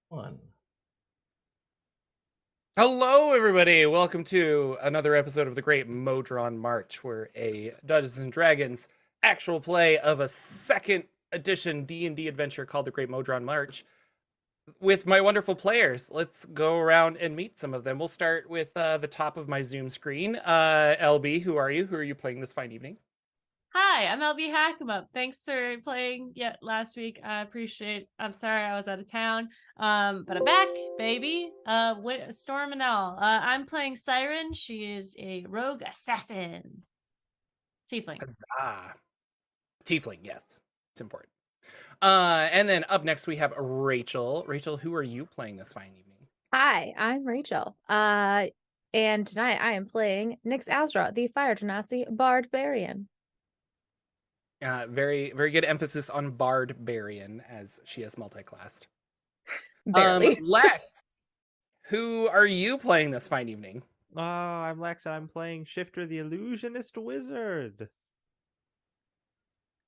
One. Hello, everybody. Welcome to another episode of the Great Modron March, where a Dungeons and Dragons actual play of a second edition D&D adventure called the Great Modron March with my wonderful players. Let's go around and meet some of them. We'll start with the top of my Zoom screen. LB, who are you? Who are you playing this fine evening? Hi, I'm LB Hackemup. Thanks for playing yet last week. I appreciate. I'm sorry I was out of town. But I'm back, baby. Storm and all. I'm playing Siren. She is a rogue assassin. Tiefling. Huzzah. Tiefling, yes. It's important. And then up next we have Rachel. Rachel, who are you playing this fine evening? Hi, I'm Rachel. And tonight I am playing Nyx Azra, the Fire Genasi Barbarian. Very, very good emphasis on Barbarian, as she is multi-classed. Barely. Lex, who are you playing this fine evening? I'm Lex, and I'm playing Shifter the Illusionist Wizard.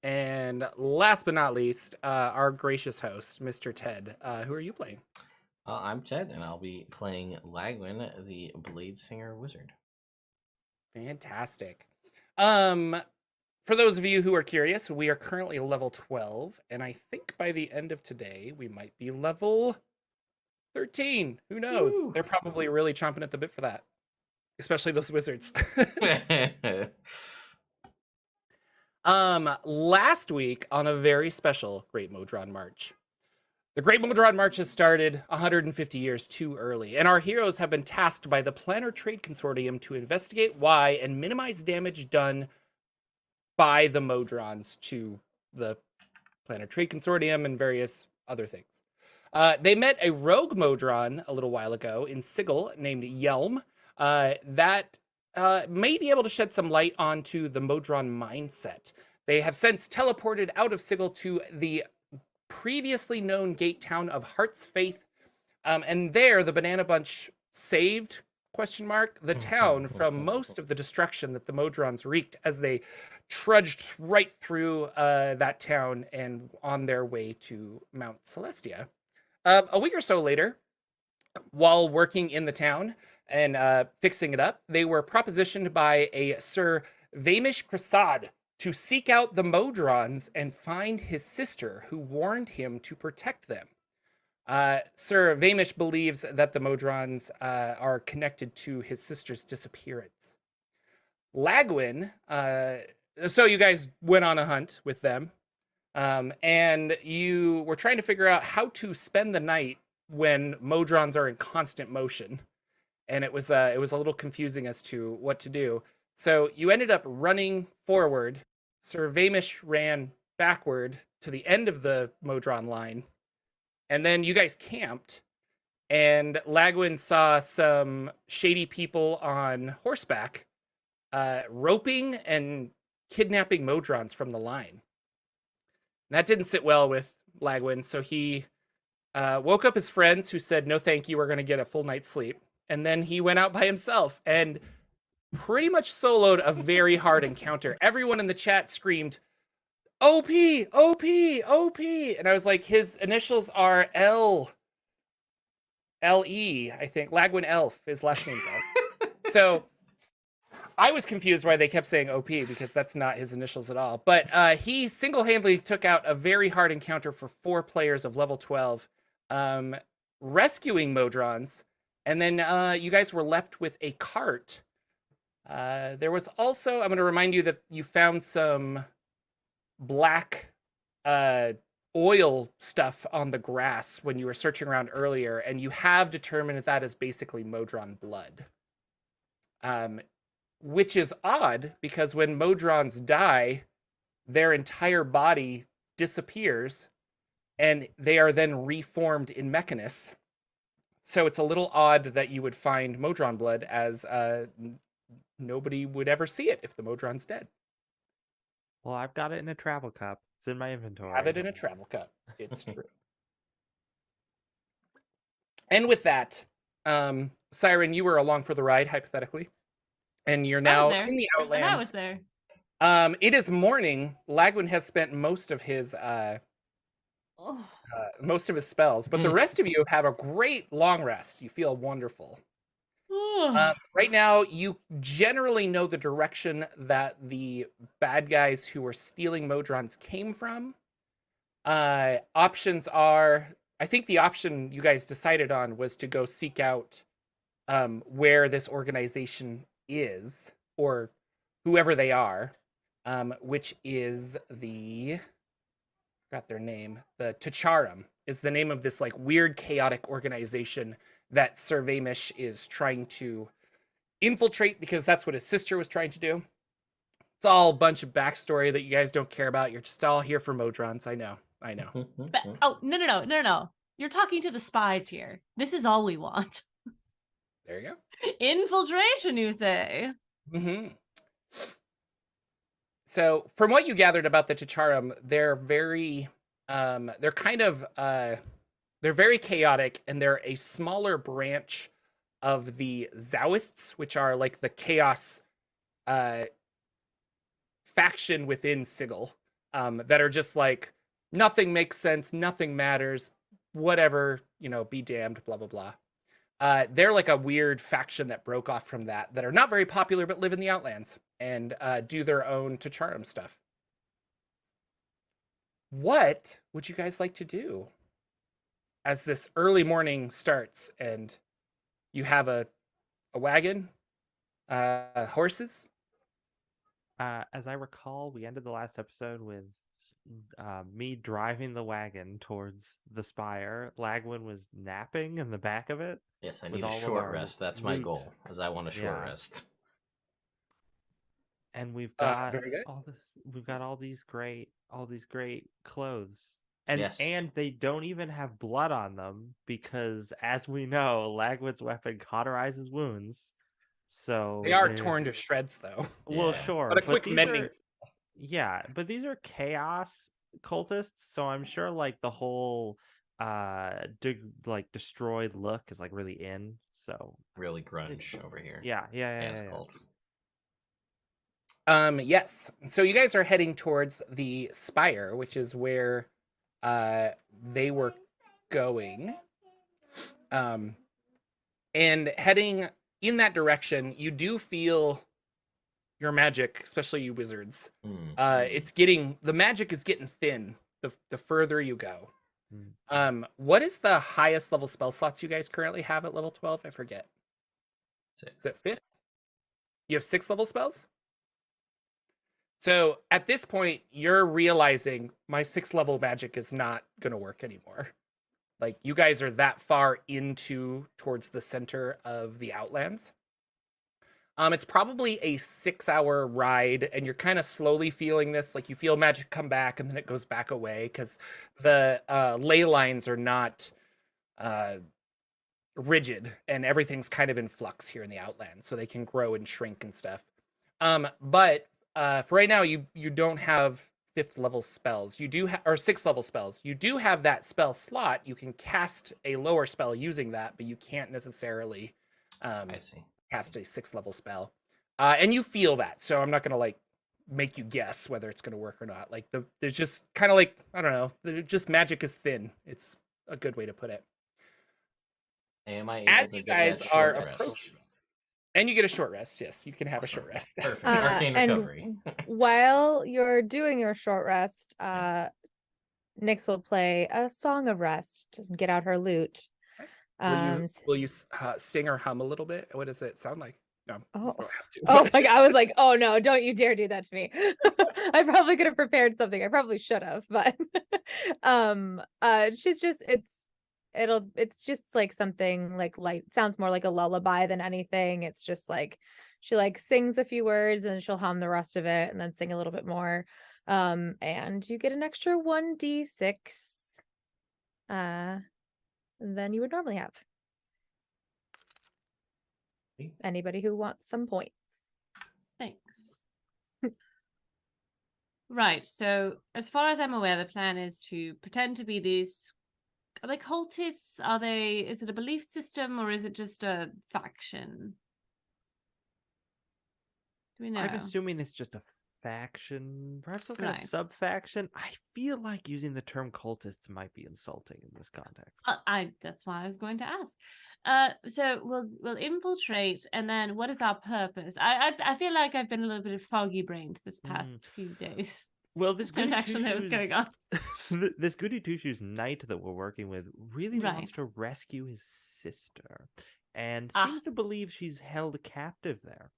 And last but not least, our gracious host, Mr. Ted. Who are you playing? I'm Ted, and I'll be playing Lagwin, the Blade Singer Wizard. Fantastic. For those of you who are curious, we are currently level 12, and I think by the end of today, we might be level 13. Who knows? Woo. They're probably really chomping at the bit for that, especially those wizards. Last week on a very special Great Modron March. The Great Modron March has started 150 years too early, and our heroes have been tasked by the Planner Trade Consortium to investigate why and minimize damage done by the Modrons to the Planner Trade Consortium and various other things. They met a rogue Modron a little while ago in Sigil named Yelm that may be able to shed some light onto the Modron mindset. They have since teleported out of Sigil to the previously known gate town of Heart's Faith, and there the Banana Bunch saved the town from most of the destruction that the Modrons wreaked as they trudged right through that town and on their way to Mount Celestia. A week or so later, while working in the town and fixing it up, they were propositioned by a Sir Vamish Krasad to seek out the Modrons and find his sister, who warned him to protect them. Sir Vamish believes that the Modrons are connected to his sister's disappearance. Lagwin, so you guys went on a hunt with them, and you were trying to figure out how to spend the night when Modrons are in constant motion, and it was a little confusing as to what to do. So you ended up running forward. Sir Vamish ran backward to the end of the Modron line, and then you guys camped, and Lagwin saw some shady people on horseback roping and kidnapping Modrons from the line. And that didn't sit well with Lagwin, so he woke up his friends who said, no thank you, we're going to get a full night's sleep. And then he went out by himself and pretty much soloed a very hard encounter. Everyone in the chat screamed, OP, OP, OP. And I was like, his initials are L-E, I think. Lagwin Elf, his last name's Elf. So I was confused why they kept saying OP because that's not his initials at all. But he single-handedly took out a very hard encounter for 4 players of level 12, rescuing Modrons. And then you guys were left with a cart. There was also, I'm going to remind you that you found some black oil stuff on the grass when you were searching around earlier, and you have determined that that is basically Modron blood. Which is odd, because when Modrons die, their entire body disappears, and they are then reformed in Mechanus. So it's a little odd that you would find Modron blood, as nobody would ever see it if the Modron's dead. Well, I've got it in a travel cup. It's in my inventory. Have it in a travel cup. It's true. And with that, Siren, you were along for the ride, hypothetically. And you're now in the Outlands. And I was there. It is morning. Lagwin has spent most of his most of his spells, but the rest of you have a great long rest. You feel wonderful. Right now, you generally know the direction that the bad guys who were stealing Modrons came from. Options are, I think the option you guys decided on was to go seek out where this organization is, or whoever they are, which is forgot their name. The Tacharum is the name of this like weird chaotic organization that Sir Vamish is trying to infiltrate because that's what his sister was trying to do. It's all a bunch of backstory that you guys don't care about. You're just all here for Modrons. I know. But, no. You're talking to the spies here. This is all we want. There you go. Infiltration, you say? Mm-hmm. So, from what you gathered about the Tacharum, they're very, they're very chaotic, and they're a smaller branch of the Zaoists, which are like the chaos faction within Sigil, that are just like, nothing makes sense, nothing matters, whatever, be damned, blah, blah, blah. They're like a weird faction that broke off from that are not very popular, but live in the Outlands and do their own Tacharum stuff. What would you guys like to do as this early morning starts and you have a wagon, horses? As I recall, we ended the last episode with me driving the wagon towards the spire. Lagwin was napping in the back of it. Yes, I with need a all of short our rest. That's my loot. goal, as I want a short Yeah. rest. And we've got very good. all this. We've got all these great clothes, and Yes. and they don't even have blood on them because, as we know, Lagwin's weapon cauterizes wounds. So They are they're- torn to shreds, though. Well, Yeah. sure, But a quick these mending. are- yeah, but these are chaos cultists, so I'm sure like the whole destroyed look is like really in. So Really grunge over here. yeah. Chaos cult. Yes. So you guys are heading towards the spire, which is where they were going. And heading in that direction, you do feel your magic, especially you wizards. The magic is getting thin the further you go. What is the highest level spell slots you guys currently have at level 12? I forget. 6. Is it 5th? You have 6 level spells? So at this point, you're realizing my 6th level magic is not going to work anymore. Like, you guys are that far towards the center of the Outlands. It's probably a 6-hour ride, and you're kind of slowly feeling this. Like, you feel magic come back, and then it goes back away, because the ley lines are not rigid, and everything's kind of in flux here in the Outlands, so they can grow and shrink and stuff. But for right now, you don't have 5th level spells. You do or 6th level spells. You do have that spell slot. You can cast a lower spell using that, but you can't necessarily I see. cast a 6th level spell. And you feel that, so I'm not gonna like make you guess whether it's gonna work or not. Like there's just kind of like, I don't know, just magic is thin. It's a good way to put it. Am I able As to you get guys that are short rest? approaching, and you get a short rest. Yes, you can have a short rest. Perfect. Arcane and recovery. while you're doing your short rest, Yes. Nyx will play a song of rest and get out her lute. Will you sing or hum a little bit? What does it sound like? No, Oh. you don't have to. Oh, like I was like, oh no, don't you dare do that to me. I probably could have prepared something. I probably should have, but she's just it's just like something like light, sounds more like a lullaby than anything. It's just like she like sings a few words and she'll hum the rest of it and then sing a little bit more. And you get an extra 1d6 than you would normally have. Anybody who wants some points. Thanks. Right, so as far as I'm aware, the plan is to pretend to be these. Are they cultists? Is it a belief system or is it just a faction? Do we know? I'm assuming it's just a faction, perhaps some kind of Right. sub-faction. I feel like using the term cultists might be insulting in this context. That's why I was going to ask. So we'll infiltrate, and then what is our purpose? I feel like I've been a little bit foggy brained this past few days. Well, this Don't goody actually know what's going two-shoes, this goody two-shoes knight that we're working with really Right. wants to rescue his sister, and Ah. seems to believe she's held captive there.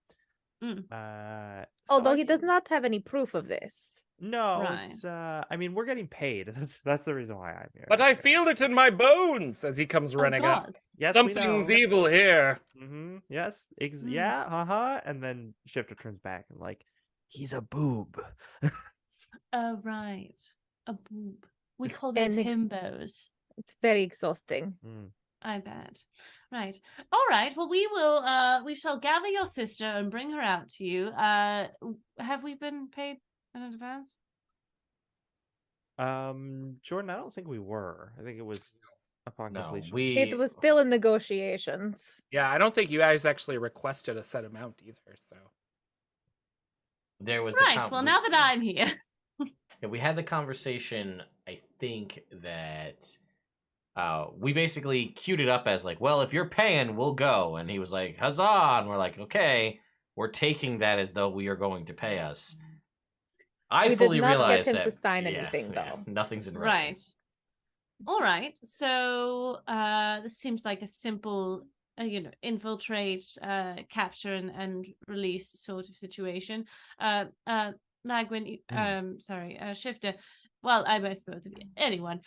Mm. So Although I he does mean- not have any proof of this. No, Right. it's I mean, we're getting paid. That's the reason why I'm here. But I feel it in my bones as he comes Oh running up. God. Yes, we Something's know. evil here. Yes. Mm. Yeah. And then Shifter turns back and like, he's a boob. Oh right, a boob. We call those And himbos. It's very exhausting. I bet. Right. All right. Well, we shall gather your sister and bring her out to you. Have we been paid in advance? Jordan, I don't think we were. I think it was upon No, completion. It was still in negotiations. Yeah, I don't think you guys actually requested a set amount either, so. There was Right. Well, now that I'm here. Yeah, we had the conversation. I think that we basically queued it up as like, well, if you're paying, we'll go. And he was like, huzzah! And we're like, okay, we're taking that as though we are going to pay us. I We fully did not get realized him that to sign anything, though. nothing's in writing. Right. All right. So this seems like a simple, infiltrate, capture, and release sort of situation. Lagwin, Shifter. Well, I most both of you. Anyone.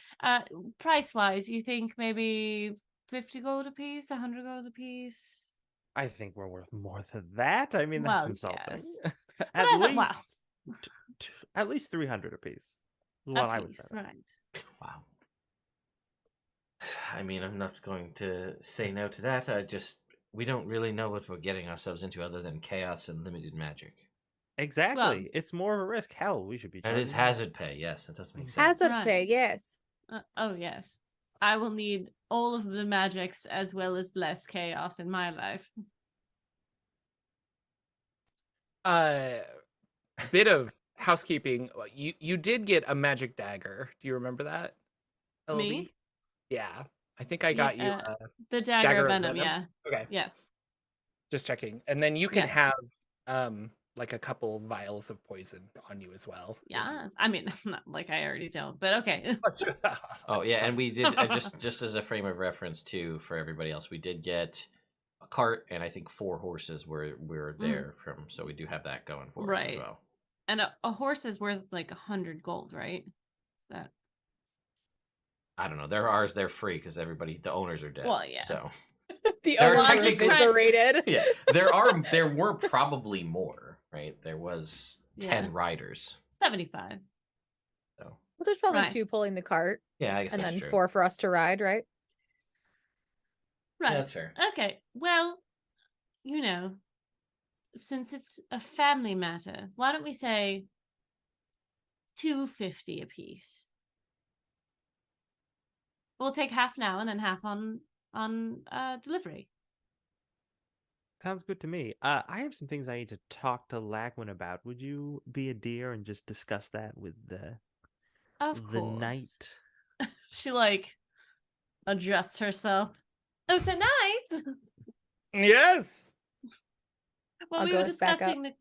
Price-wise, you think maybe 50 gold a piece, 100 gold a piece? I think we're worth more than that. I mean, that's Well, insulting. yes. At I thought- least, well. at least 300 apiece. Is A what I would piece, say. right. Wow. I mean, I'm not going to say no to that. We don't really know what we're getting ourselves into other than chaos and limited magic. Exactly. Well- It's more of a risk. Hell, we should be. That is charging more. hazard pay. Yes, that does make sense. Hazard Right. pay, yes. Oh, yes. I will need all of the magics as well as less chaos in my life. Bit of housekeeping. You did get a magic dagger. Do you remember that? LB? Me? Yeah. I think I got you. The dagger, Dagger of of venom, venom? yeah. Okay. Yes. Just checking. And then you can Yeah. have like a couple vials of poison on you as well. if you- Yes. I mean, not like I already don't, but okay. Oh yeah, and we did just as a frame of reference too for everybody else. We did get a cart and I think 4 horses were there from, so we do have that going for us as Right. well. And a horse is worth like 100 gold, right? Is that? I don't know. They're free because the owners are dead. Well, yeah. So The There are owner technically- is eviscerated. yeah, there were probably more, right? There was 10 Yeah. riders. 75. So Well, there's probably Right. 2 pulling the cart, yeah, I guess and that's then true. 4 for us to ride, right? Right. Yeah, that's fair. Okay. Well, since it's a family matter, why don't we say 250 apiece? We'll take half now and then half on delivery. Sounds good to me. I have some things I need to talk to Lagwin about. Would you be a dear and just discuss that with the knight? She adjusts herself. Oh, so night. Yes. Well, I'll we go were back up. discussing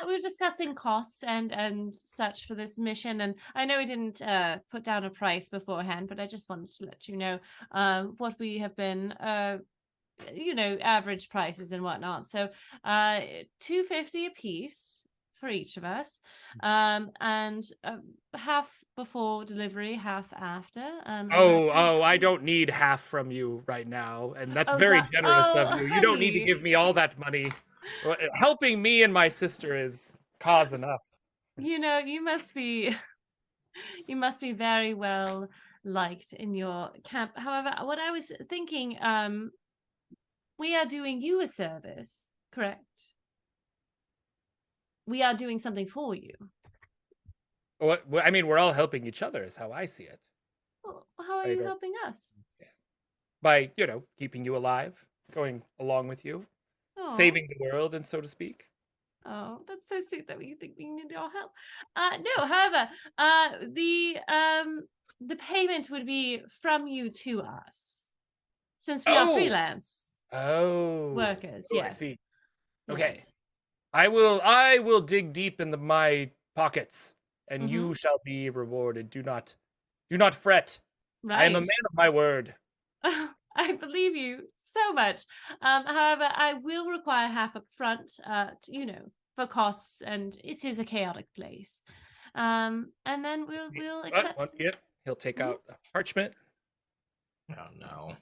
we were discussing costs and such for this mission, and I know we didn't put down a price beforehand, but I just wanted to let you know what we have been average prices and whatnot. So 250 a piece for each of us, and half before delivery, half after. I don't need half from you right now, and that's Oh, very that- generous oh, of you. You don't need to honey. give me all that money. Helping me and my sister is cause enough. You must be very well liked in your camp. However, what I was thinking, we are doing you a service, correct? We are doing something for you. I mean, we're all helping each other, is how I see it. Well, how are I you don't- helping us? By keeping you alive, going along with you, Aw. saving the world, and so to speak. Oh, that's so sweet that we think we need your help. No, however, the payment would be from you to us, since we are Oh, freelance oh, workers. I Yes. see. Okay, Yes. I will dig deep in my pockets, and you shall be rewarded. Do not fret. I am a Right. man of my word. I believe you so much. However, I will require half up front, for costs, and it is a chaotic place. And then we'll But accept. he'll take Mhm. out a parchment. Oh no.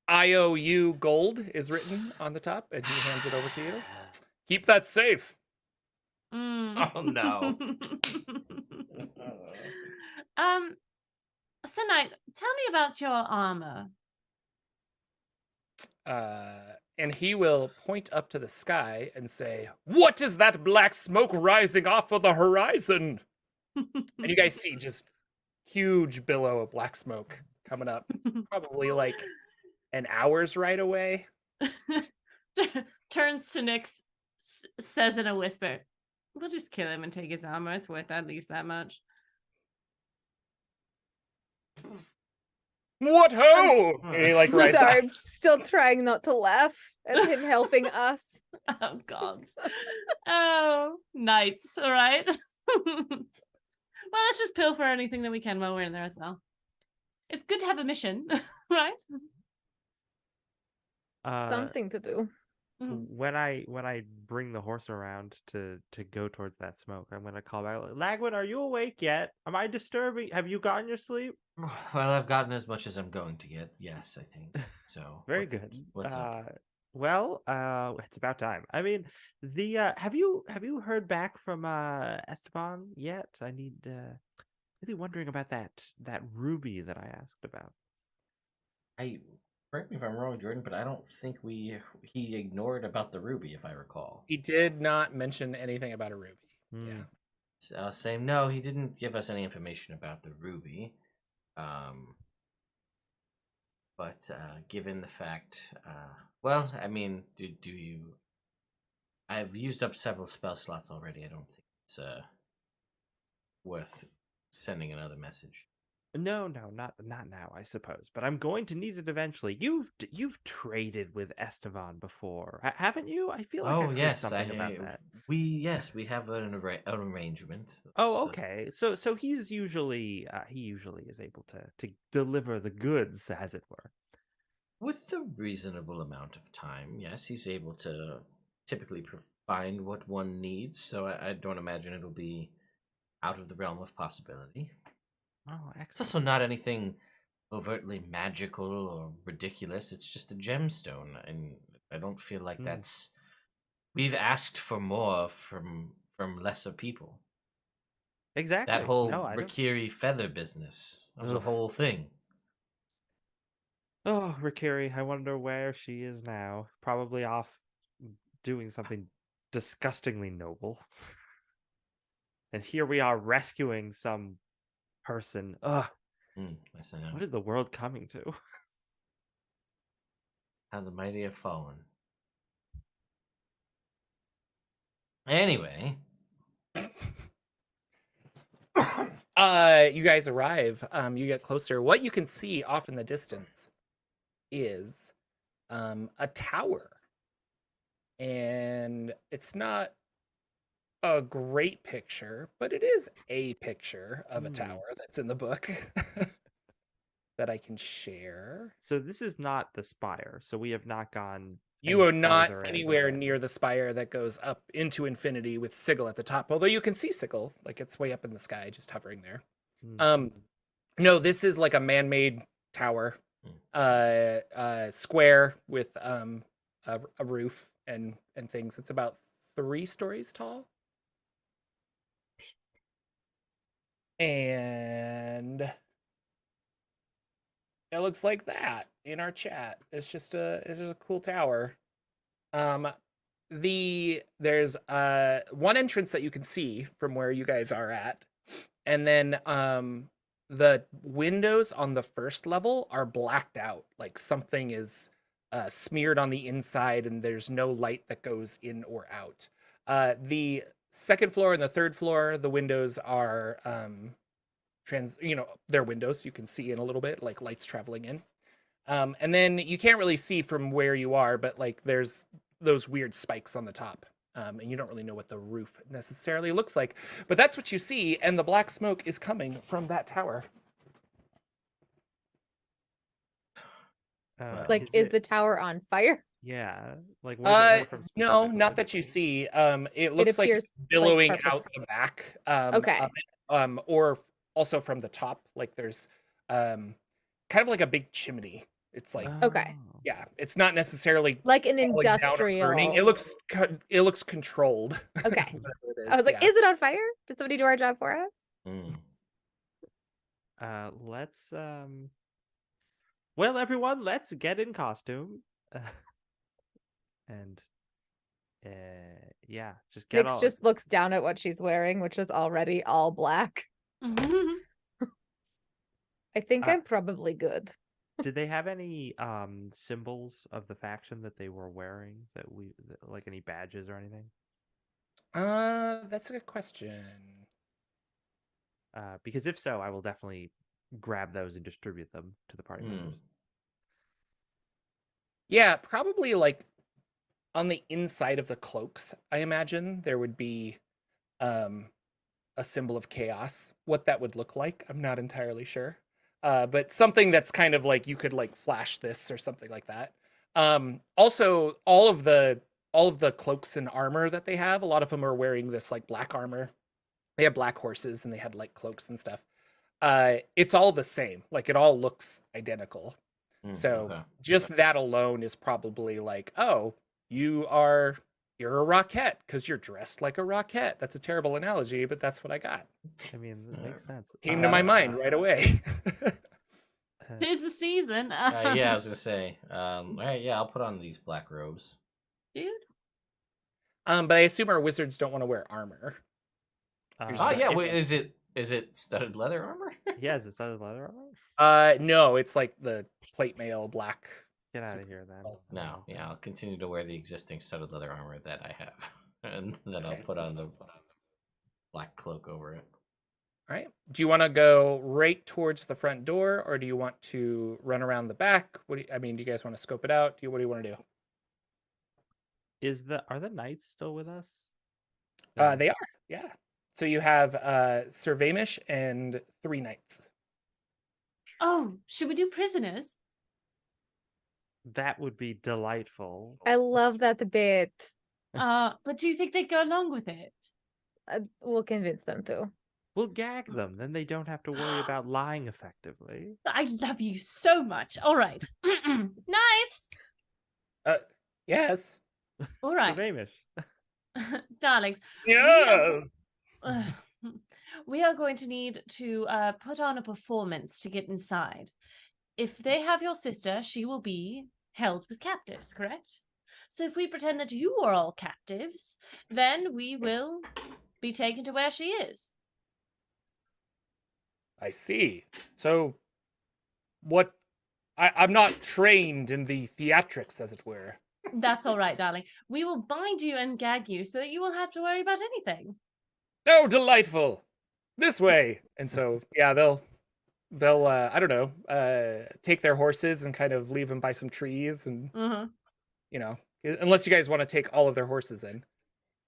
IOU gold is written on the top, and he hands it over to you. Keep that safe. Mm. Oh no. um, Sir Knight, tell me about your armor. And he will point up to the sky and say, "What is that black smoke rising off of the horizon?" And you guys see just huge billow of black smoke coming up, probably like an hour's right away. Turns to Nyx, says in a whisper, "We'll just kill him and take his armor. It's worth at least that much." What ho! And he like rises Sorry, up. I'm still trying not to laugh at him helping us. Oh God. Oh, knights. All right. Well, let's just pilfer anything that we can while we're in there as well. It's good to have a mission, right? Something to do. Mhm. When I bring the horse around to go towards that smoke, I'm gonna call back. Lagwin, are you awake yet? Am I disturbing? Have you gotten your sleep? Well, I've gotten as much as I'm going to get. Yes, I think so. Very good. What's up? Well, it's about time. I mean, the have you heard back from Esteban yet? I need really wondering about that ruby that I asked about. Correct me if I'm wrong, Jordan, but I don't think he ignored about the ruby, if I recall. He did not mention anything about a ruby. Hmm. Yeah. Same. No, he didn't give us any information about the ruby. But given the fact, well, I mean, do you? I've used up several spell slots already. I don't think it's worth sending another message. No, not now, I suppose. But I'm going to need it eventually. You've traded with Esteban before, haven't you? I feel like Oh I've heard yes, something about that. we have an arrangement. Oh, okay. So he's usually he usually is able to deliver the goods, as it were. With a reasonable amount of time, yes, he's able to typically find what one needs. So I don't imagine it'll be out of the realm of possibility. Oh, It's excellent. also not anything overtly magical or ridiculous. It's just a gemstone, and I don't feel like that's. We've asked for more from lesser people. Exactly. That whole No, I don't. Rikiri feather business that was a Ugh. whole thing. Oh, Rikiri, I wonder where she is now. Probably off doing something disgustingly noble. And here we are rescuing some person. Ugh, Yes, I know. what is the world coming to? How the mighty have fallen. Anyway, You guys arrive. You get closer. What you can see off in the distance is a tower, and it's not a great picture, but it is a picture of a tower that's in the book that I can share. So this is not the spire. So we have not gone. You any are not farther in. anywhere near the spire that goes up into infinity with Sigil at the top, although you can see Sigil, like it's way up in the sky, just hovering there. No, this is like a man-made tower, square with a roof and things. It's about 3 stories tall, and it looks like that in our chat. It's just a cool tower. There's one entrance that you can see from where you guys are at, and then the windows on the first level are blacked out, like something is smeared on the inside, and there's no light that goes in or out. The second floor and the third floor, the windows are they're windows. You can see in a little bit, like lights traveling in. And then you can't really see from where you are, but like there's those weird spikes on the top. And you don't really know what the roof necessarily looks like. But that's what you see, and the black smoke is coming from that tower. Like, is the tower on fire? Yeah. Like, what is it from No, not specifically? that you see. It looks like appears, it's like, billowing out purpose- the back. Okay. Of it, or also from the top. Like there's kind of like a big chimney. It's like Okay. yeah, it's not necessarily Like an falling down or burning. industrial. It looks controlled. Okay. Whatever it I was like, yeah. is it on fire? Did somebody do our job for us? Mm. Let's well, everyone, let's get in costume. And yeah, just get Nyx all just looks down at what she's wearing, which is already all black. I think Uh, I'm probably good. Did they have any symbols of the faction that they were wearing like any badges or anything? That's a good question. Because if so, I will definitely grab those and distribute them to the party members. Yeah, probably like on the inside of the cloaks, I imagine there would be a symbol of chaos. What that would look like, I'm not entirely sure. But something that's kind of like you could like flash this or something like that. Also, all of the cloaks and armor that they have, a lot of them are wearing this like black armor. They have black horses and they had like cloaks and stuff. It's all the same. Like it all looks identical. So Okay. just that alone is probably like, oh, you're a Rockette because you're dressed like a Rockette. That's a terrible analogy, but that's what I got. I mean, that makes sense. Came to my mind right away. Tis the season. Yeah, I was gonna say. All right, yeah, I'll put on these black robes. Dude. But I assume our wizards don't want to wear armor. Oh yeah, if- wait, is it studded leather armor? Yeah, is it studded leather armor? No, it's like the plate mail black. Get out of here, then. No, yeah, I'll continue to wear the existing studded leather armor that I have, and then I'll Okay. put on the black cloak over it. All right. Do you want to go right towards the front door, or do you want to run around the back? Do you guys want to scope it out? What do you want to do? Are the knights still with us? They are, yeah. So you have Sir Vamish and 3 knights. Oh, should we do prisoners? That would be delightful. I love that bit. But do you think they'd go along with it? We'll convince them to. We'll gag them, then they don't have to worry about lying effectively. I love you so much. All right. Knights. Yes. All right. So Vamish. Darlings. Yes. We are going to need to put on a performance to get inside. If they have your sister, she will be held with captives, correct? So if we pretend that you are all captives, then we will be taken to where she is. I see. So what I'm not trained in the theatrics, as it were. That's all right, darling. We will bind you and gag you so that you won't have to worry about anything. Oh, delightful. This way. And so, yeah, they'll I don't know, take their horses and kind of leave them by some trees and you know, unless you guys want to take all of their horses in.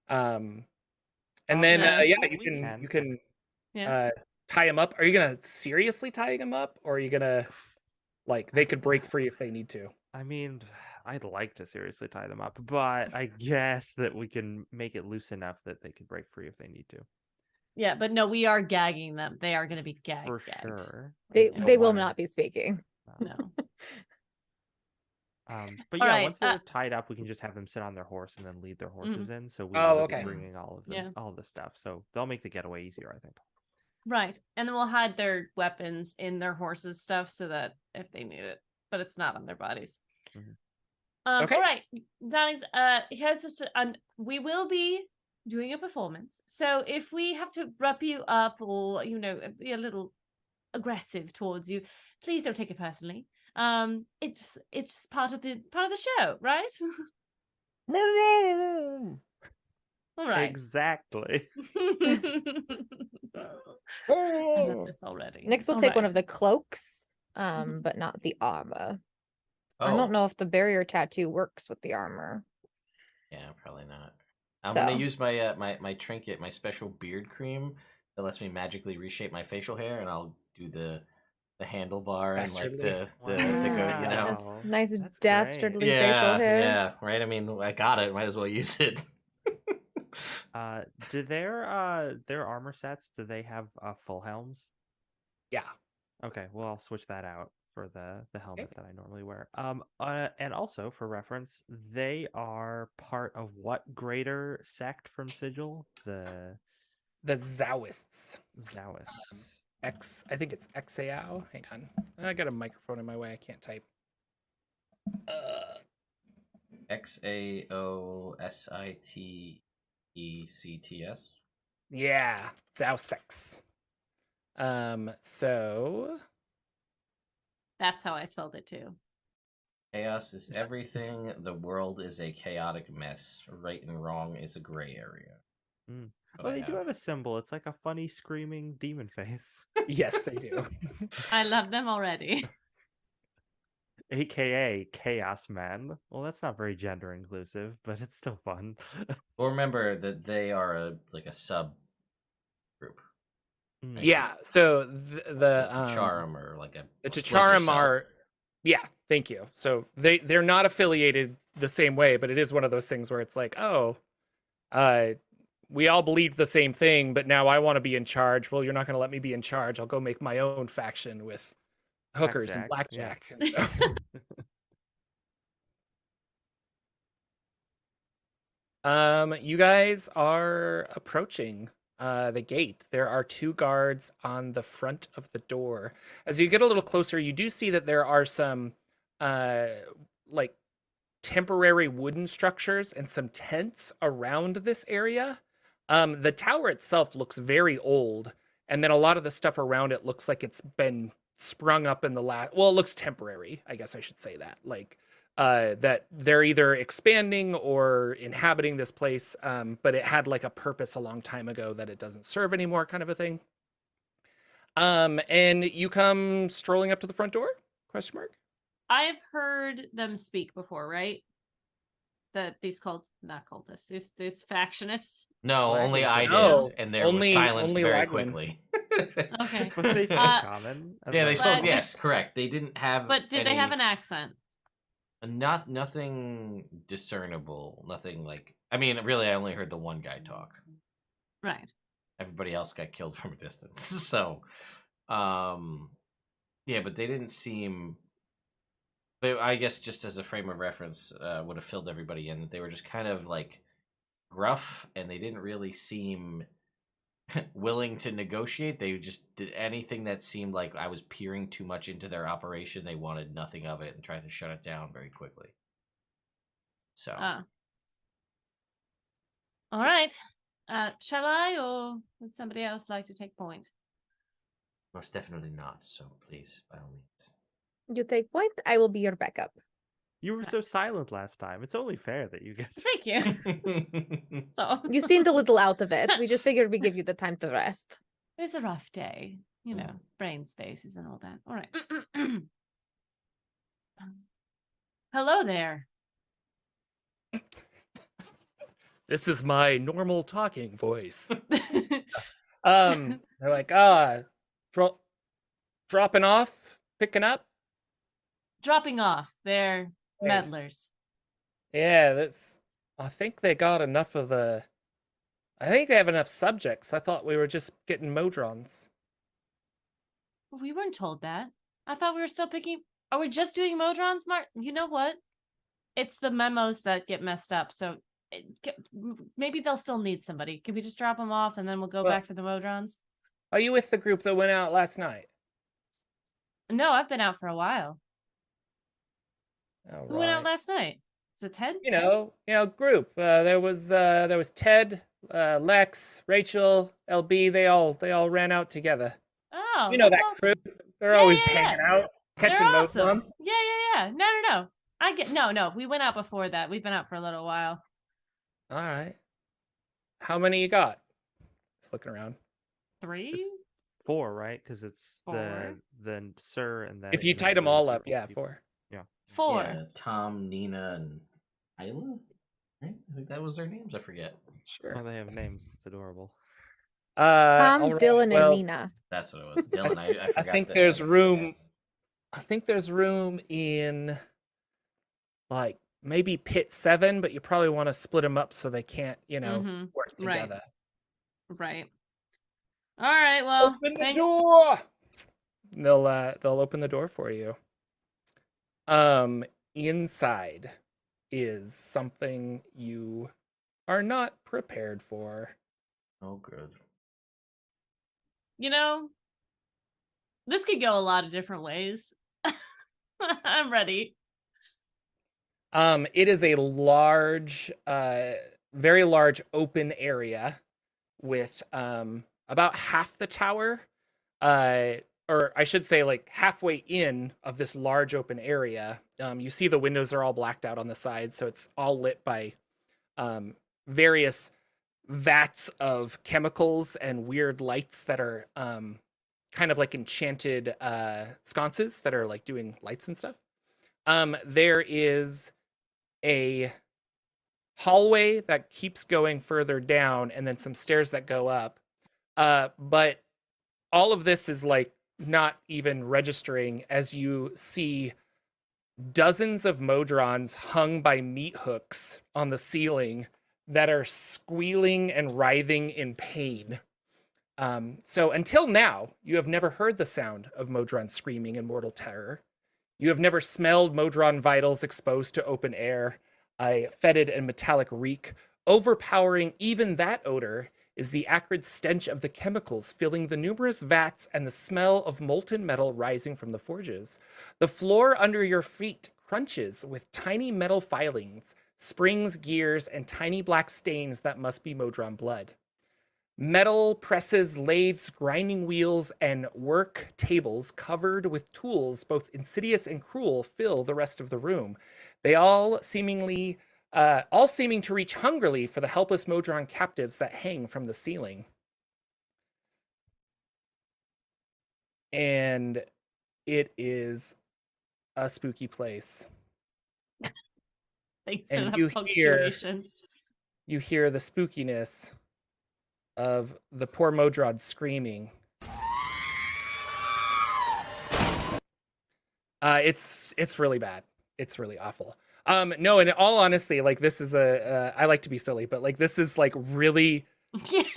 And then yeah, you can tie them up. Are you gonna seriously tie them up, or are you gonna like they could break free if they need to? I mean, I'd like to seriously tie them up, but I guess that we can make it loose enough that they could break free if they need to. Yeah, but no, we are gagging them. They are going to be gagged. For gagged. sure. They I don't will wanna- not be speaking. No. But All yeah, right, once they're tied up, we can just have them sit on their horse and then lead their horses in. So we Oh, will okay. be bringing all of them, Yeah. all the stuff. So they'll make the getaway easier, I think. Right. And then we'll hide their weapons in their horses' stuff so that if they need it, but it's not on their bodies. Okay. All right, darlings. Here's just and we will be doing a performance. So if we have to rub you up or be a little aggressive towards you, please don't take it personally. It's part of the show, right? All right. Exactly. I love this already. Next, we'll All take one right. of the cloaks, but not the armor. I Oh, don't know if the barrier tattoo works with the armor. yeah, probably not. I'm gonna So. use my my trinket, my special beard cream that lets me magically reshape my facial hair, and I'll do the handlebar and like Dastardly. the go, you know. That's Wow, nice that's dastardly great. facial Yeah, hair. yeah, right. I mean, I got it. Might as well use it. Do their armor sets? Do they have full helms? Yeah. Okay, well I'll switch that out for the helmet Okay. that I normally wear. And also for reference, they are part of what greater sect from Sigil? The The Zowists. Zowists. I think it's XAO. Hang on. I got a microphone in my way. I can't type. XAOSITECTS. Yeah, Zowsex. So That's how I spelled it too. Chaos is everything. The world is a chaotic mess. Right and wrong is a gray area. Mm. What Well, I they do have a symbol. It's like a funny screaming demon face. yes, they do. I love them already. AKA Chaos Man. Well, that's not very gender inclusive, but it's still fun. Well, remember that they are a sub group. Mm. Right? Yeah. So the T'Charum or like a the splinter T'Charum sub. are. Yeah, thank you. So they're not affiliated the same way, but it is one of those things where it's like, oh, we all believe the same thing, but now I want to be in charge. Well, you're not going to let me be in charge. I'll go make my own faction with hookers and Blackjack, blackjack. You guys are approaching the gate. There are 2 guards on the front of the door. As you get a little closer, you do see that there are some like temporary wooden structures and some tents around this area. The tower itself looks very old, and then a lot of the stuff around it looks like it's been sprung up in the last. Well, it looks temporary. I guess I should say that. Like that they're either expanding or inhabiting this place, but it had like a purpose a long time ago that it doesn't serve anymore, kind of a thing. And you come strolling up to the front door? Question mark. I've heard them speak before, right? That these not cultists, these factionists. No, Well, only I did, No, and they only- were silenced only very Raglan. quickly. Okay. But they spoke common. Yeah, they spoke. But- Yes, correct. They didn't have. But did they have an accent? Nothing discernible. Nothing like. I mean, really, I only heard the one guy talk. Right. Everybody else got killed from a distance. So, yeah, but they didn't seem. But I guess just as a frame of reference, would have filled everybody in. They were just kind of like gruff, and they didn't really seem willing to negotiate. They just did anything that seemed like I was peering too much into their operation. They wanted nothing of it and tried to shut it down very quickly. So, All right. Shall I, or would somebody else like to take point? most definitely not. So please, by all means. You take point, I will be your backup. You were so silent last time. It's only fair that you get. Thank you. So You seemed a little out of it. We just figured we'd give you the time to rest. it was a rough day, brain spaces and all that. All right. Hello there. This is my normal talking voice. They're like, dropping off, picking up. Dropping off. They're Hey. meddlers. Yeah, I think they got enough of the. I think they have enough subjects. I thought we were just getting Modrons. We weren't told that. I thought we were still picking. Are we just doing Modrons, Mark? You know what? It's the memos that get messed up. So maybe they'll still need somebody. Can we just drop them off and then we'll go Well- back for the Modrons? Are you with the group that went out last night? No, I've been out for a while. All Who went out right. last night? Is it Ted? You know, group. There was Ted, Lex, Rachel, LB. They all ran out together. Oh, You know that's that awesome. crew. They're Yeah, always yeah, yeah. hanging out, They're catching awesome. Modrons. Yeah. No. I get no. We went out before that. We've been out for a little while. All right. How many you got? Just looking around. 3? It's 4, right? Because it's 4? the sir and If you and tied them the all up, group of yeah, people. 4. Yeah. 4. Yeah, Tom, Nina, and Isla. Right? I think that was their names. I forget. Sure. Oh, they have names. It's adorable. Tom, All right, Dylan, well, and Nina. That's what it was. Dylan. I I forgot. think that there's other room. guy. I think there's room in like maybe pit 7, but you probably want to split them up so they can't, Mhm. work Right. together. Right. All right. Well, Open the thanks. door. They'll open the door for you. Inside is something you are not prepared for. Oh, good. You know, this could go a lot of different ways. I'm ready. It is a large, very large open area with about half the tower, or I should say, like halfway in of this large open area. You see the windows are all blacked out on the sides, so it's all lit by various vats of chemicals and weird lights that are kind of like enchanted sconces that are like doing lights and stuff. There is a hallway that keeps going further down and then some stairs that go up. But all of this is like not even registering as you see dozens of Modrons hung by meat hooks on the ceiling that are squealing and writhing in pain. So until now, you have never heard the sound of Modron screaming in mortal terror. You have never smelled Modron vitals exposed to open air, a fetid and metallic reek. Overpowering even that odor is the acrid stench of the chemicals filling the numerous vats and the smell of molten metal rising from the forges. The floor under your feet crunches with tiny metal filings, springs, gears, and tiny black stains that must be Modron blood. Metal presses, lathes, grinding wheels, and work tables covered with tools, both insidious and cruel, fill the rest of the room. They all seeming to reach hungrily for the helpless Modron captives that hang from the ceiling. And it is a spooky place. Thanks for And that you punctuation. hear the spookiness of the poor Modron screaming. It's really bad. It's really awful. No, in all honesty, like this is I like to be silly, but like this is like really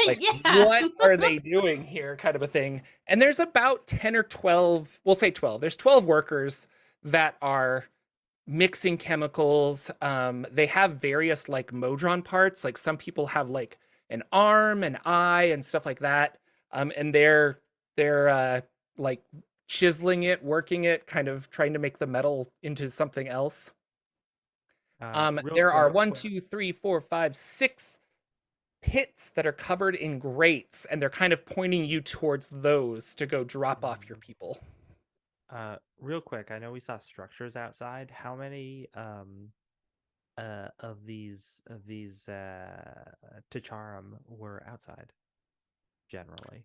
like Yeah. what are they doing here kind of a thing. And there's about 10 or 12, we'll say 12. There's 12 workers that are mixing chemicals. They have various like Modron parts. Like some people have like an arm, an eye, and stuff like that. And they're like chiseling it, working it, kind of trying to make the metal into something else. Real There are quick, 1, 2, 3, 4, 5, 6 pits that are covered in grates, and they're kind of pointing you towards those to go drop off your people. real quick, I know we saw structures outside. How many of these Ticharum were outside generally?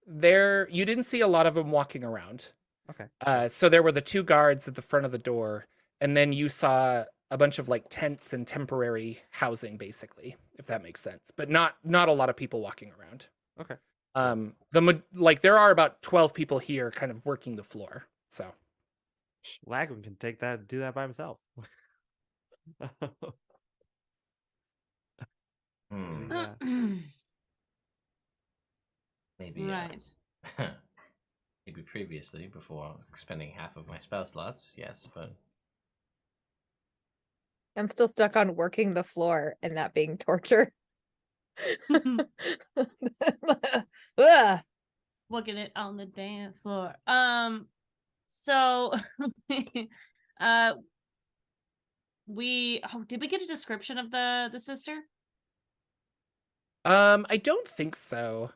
There you didn't see a lot of them walking around. Okay. So there were the 2 guards at the front of the door, and then you saw a bunch of like tents and temporary housing, basically, if that makes sense. But not a lot of people walking around. Okay. There are about 12 people here, kind of working the floor. So Lagum can do that by himself. Yeah. Maybe. Right. Maybe previously, before expending half of my spell slots, yes, but I'm still stuck on working the floor and that being torture. Ugh. Working it on the dance floor. So did we get a description of the sister? I don't think so.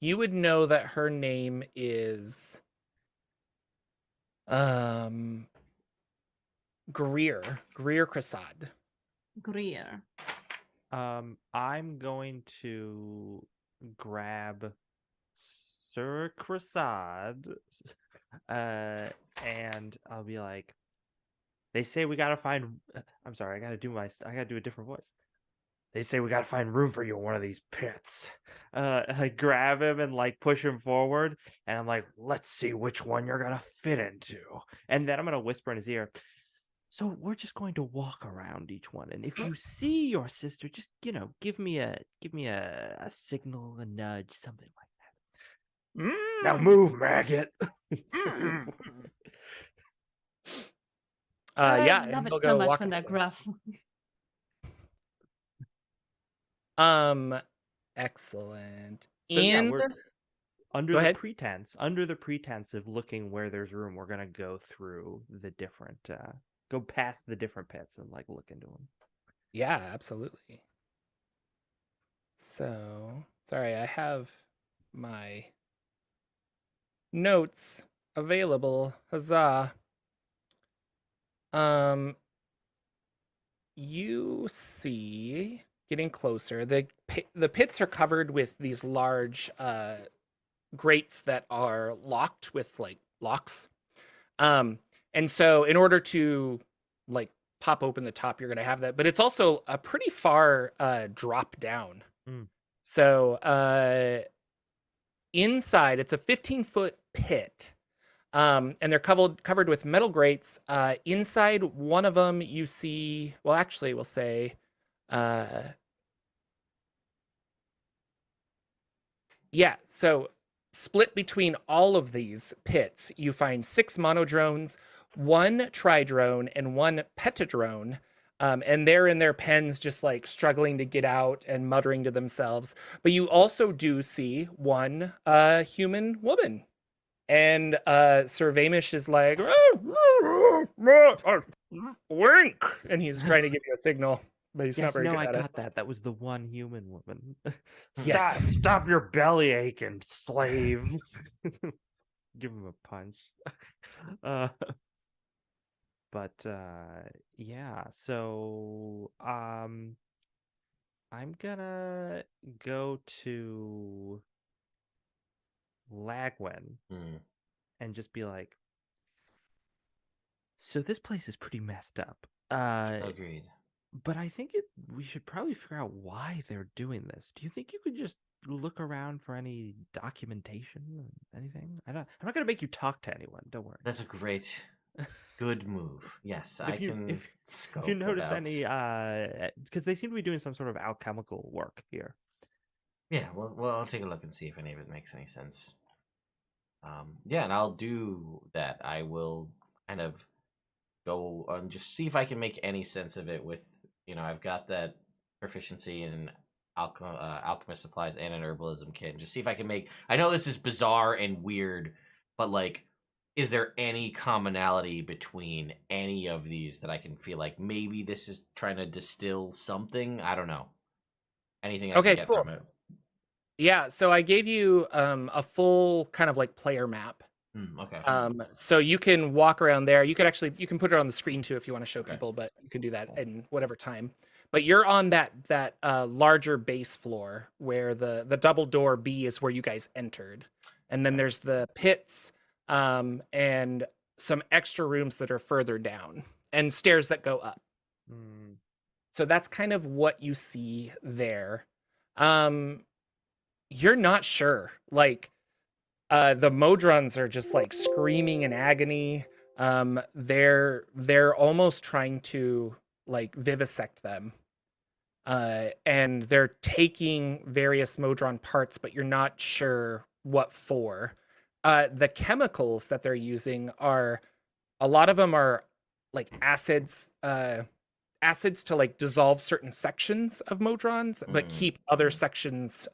You would know that her name is Greer Krasad. Greer. I'm going to grab Sir Crasad, and I'll be like, they say we gotta find. I'm sorry, I gotta do a different voice. They say we gotta find room for you in one of these pits. I grab him and like push him forward, and I'm like, let's see which one you're gonna fit into. And then I'm gonna whisper in his ear. So we're just going to walk around each one, and if you see your sister, just give me a signal, a nudge, something like that. Now move, maggot. Yeah, I and love he'll it so go much walk when they're away. gruff. Excellent. So yeah, In we're under Go the ahead. pretense of looking where there's room. We're gonna go through the different, go past the different pits and like look into them. Yeah, absolutely. So, sorry, I have my notes available. Huzzah. You see, getting closer, the pits are covered with these large grates that are locked with like locks. And so in order to like pop open the top, you're gonna have that, but it's also a pretty far drop down. Mm. So inside, it's a 15-foot pit. And they're covered with metal grates. Inside one of them, you see. Well, actually, we'll say, yeah. So split between all of these pits, you find 6 monodrones, 1 tridrone, and 1 petadrone. And they're in their pens, just like struggling to get out and muttering to themselves. But you also do see 1 human woman. And Sir Vamish is like, wink, and he's trying to give you a signal, but he's not Yes, very no, good I at it. got that. That was the one human woman. Yes. Stop your belly aching, slave. Give him a punch. But yeah, so I'm gonna go to Lagwin Hmm. and just be like, so this place is pretty messed up. Agreed. But I think we should probably figure out why they're doing this. Do you think you could just look around for any documentation or anything? I'm not gonna make you talk to anyone. Don't worry. That's a great, good move. Yes, But I if you can if scope you notice it out. any, because they seem to be doing some sort of alchemical work here. Yeah, well, I'll take a look and see if any of it makes any sense. Yeah, and I'll do that. I will kind of go and just see if I can make any sense of it with, I've got that proficiency in alchemist supplies and an herbalism kit. And just see if I can make. I know this is bizarre and weird, but like, is there any commonality between any of these that I can feel like maybe this is trying to distill something? I don't know. Anything I Okay, can get cool. from it. Yeah, so I gave you a full kind of like player map. Okay. So you can walk around there. You can put it on the screen too if you want to show Okay. people, but you can do that Cool. in whatever time. But you're on that larger base floor where the double door B is where you guys entered, and then Okay. there's the pits, and some extra rooms that are further down, and stairs that go up. Mm. So that's kind of what you see there. You're not sure. Like, the Modrons are just like screaming in agony. They're almost trying to like vivisect them. And they're taking various Modron parts, but you're not sure what for. The chemicals that they're using are, a lot of them are like acids to like dissolve certain sections of Modrons, but keep other sections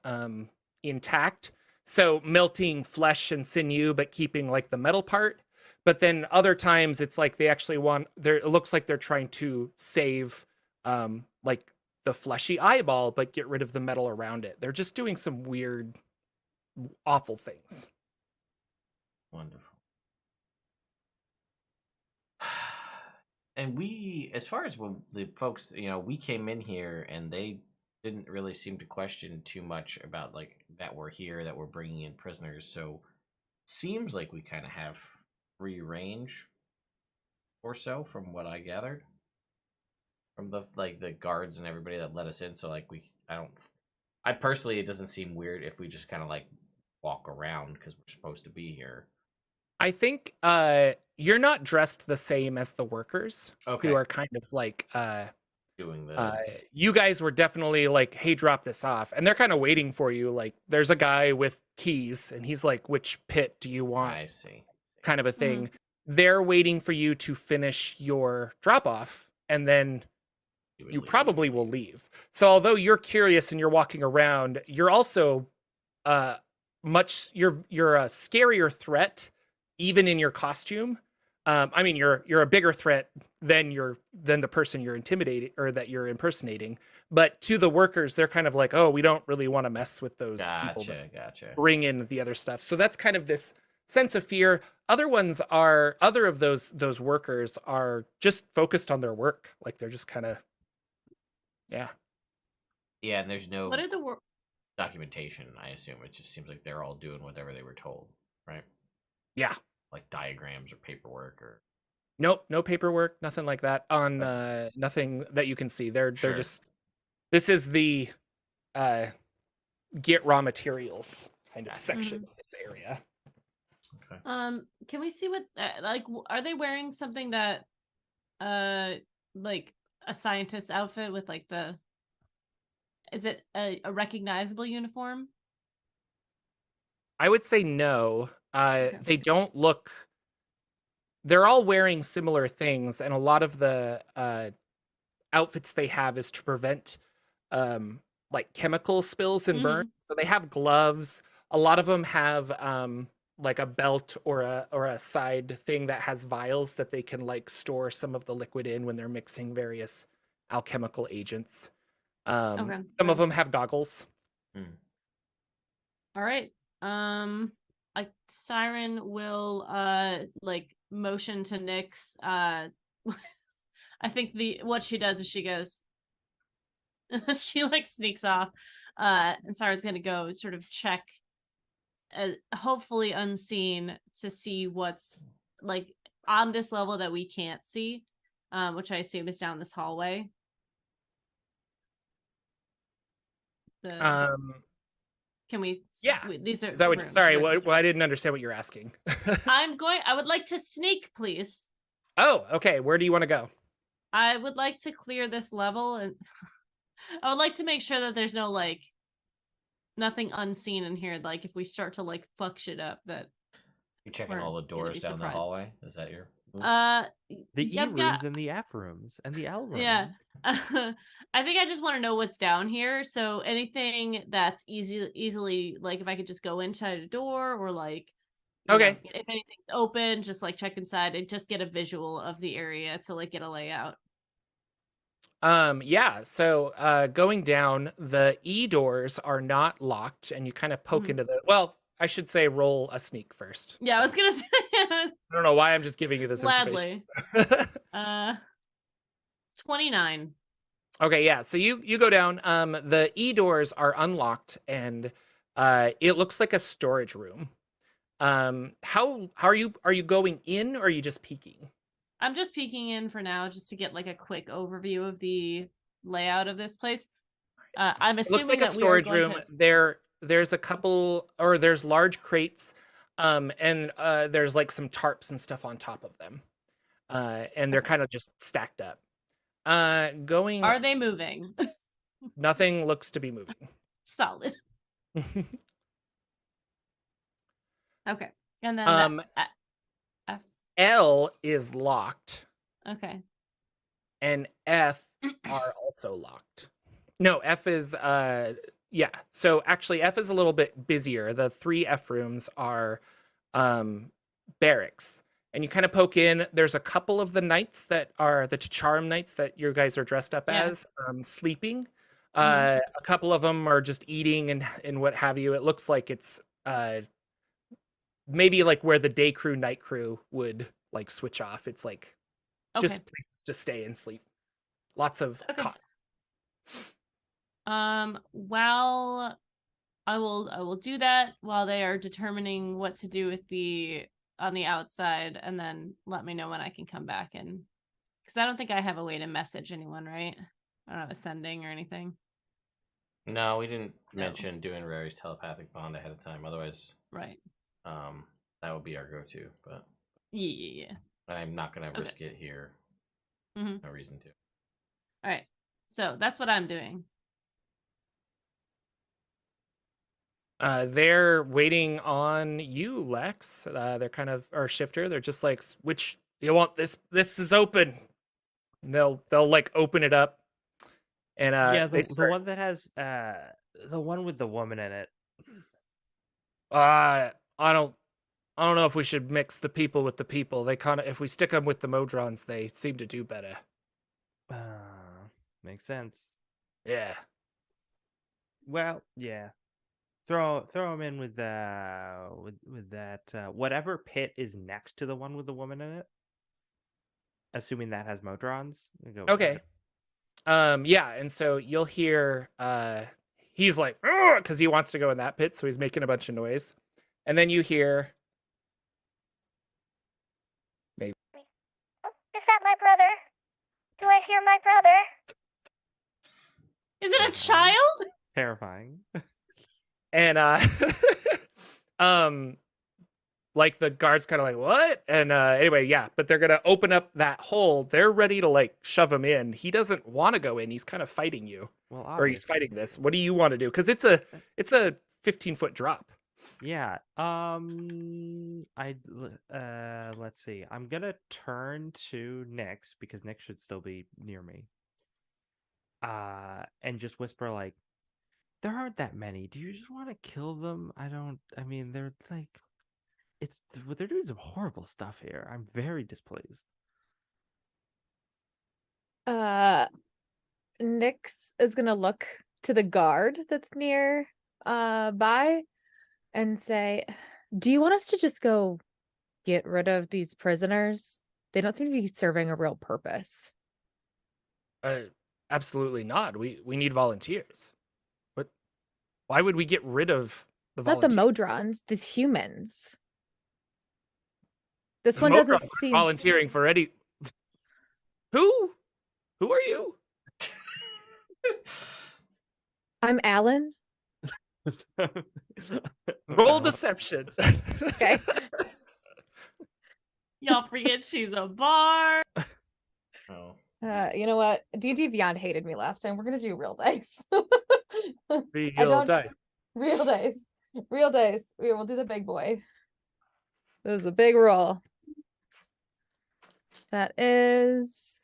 intact. So melting flesh and sinew, but keeping like the metal part. But then other times it's like they actually it looks like they're trying to save like the fleshy eyeball, but get rid of the metal around it. They're just doing some weird, awful things. Wonderful. And we, as far as when the folks, we came in here and they didn't really seem to question too much about like that we're here, that we're bringing in prisoners. So seems like we kind of have free range or so, from what I gathered from the guards and everybody that let us in. So like I personally, it doesn't seem weird if we just kind of like walk around because we're supposed to be here. I think you're not dressed the same as the workers, Okay. who are kind of like Doing the you guys were definitely like, hey, drop this off, and they're kind of waiting for you. Like, there's a guy with keys, and he's like, which pit do you want? I see. Kind of a thing. They're waiting for you to finish your drop off, and then you probably will leave. So although you're curious and you're walking around, you're also you're a scarier threat even in your costume. I mean, you're a bigger threat than the person you're intimidating or that you're impersonating. But to the workers, they're kind of like, oh, we don't really want to mess with those people that Gotcha. bring in the other stuff. So that's kind of this sense of fear. Other of those workers are just focused on their work. Like they're just kind of, yeah. Yeah, and there's no What are the documentation, I assume. It just seems like they're all doing whatever they were told, right? Yeah. Like diagrams or paperwork or Nope, no paperwork, nothing like that on nothing that you can see. They're just, this is the get raw materials kind of section of this area. Okay. Can we see what are they wearing something that like a scientist outfit with like is it a recognizable uniform? I would say no. Okay. They don't look, they're all wearing similar things, and a lot of the outfits they have is to prevent like chemical spills and burns. So they have gloves. A lot of them have like a belt or a side thing that has vials that they can like store some of the liquid in when they're mixing various alchemical agents. Some of them have goggles. All right. A siren will like motion to Nyx. I think what she does is she goes she like sneaks off, and Siren's gonna go sort of check, hopefully unseen, to see what's like on this level that we can't see, which I assume is down this hallway. Can we? Yeah. These are. Is that what, sorry, I didn't understand what you're asking. I would like to sneak, please. Oh, okay. Where do you want to go? I would like to clear this level, and I would like to make sure that there's no like nothing unseen in here. Like if we start to like fuck shit up, that you're checking all the doors down the hallway. Is that your move? The E rooms and the F rooms and the L room. Yeah. I think I just want to know what's down here. So anything that's easily like if I could just go inside a door or like okay, if anything's open, just like check inside and just get a visual of the area to like get a layout. Yeah, so going down, the E doors are not locked, and you kind of poke into the, well, I should say roll a sneak first. Yeah, I was gonna say I don't know why I'm just giving you this gladly. information. 29. Okay, yeah. So you go down. The E doors are unlocked, and it looks like a storage room. How are you going in, or are you just peeking? I'm just peeking in for now, just to get like a quick overview of the layout of this place. I'm assuming it looks like that a storage room. There's a couple, or there's large crates, and there's like some tarps and stuff on top of them, and they're kind of just stacked up. Are they moving? Nothing looks to be moving. Solid. Okay. And then F. L is locked. Okay. And F are also locked. No, F is yeah. So actually F is a little bit busier. The 3 F rooms are barracks. And you kind of poke in. There's a couple of the knights that are the T'Charum knights that you guys are dressed up as, sleeping. A couple of them are just eating and what have you. It looks like it's maybe like where the day crew, night crew would like switch off. It's like just places to stay and sleep. Lots of Okay. cots. Well, I will do that while they are determining what to do with on the outside, and then let me know when I can come back and because I don't think I have a way to message anyone, right? I don't have a sending or anything. No, we didn't No. mention doing Rary's telepathic bond ahead of time. Otherwise, Right. that would be our go-to. But Yeah. I'm not gonna Okay. risk it here. Mhm. No reason to. All right. So that's what I'm doing. They're waiting on you, Lex. They're kind of or Shifter. They're just like, which you want this? This is open. And they'll like open it up, and yeah, they the one that has the one with the woman in it. I don't know if we should mix the people with the people. They kind of if we stick them with the Modrons, they seem to do better. Makes sense. Yeah. Well, yeah. Throw him in with that whatever pit is next to the one with the woman in it. Assuming that has Modrons. We go with Okay. that. Yeah, and so you'll hear he's like because he wants to go in that pit, so he's making a bunch of noise. And then you hear maybe Is that my brother? Do I hear my brother? Is it a child? Terrifying. and like the guards kind of like what? And anyway, yeah, but they're gonna open up that hole. They're ready to like shove him in. He doesn't want to go in. He's kind of fighting you. Well, Or he's obviously. fighting this. What do you want to do? Because it's a 15-foot drop. Yeah. Let's see. I'm gonna turn to Nyx because Nyx should still be near me. And just whisper like, there aren't that many. Do you just want to kill them? I mean, they're like, they're doing some horrible stuff here. I'm very displeased. Nyx is gonna look to the guard that's near by and say, do you want us to just go get rid of these prisoners? They don't seem to be serving a real purpose. Absolutely not. We need volunteers. But why would we get rid of the Not the volunteers? Modrons, these humans. This The one Modrons doesn't aren't seem volunteering for any. Who are you? I'm Alan. Roll deception. Okay. Y'all forget she's a bar. Oh. You know what? D&D Beyond hated me last time. We're gonna do real dice. Real dice. Real dice. Real dice. We'll do the big boy. This is a big roll. That is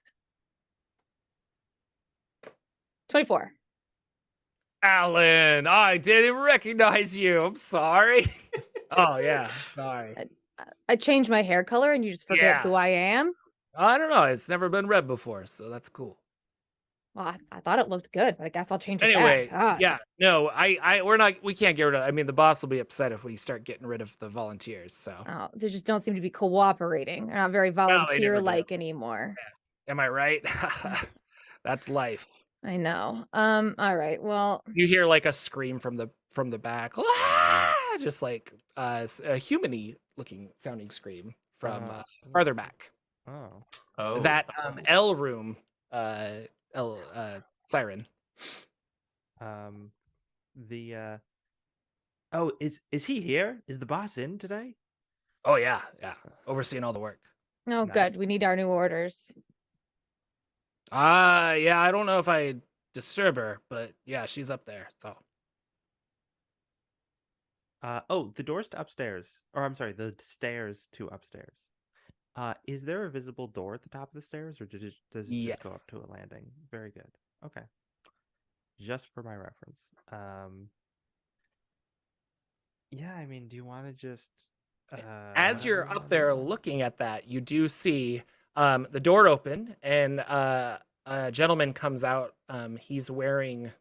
24. Alan, I didn't recognize you. I'm sorry. Oh yeah, sorry. I changed my hair color and you just forget Yeah. who I am. I don't know. It's never been red before, so that's cool. Well, I thought it looked good, but I guess I'll change it Anyway, back. God. yeah, no, we can't get rid of. I mean, the boss will be upset if we start getting rid of the volunteers. So, Oh, they just don't seem to be cooperating. They're not very they never do. volunteer-like anymore. Am I right? That's life. I know. All right. Well, You hear like a scream from the back, "Ah!" Just like a human-y looking sounding scream from farther back. Oh. That L room, siren. Oh, is he here? Is the boss in today? Oh yeah, overseeing all the work. oh, Nice. good. We need our new orders. Yeah, I don't know if I disturb her, but yeah, she's up there. So The doors to upstairs, or I'm sorry, the stairs to upstairs. Is there a visible door at the top of the stairs, or does it just go up Yes. to a landing? Very good. Okay. Just for my reference. Yeah, I mean, do you want to just as you're up there looking at that, you do see the door open and a gentleman comes out. He's wearing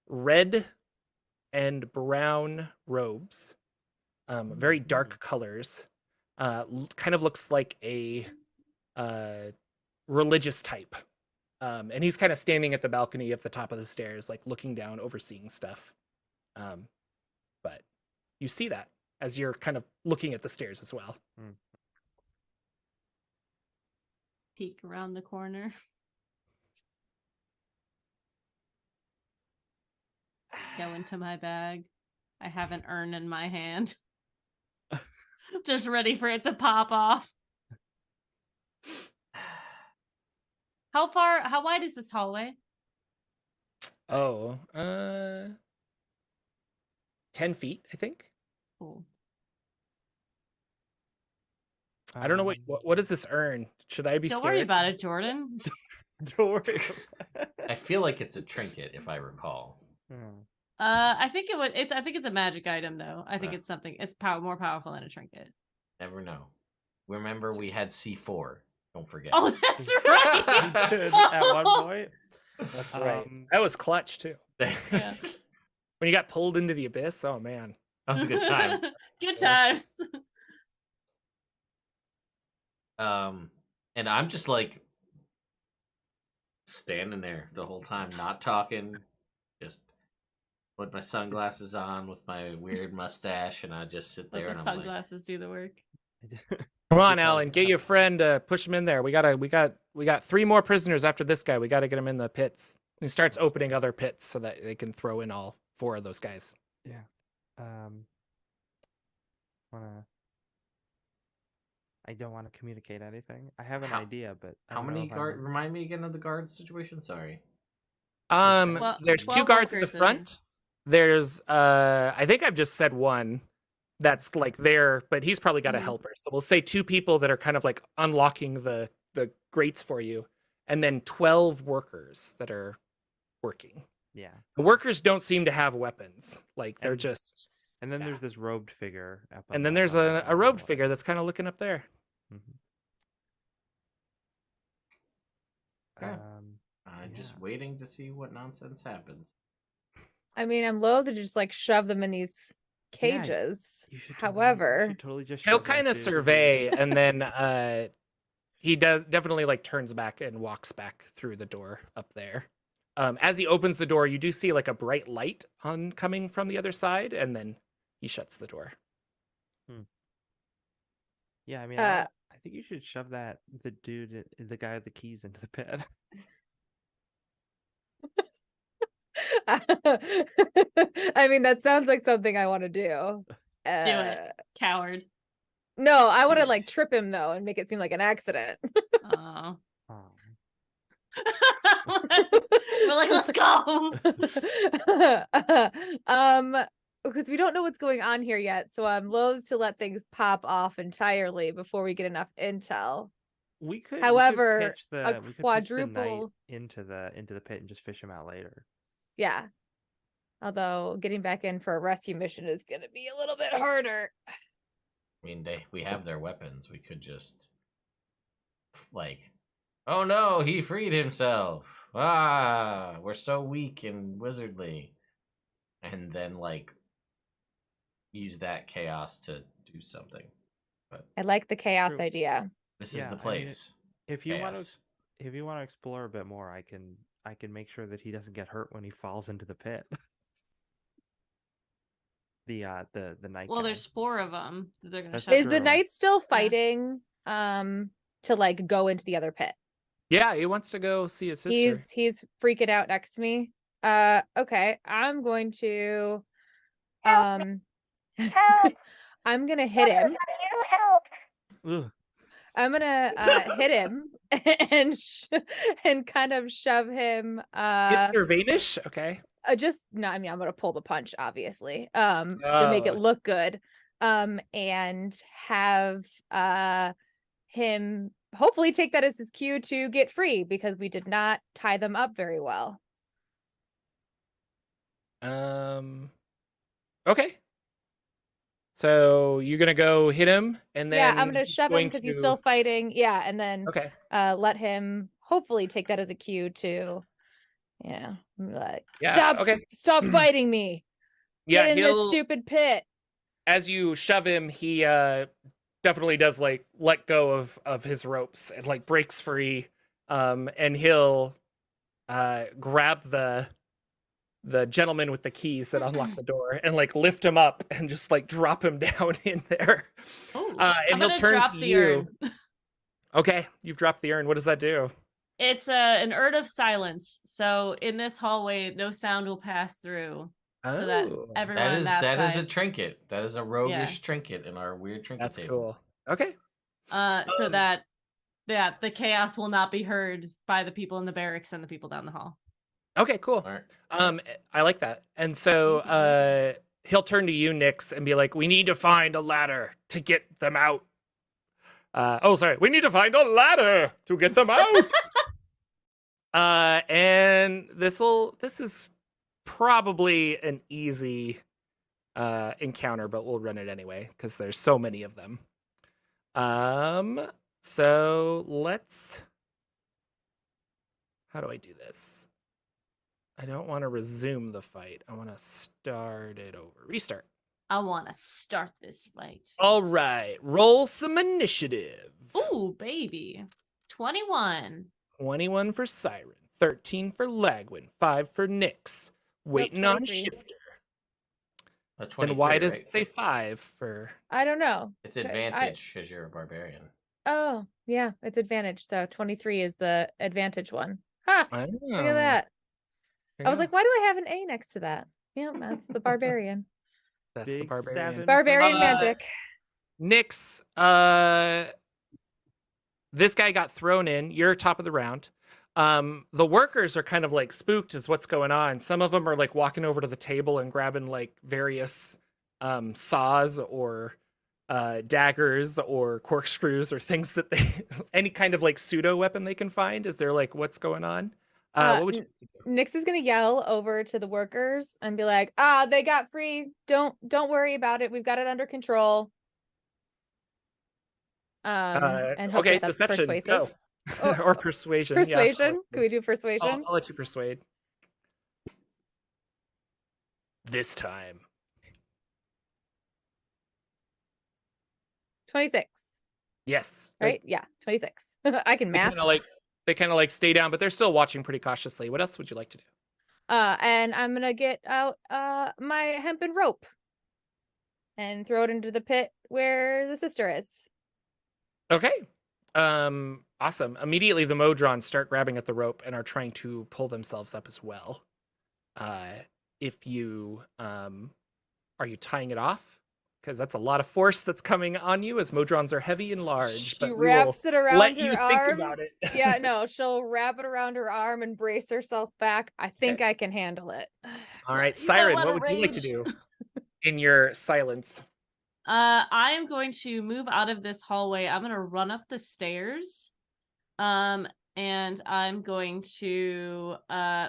red and brown robes, very dark colors. Kind of looks like a religious type. And he's kind of standing at the balcony at the top of the stairs, like looking down, overseeing stuff. But you see that as you're kind of looking at the stairs as well. Peek around the corner. Go into my bag. I have an urn in my hand. Just ready for it to pop off. How wide is this hallway? Oh, 10 feet, I think. Cool. I don't know what is this urn? Should I be Don't scared? worry about it, Jordan. Don't worry. I feel like it's a trinket, if I recall. I think I think it's a magic item, though. I think it's something. It's more powerful than a trinket. Never know. Remember, we had C4. Don't forget. Oh, that's right. At one point. That's right. That was clutch too. Yeah. When you got pulled into the abyss, oh man. That was a good time. Good times. And I'm just like standing there the whole time, not talking, just put my sunglasses on with my weird mustache, and I just sit there Let the and I'm like, sunglasses do the work. Come on, Alan, get your friend. Push him in there. We got 3 more prisoners after this guy. We got to get him in the pits. He starts opening other pits so that they can throw in all 4 of those guys. Yeah. I don't want to communicate anything. I have an idea, but I how don't know many if guard? Remind me again of the guard situation. Sorry. Well, There's 2 12 guards in the workers front. There's I think I've just said 1 that's like there, but he's probably got a helper. So we'll say 2 people that are kind of like unlocking the grates for you, and then 12 workers that are working. Yeah. The workers don't seem to have weapons. Like they're just. And then there's this robed figure. Up on And then the- there's on the a bottom robed wall. figure that's kind of looking up there. Okay. Yeah. Just waiting to see what nonsense happens. I mean, I'm loath to just like shove them in these Yeah, cages. You should However, totally just He'll shove that kind of dude. survey, and then he does definitely like turns back and walks back through the door up there. As he opens the door, you do see like a bright light on coming from the other side, and then he shuts the door. Yeah, I mean, Uh, I think you should shove the guy with the keys into the pit. I mean, that sounds like something I want to do. Do it, coward. No, I want to Bitch. like trip him though and make it seem like an accident. Oh. Oh. We're like, let's go. Because we don't know what's going on here yet, so I'm loath to let things pop off entirely before we get enough intel. We could. However, we could pitch a pitch the knight quadruple- into the pit and just fish him out later. Yeah. Although getting back in for a rescue mission is going to be a little bit harder. I mean, we have their weapons. We could just like, oh no, he freed himself. Ah, we're so weak and wizardly, and then like use that chaos to do something. But I like the chaos True. idea. this Yeah, is the I mean, place. If you want to, Chaos. if you want to explore a bit more, I can make sure that he doesn't get hurt when he falls into the pit. The night. Well, guy. there's 4 of them. They're gonna That's shove Is the true. knight still fighting to like go into the other pit? Yeah, he wants to go see his sister. He's freaking out next to me. Okay, I'm going to I'm Help! gonna hit him. You help! Ugh. I'm gonna hit him and and kind of shove him Get your Vanish? Okay. just no, I mean I'm gonna pull the punch obviously to make it Oh. look good and have him hopefully take that as his cue to get free because we did not tie them up very well. Okay. So you're gonna go hit him, and then Yeah, I'm gonna he's shove him going because he's to- still fighting. Yeah, and then Okay. let him hopefully take that as a cue to, like Yeah, okay. stop fighting me. Yeah, Get in this he'll stupid pit. as you shove him, he definitely does like let go of his ropes and like breaks free. And he'll grab the gentleman with the keys that unlock the door and like lift him up and just like drop him down in there. Oh, And I'm he'll gonna turn drop to the you. urn. Okay, you've dropped the urn. What does that do? It's an urn of silence. So in this hallway, no sound will pass through, so that Oh, everyone That on is that that is a side. trinket. That is a roguish trinket in our weird trinket that's table. cool. Okay. So that the chaos will not be heard by the people in the barracks and the people down the hall. Okay, cool. All right. I like that. And so he'll turn to you, Nix, and be like, "We need to find a ladder to get them out." Sorry. We need to find a ladder to get them out. And this is probably an easy encounter, but we'll run it anyway because there's so many of them. So let's. How do I do this? I don't want to resume the fight. I want to start it over. Restart. I want to start this fight. All right. Roll some initiative. Ooh, baby. 21. 21 for Siren, 13 for Lagwin, 5 for Nyx. Waiting on 23. Shifter. Then Then why does it say 5 for? I don't know. It's Okay, advantage because you're a barbarian. Oh, yeah, it's advantage. So 23 is the advantage one. Ha! I Look at that. I was like, why do I have an A next to that? Yeah, that's the barbarian. that's the Big barbarian. 7 for Barbarian Nyx. magic. Nyx, this guy got thrown in. You're top of the round. The workers are kind of like spooked as what's going on. Some of them are like walking over to the table and grabbing like various saws or daggers or corkscrews or things that they any kind of like pseudo weapon they can find. Is there like what's going on? What would you Nyx is gonna yell over to the workers and be like, they got free. Don't worry about it. We've got it under control. And hopefully okay, that's deception, persuasive. go. Oh, or persuasion. Yeah, Persuasion? Can we do persuasion? I'll let you persuade. This time. 26. Yes. Right? Yeah, 26. I can math. They kind of like stay down, but they're still watching pretty cautiously. What else would you like to do? And I'm gonna get out my hempen rope and throw it into the pit where the sister is. Okay. Awesome. Immediately the Modron start grabbing at the rope and are trying to pull themselves up as well. If you are you tying it off? Because that's a lot of force that's coming on you as Modrons are heavy and large. She but we wraps will it around let her you arm. think about it. Yeah, no, she'll wrap it around her arm and brace herself back. I think I can handle it. All right, You got a Siren, lot what of would you like to rage. do in your silence? I am going to move out of this hallway. I'm going to run up the stairs. And I'm going to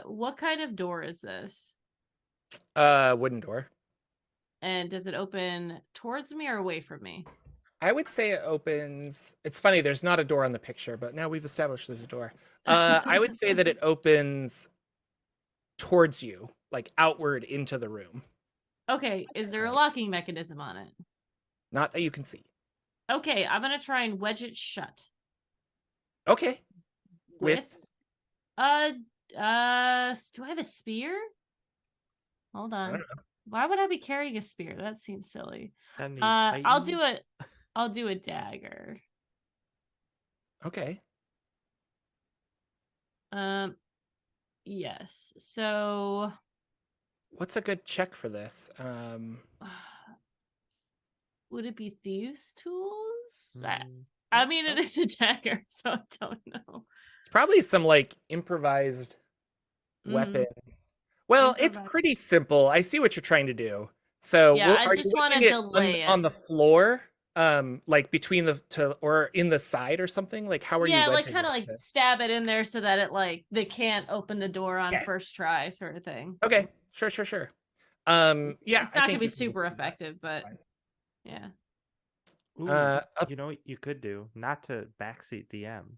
what kind of door is this? Wooden door. And does it open towards me or away from me? I would say it opens. It's funny, there's not a door on the picture, but now we've established there's a door. I would say that it opens towards you, like outward into the room. Okay, is there a locking mechanism on it? Not that you can see. Okay, I'm gonna try and wedge it shut. Okay. With do I have a spear? Hold I don't on. know. Why would I be carrying a spear? That seems silly. Any I'll do items? it. I'll do a dagger. Okay. Yes. So What's a good check for this? would it be thieves' tools? Mm, I mean, it is a dagger, so I don't know. It's probably some like improvised weapon. Well, it's Improvised. pretty simple. I see what you're trying to do. So, Yeah, I are just you wanna leaving delay on it. the floor, like between or in the side or something? Like, how are you? Yeah, like wedging kind of it like to- stab it in there so that it like they can't open the door on Yeah. first try, sort of thing. Okay, sure. Yeah, It's I not think gonna be you can just super do that. effective, That's but fine. yeah. Ooh, you know what you could do? Not to backseat DM.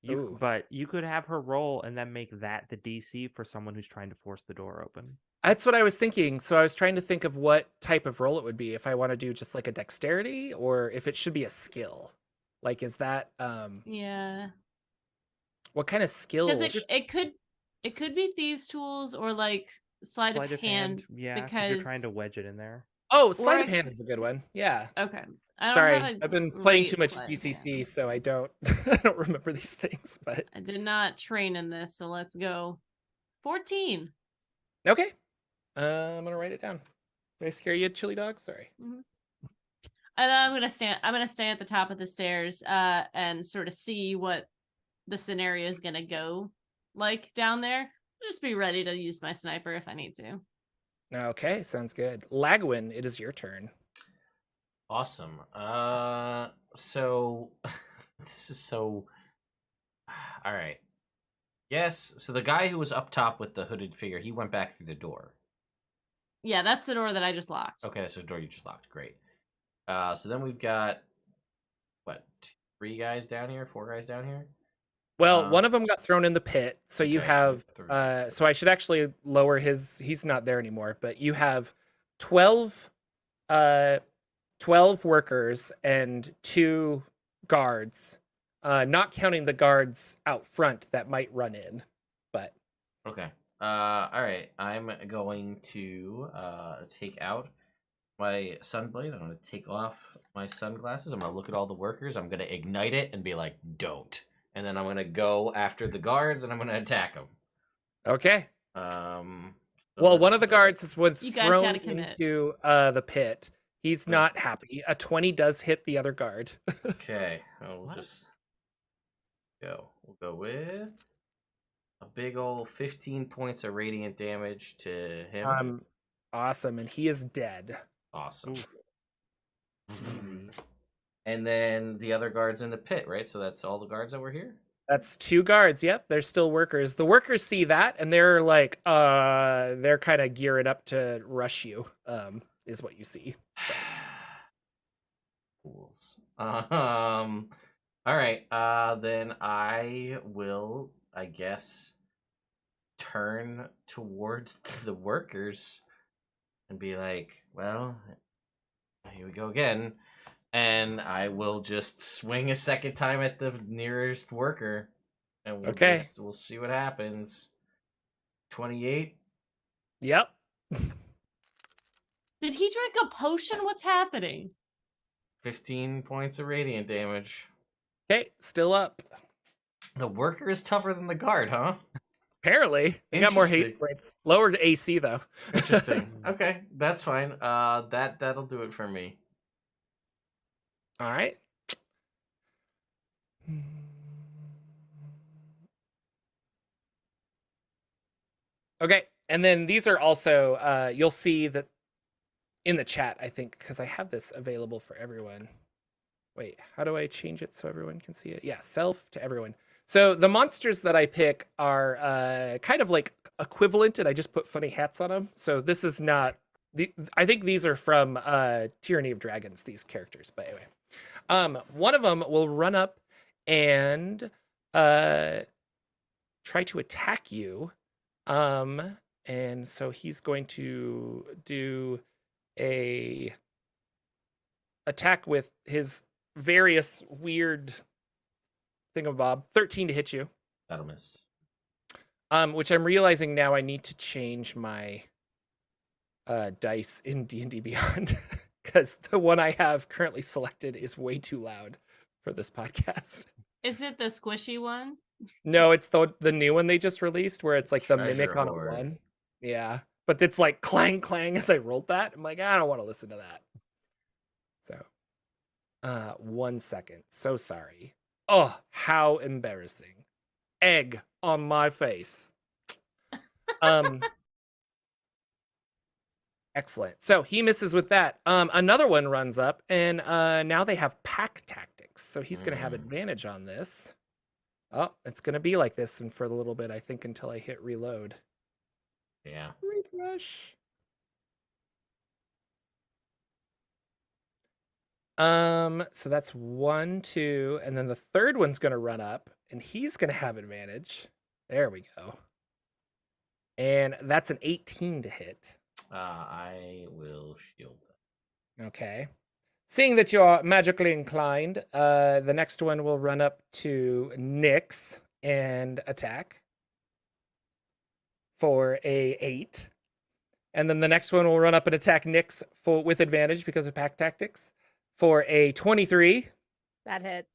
Ooh. But you could have her roll and then make that the DC for someone who's trying to force the door open. That's what I was thinking. So I was trying to think of what type of roll it would be if I want to do just like a dexterity or if it should be a skill. Like, is that Yeah. what kind of Because skill? it could be thieves' tools or like sleight of hand. Yeah, because you're trying to Because wedge it in there. Oh, or sleight I of hand could, is a good one. Yeah. okay. I don't Sorry, have a I've been playing too great much sleight of DCC, hand. so I don't I don't remember these things. But I did not train in this, so let's go. 14. okay, I'm gonna write it down. Did I scare you, chili dog? Sorry. Mhm. And then I'm gonna stay at the top of the stairs, and sort of see what the scenario is gonna go like down there. Just be ready to use my sniper if I need to. Okay, sounds good. Lagwin, it is your turn. Awesome. So this is so. All right. Yes. So the guy who was up top with the hooded figure, he went back through the door. Yeah, that's the door that I just locked. Okay, so the door you just locked. Great. So then we've got what? 3 guys down here? 4 guys down here? Well, one of them got thrown in the pit, so you okay, so have. 3. So I should actually lower his. He's not there anymore, but you have 12, 12 workers and 2 guards, not counting the guards out front that might run in. But Okay. All right. I'm going to take out my sunblade. I'm going to take off my sunglasses. I'm going to look at all the workers. I'm going to ignite it and be like, "Don't." And then I'm going to go after the guards and I'm going to attack them. okay. So Well, one let's- of the guards was You guys thrown gotta commit. into the pit. He's Good. not happy. A 20 does hit the other guard. Okay. We'll What? just go. We'll go with a big old 15 points of radiant damage to him. Awesome, and he is dead. Awesome. And then the other guards in the pit, right? So that's all the guards that were here? That's 2 guards. Yep, they're still workers. The workers see that and they're like, they're kind of gearing up to rush you. Is what you see. Fools. All right. Then I will, I guess, turn towards the workers and be like, "Well, here we go again." And I will just swing a second time at the nearest worker, and we'll see what happens. 28. Yep. Did he drink a potion? What's happening? 15 points of radiant damage. Okay, still up. The worker is tougher than the guard, huh? Apparently, they got more hate Interesting. points. Lowered AC though. Interesting. Okay, that's fine. That'll do it for me. All right. Okay, and then these are also you'll see that in the chat, I think, because I have this available for everyone. Wait, how do I change it so everyone can see it? Yeah, self to everyone. So the monsters that I pick are kind of like equivalent, and I just put funny hats on them. So this is not I think these are from Tyranny of Dragons, these characters. But anyway, one of them will run up and try to attack you. And so he's going to do a attack with his various weird thingamabob. 13 to hit you. That'll miss. Which I'm realizing now I need to change my dice in D&D Beyond because the one I have currently selected is way too loud for this podcast. Is it the squishy one? No, it's the new one they just released where it's like the Treasure mimic on a Hoard. 1. Yeah, but it's like clang clang as I rolled that. I'm like, I don't want to listen to that. So, 1 second. So sorry. Oh, how embarrassing. Egg on my face. Excellent. So he misses with that. Another one runs up, and now they have pack tactics. So he's going to have advantage on this. Oh, it's going to be like this, and for a little bit, I think, until I hit reload. Yeah. Refresh. So that's 1, 2, and then the third one's going to run up, and he's going to have advantage. There we go. And that's an 18 to hit. I will shield. Okay. Seeing that you're magically inclined, the next one will run up to Nyx and attack for a 8. And then the next one will run up and attack Nyx with advantage because of pack tactics for a 23. That hits.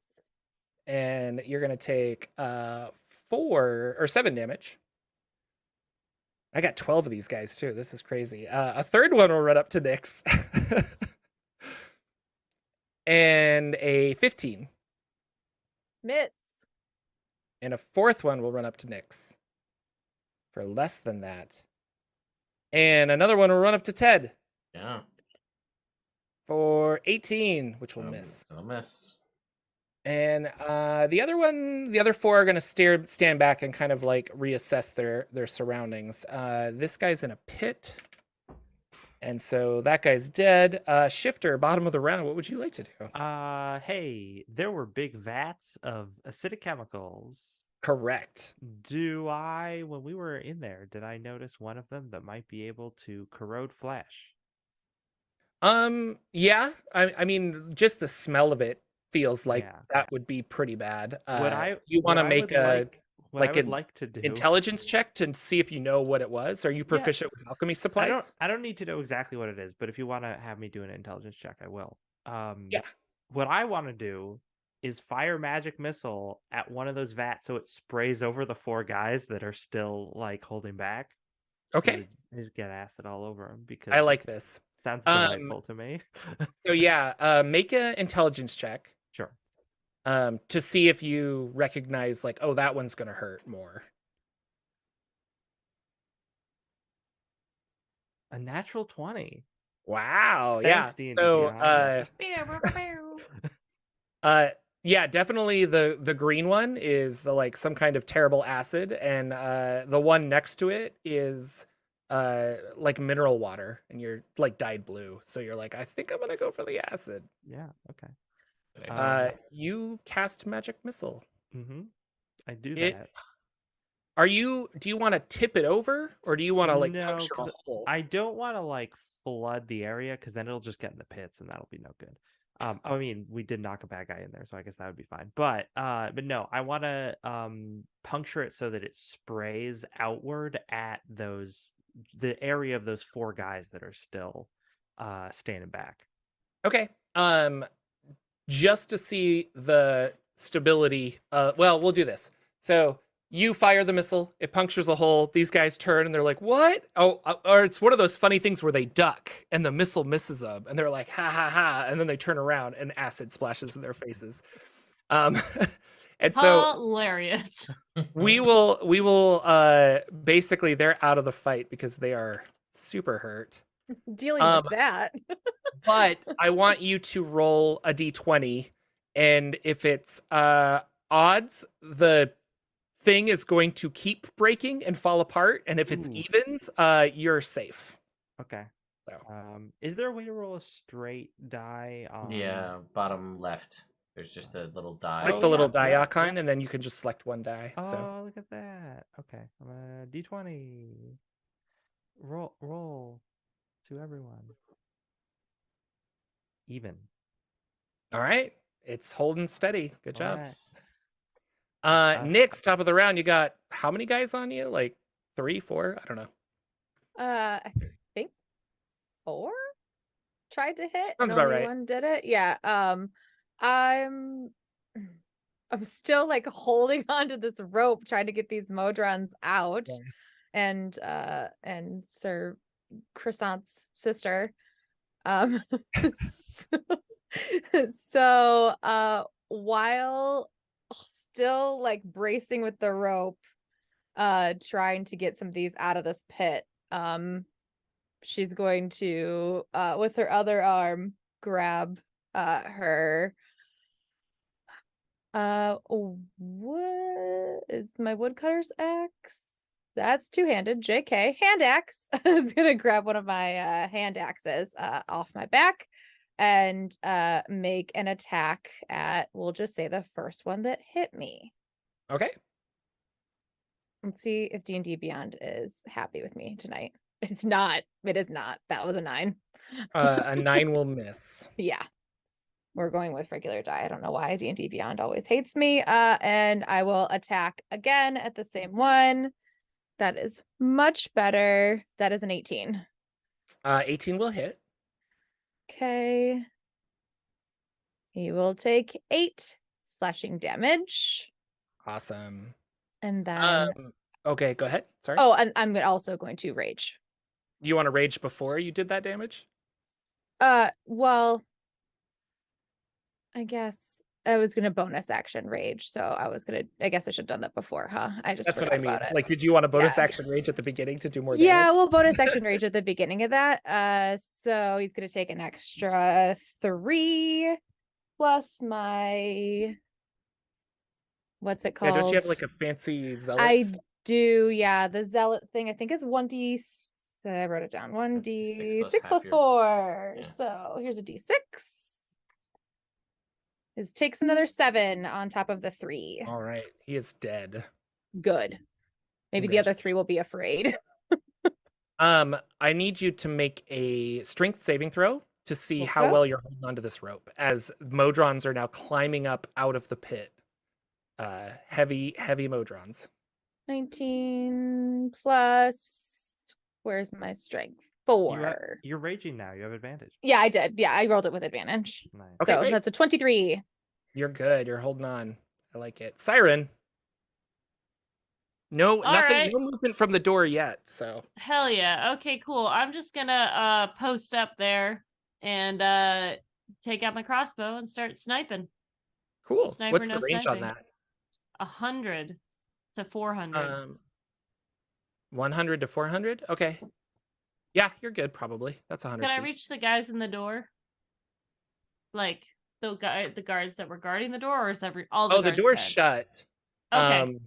And you're going to take 7 damage. I got 12 of these guys too. This is crazy. A third one will run up to Nyx. And a 15. Mitts. And a fourth one will run up to Nyx for less than that. And another one will run up to Ted Yeah. for 18, which will miss. I'll miss. And the other four are going to stand back and kind of like reassess their surroundings. This guy's in a pit. And so that guy's dead. Shifter, bottom of the round, what would you like to do? Hey, there were big vats of acidic chemicals. Correct. When we were in there, did I notice one of them that might be able to corrode flesh? Yeah. I mean, just the smell of it feels like Yeah. that would be pretty bad. You what want to I make would a what I would an like to do intelligence check to see if you know what it was? Are you proficient with alchemy supplies? I don't need to know exactly what it is, but if you want to have me do an intelligence check, I will. Yeah. What I want to do is fire magic missile at one of those vats so it sprays over the 4 guys that are still like holding back. Okay. So just get acid all over them because I like this. sounds delightful to me. So yeah, make an intelligence check Sure. to see if you recognize like, oh, that one's gonna hurt more. A natural 20. Wow. Thanks, yeah. D&D So yeah, definitely the green one is like some kind of terrible acid, and the one next to it is like mineral water, and you're like dyed blue. So you're like, I think I'm gonna go for the acid. Yeah, okay. You cast magic missile. Mm-hmm. I do It- that. Do you want to tip it over, or do you want to like No, puncture a 'cause hole? I don't want to like flood the area because then it'll just get in the pits and that'll be no good. I mean, we did knock a bad guy in there, so I guess that would be fine. But no, I want to puncture it so that it sprays outward at the area of those 4 guys that are still standing back. Okay. Just to see the stability. Well, we'll do this. So you fire the missile, it punctures a hole. These guys turn and they're like, "What?" Oh, or it's one of those funny things where they duck and the missile misses them, and they're like, "Ha ha ha!" And then they turn around and acid splashes in their faces. And so Hilarious. we will basically they're out of the fight because they are super hurt. Dealing with that. But I want you to roll a d20, and if it's odds, the thing is going to keep breaking and fall apart, and if it's Ooh. evens, you're safe. Okay. So Is there a way to roll a straight die on? Yeah, bottom left. There's just a little die. click Oh, the little yeah, die yeah, icon, and then you can just select one die. Oh, So look at that. Okay. I'm a D20. Roll to everyone. Even. all right, it's holding steady. Good job. Alright. Nyx, top of the round. You got how many guys on you? Like 3, 4? I don't know. I think 4 tried to hit. Sounds and about only right. one did it. Yeah. I'm still like holding onto this rope, trying to get these Modrons out, and Sir Croissant's sister. So while still like bracing with the rope, trying to get some of these out of this pit, she's going to with her other arm grab her what is my woodcutter's axe? That's two-handed. JK. Hand axe. I was gonna grab one of my hand axes off my back and make an attack at, we'll just say, the first one that hit me. Okay. Let's see if D&D Beyond is happy with me tonight. It's not. It is not. That was a 9. A 9 will miss. Yeah. We're going with regular die. I don't know why D&D Beyond always hates me. And I will attack again at the same one. That is much better. That is an 18. 18 will hit. Okay. He will take 8 slashing damage. Awesome. And then Okay, go ahead. Sorry. oh, and I'm also going to rage. You want to rage before you did that damage? Well, I guess I was gonna bonus action rage, so I guess I should have done that before, huh? I just That's what forgot I mean. about it. Like, did you want a bonus Yeah. action rage at the beginning to do more Yeah, damage? well, bonus action rage at the beginning of that. So he's gonna take an extra 3 plus my what's it Yeah, called? don't you have like a fancy zealot? I do, yeah. The zealot thing I think is 1d. I wrote it down. 1d6 plus plus half your- 4. Yeah. So here's a d6. This takes another 7 on top of the 3. All right, he is dead. Good. Maybe the other 3 will be afraid. I need you to make a strength saving throw to see how Okay. well you're holding onto this rope, as Modrons are now climbing up out of the pit. Heavy Modrons. 19 plus. Where's my strength? 4. You're raging now. You have advantage. Yeah, I did. Yeah, I rolled it with advantage. Nice. Okay, So great. that's a 23. You're good. You're holding on. I like it. Siren. No, All nothing. right. No movement from the door yet. So Hell yeah. Okay, cool. I'm just gonna post up there and take out my crossbow and start sniping. cool. Sniper, What's no the range on sniping. that? 100 to 400. 100 to 400. Okay. Yeah, you're good. Probably. That's 100. Can I feet. reach the guys in the door? Like the guards that were guarding the door, or is all the Oh, the guards door's dead? shut. Okay.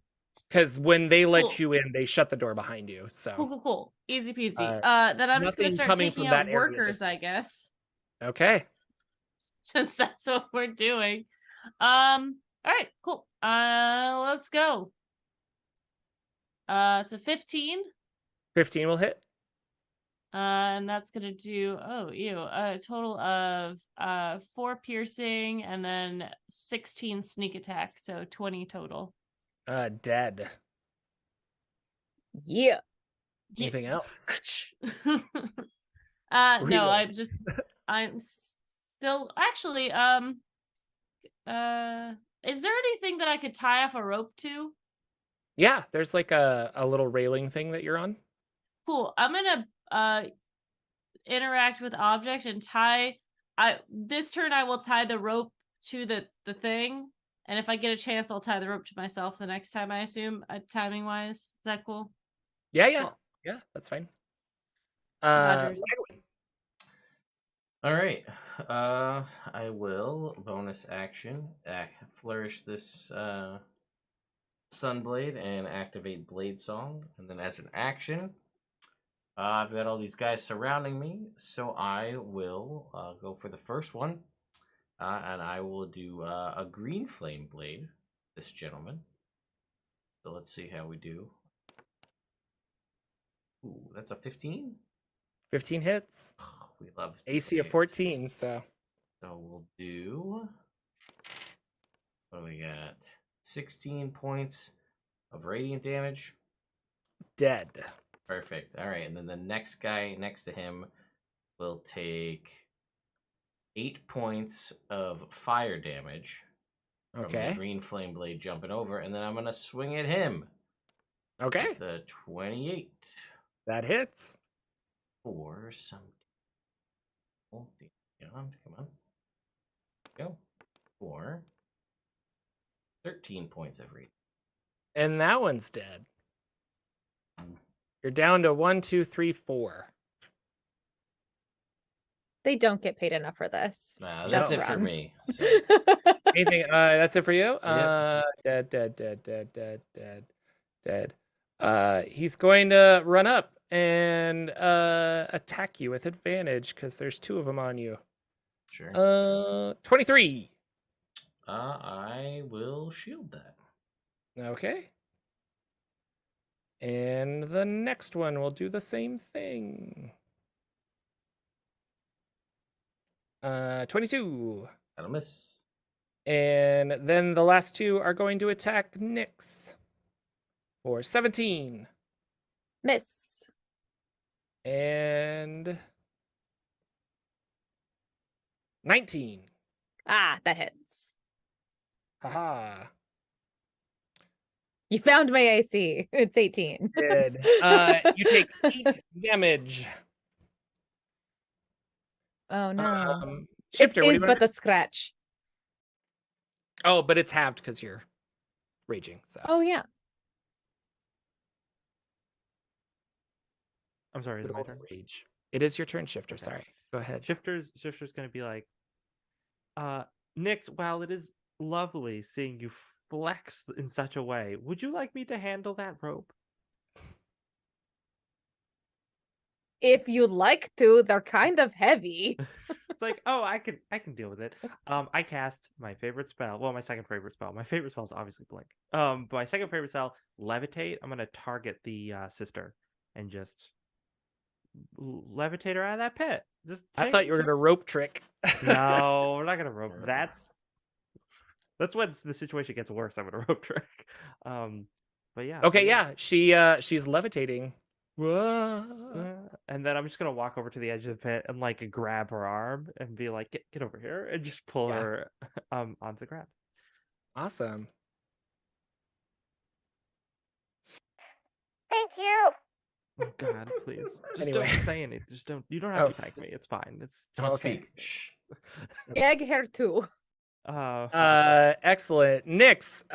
Because when they let Cool. you in, they shut the door behind you. So Cool. Easy peasy. Uh, Then I'm just gonna nothing start coming taking from out that area workers, just I yet. guess, okay. since that's what we're doing. All right, cool. Let's go. It's a 15. 15 will hit. And that's gonna do a total of 4 piercing and then 16 sneak attack, so 20 total. Dead. Yeah. Anything else? No, Reload. I'm still actually is there anything that I could tie off a rope to? Yeah, there's like a little railing thing that you're on. Cool. I'm gonna interact with object and this turn I will tie the rope to the thing, and if I get a chance I'll tie the rope to myself the next time, I assume, timing wise. Is that cool? Yeah. Cool. Yeah, that's fine. Roger. All right. I will bonus action flourish this Sunblade and activate Blade Song, and then as an action, I've got all these guys surrounding me, so I will go for the first one, and I will do a green flame blade. This gentleman. So let's see how we do. Ooh, that's a 15. 15 hits. We love AC of debate. 14. So We'll do. What do we got? 16 points of radiant damage. dead. Perfect. All right, and then the next guy next to him will take 8 points of fire damage from the Okay. green flame blade jumping over, and then I'm gonna swing at him. Okay. With the 28 That hits. for some. Oh, come on. Go. For 13 points of radiant. And that one's dead. You're down to 1, 2, 3, 4. They don't get paid enough for this. Nah, Just that's it for run. me. So. Anything? That's it for you. Yep. Dead. He's going to run up and attack you with advantage because there's 2 of them on you. Sure. 23. I will shield that. Okay. And the next one will do the same thing. 22. That'll miss. And then the last two are going to attack Nyx for 17 Miss. and 19. Ah, that hits. Haha. You found my AC. It's 18. Good. You take 8 damage. Oh no. Shifter, It what do is you but want? the scratch. Oh, but it's halved because you're raging. So Oh yeah. I'm sorry, is it my roll turn? rage. It is your turn, Shifter. Okay. Sorry. Go ahead. Shifter's gonna be like, Nyx, while it is lovely seeing you flex in such a way, would you like me to handle that rope? If you'd like to, they're kind of heavy. It's like, oh, I can deal with it. I cast my favorite spell. Well, my second favorite spell. My favorite spell is obviously Blink. But my second favorite spell, Levitate. I'm gonna target the sister and just levitate her out of that pit. Just I thought you were gonna rope trick. No, we're not gonna rope. That's when the situation gets worse. I'm gonna rope trick. But yeah. Okay, yeah. She's levitating. Whoa. And then I'm just gonna walk over to the edge of the pit and like grab her arm and be like, get over here, and just pull Yeah. her onto the ground. Awesome. Thank you. Oh God, please. Just Anyway. don't say anything. Just don't. You don't have Oh. to thank me. It's fine. It's Don't Okay. speak. Shh. Egg hair too. Excellent. Nyx,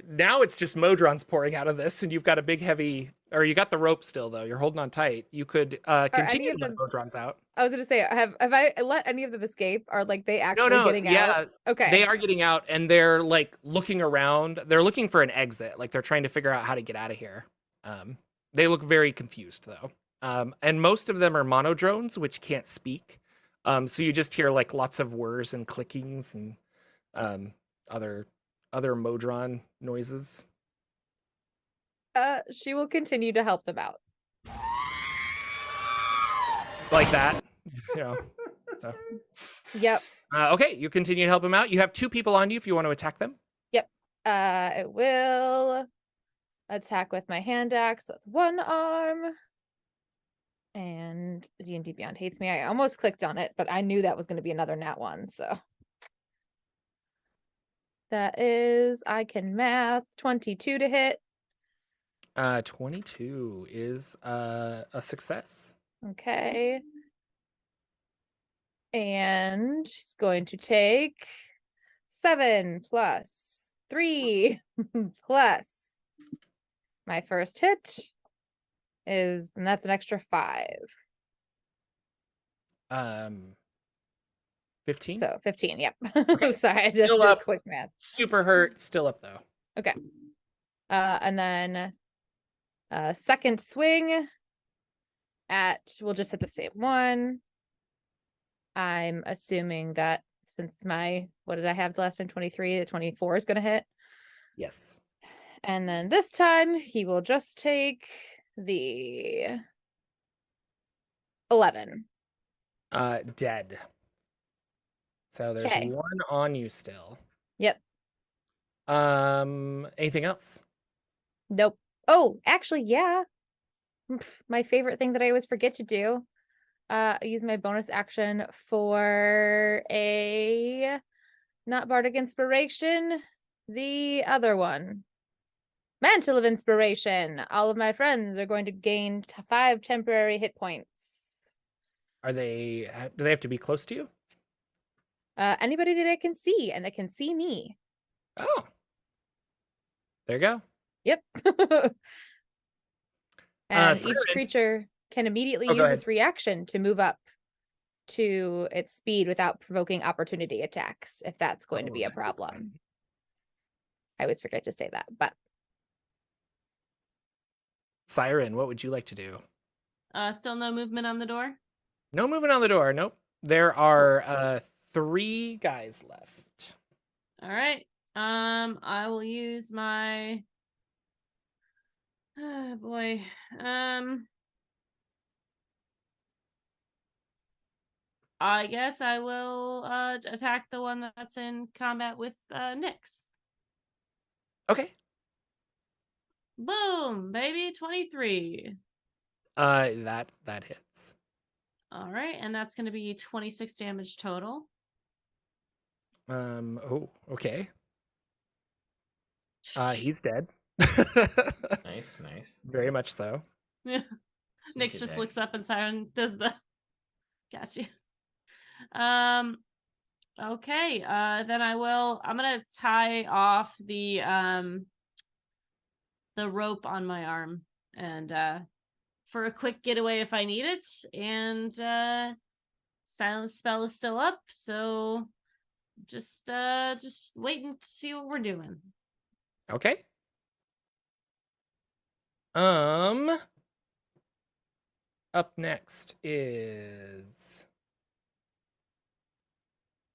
now it's just Modron's pouring out of this, and you've got a big heavy, or you got the rope still though. You're holding on tight. You could continue any to of let Modron's out. I was gonna say, have I let any of them escape? Are like they actually No, getting yeah, out? Okay. they are getting out, and they're like looking around. They're looking for an exit. Like they're trying to figure out how to get out of here. They look very confused though. And most of them are monodrones, which can't speak. So you just hear like lots of whirs and clickings and other Modron noises. She will continue to help them out. Like that. You know. So. Yep. Okay, you continue to help them out. You have 2 people on you if you want to attack them. It will attack with my hand axe with one arm. And D&D Beyond hates me. I almost clicked on it, but I knew that was going to be another nat 1, so. That is, I can math, 22 to hit. 22 is a success. Okay. And she's going to take 7 plus 3 plus my first hit is, and that's an extra 5. 15. So 15, yep. Okay. Sorry, I just Still did up. quick math. Super hurt. Still up though. Okay. And then second swing at, we'll just hit the same one. I'm assuming that since my, what did I have the last time? 23, the 24 is going to hit. Yes. And then this time he will just take the 11. Dead. So there's Okay. 1 on you still. Yep. Anything else? Nope. Oh, actually, yeah. My favorite thing that I always forget to do. I use my bonus action for a not Bardic Inspiration, the other one. Mantle of Inspiration. All of my friends are going to gain 5 temporary hit points. Are they? Do they have to be close to you? Anybody that I can see and that can see me. Oh. There you go. Yep. And each Siren. creature can immediately Oh, go use ahead. its reaction to move up to its speed without provoking opportunity attacks, if that's going to Oh, be a that's problem. exciting. I always forget to say that, but Siren, what would you like to do? Still no movement on the door. No moving on the door. Nope. There are 3 guys left. All right. I will use my Oh boy. I guess I will attack the one that's in combat with Nyx. Okay. Boom, baby, 23. That hits. All right, and that's going to be 26 damage total. Oh, okay. He's dead. Nice, nice. Very much so. Nyx Sneak just attack. looks up and Siren does the got you. Okay, then I'm gonna tie off the rope on my arm and for a quick getaway if I need it, and silence spell is still up, so just waiting to see what we're doing. Okay. Up next is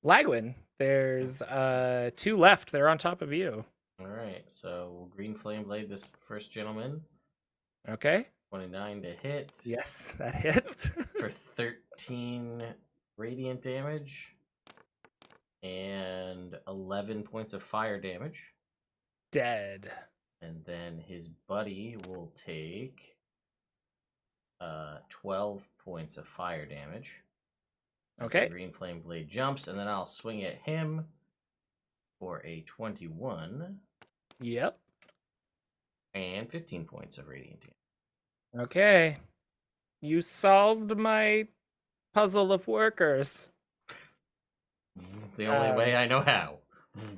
Lagwin. There's 2 left. They're on top of you. All right, so Green Flame Blade this first gentleman. Okay. 29 to hit. Yes, that hits. For 13 radiant damage and 11 points of fire damage. Dead. And then his buddy will take 12 points of fire damage. As Okay. the Green Flame Blade jumps, and then I'll swing at him for a 21 Yep. and 15 points of radiant damage. Okay. You solved my puzzle of workers. The only way I know how.